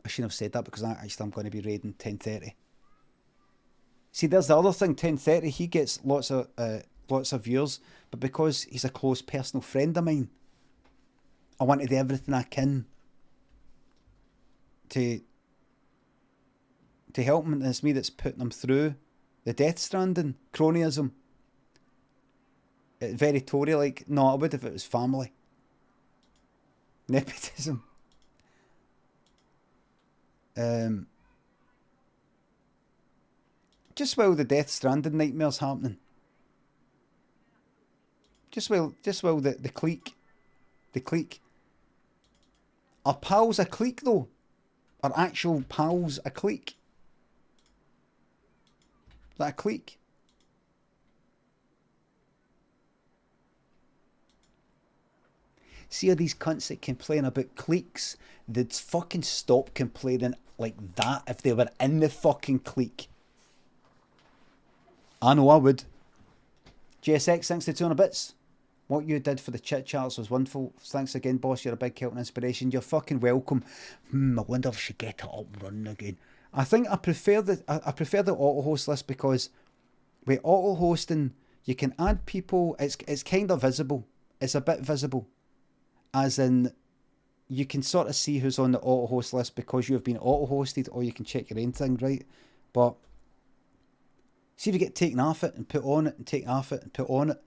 Speaker 1: I shouldn't have said that because I'm going to be raiding 10:30. See, there's the other thing. 10:30, he gets lots of viewers, but because he's a close personal friend of mine, I want to do everything I can to help him. And it's me that's putting him through the Death Stranding cronyism. Very Tory like. No, I would if it was family. Nepotism. Just while the Death Stranding nightmare's happening. Just while the clique. Are pals a clique though? Are actual pals a clique? Is that a clique? See, are these cunts that complain about cliques? They'd fucking stop complaining like that if they were in the fucking clique. I know I would. JSX, thanks to 200 bits. What you did for the chit chats was wonderful. Thanks again, boss. You're a big help and inspiration. You're fucking welcome. I wonder if she get it up running again. I think I prefer the auto host list because with auto hosting you can add people. It's kind of visible. It's a bit visible, as in you can sort of see who's on the auto host list because you have been auto hosted, or you can check your own thing, right? But see if you get taken off it and put on it and taken off it and put on it,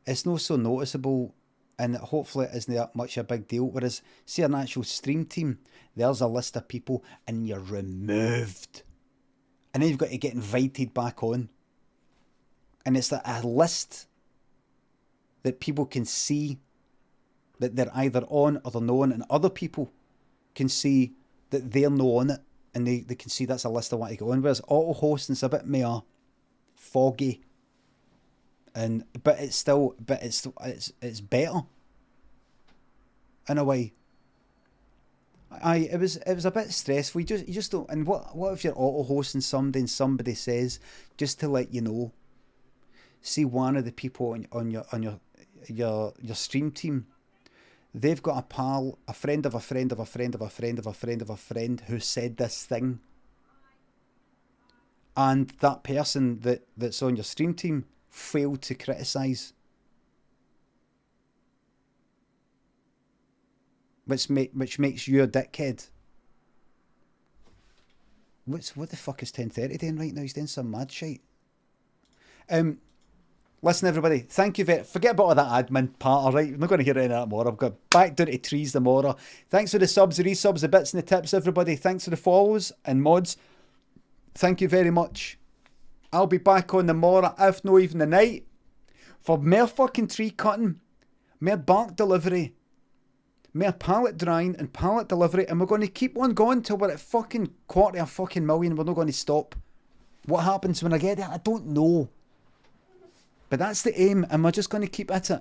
Speaker 1: it's not so noticeable, and hopefully it isn't that much a big deal. Whereas see an actual stream team, there's a list of people and you're removed, and then you've got to get invited back on, and it's a list that people can see that they're either on or they're not on, and other people can see that they're not on it, and they can see that's a list I want to go on. Whereas auto hosting's a bit more foggy, but it's better in a way. It was a bit stressful. You just don't. And what if you're auto hosting somebody and somebody says, just to let you know, see one of the people on your stream team, they've got a pal, a friend of a friend of a friend of a friend of a friend of a friend who said this thing, and that person that's on your stream team failed to criticise, which makes you a dickhead. What the fuck is 10:30 doing right now? He's doing some mad shit. Listen, everybody, thank you forget about all that admin part, alright? We're not going to hear any of that more. I've got back down to trees tomorrow. Thanks for the subs, the resubs, the bits and the tips, everybody. Thanks for the follows and mods. Thank you very much. I'll be back on tomorrow, if not even the night, for more fucking tree cutting, more bark delivery, more pallet drying and pallet delivery, and we're going to keep on going till we're at fucking $250,000. We're not going to stop. What happens when I get there, I don't know. But that's the aim, and we're just going to keep at it.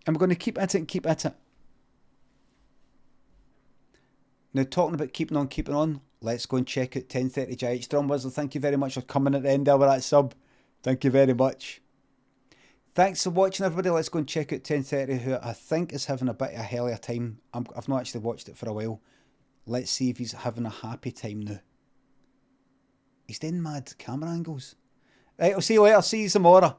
Speaker 1: And we're going to keep at it and keep at it. Now, talking about keeping on, let's go and check out 10:30 GH Drum Wizard. Thank you very much for coming at the end there with that sub. Thank you very much. Thanks for watching, everybody. Let's go and check out 10:30, who I think is having a bit of a hellier time. I've not actually watched it for a while. Let's see if he's having a happy time now. He's doing mad camera angles. Right, I'll see you later. See you tomorrow.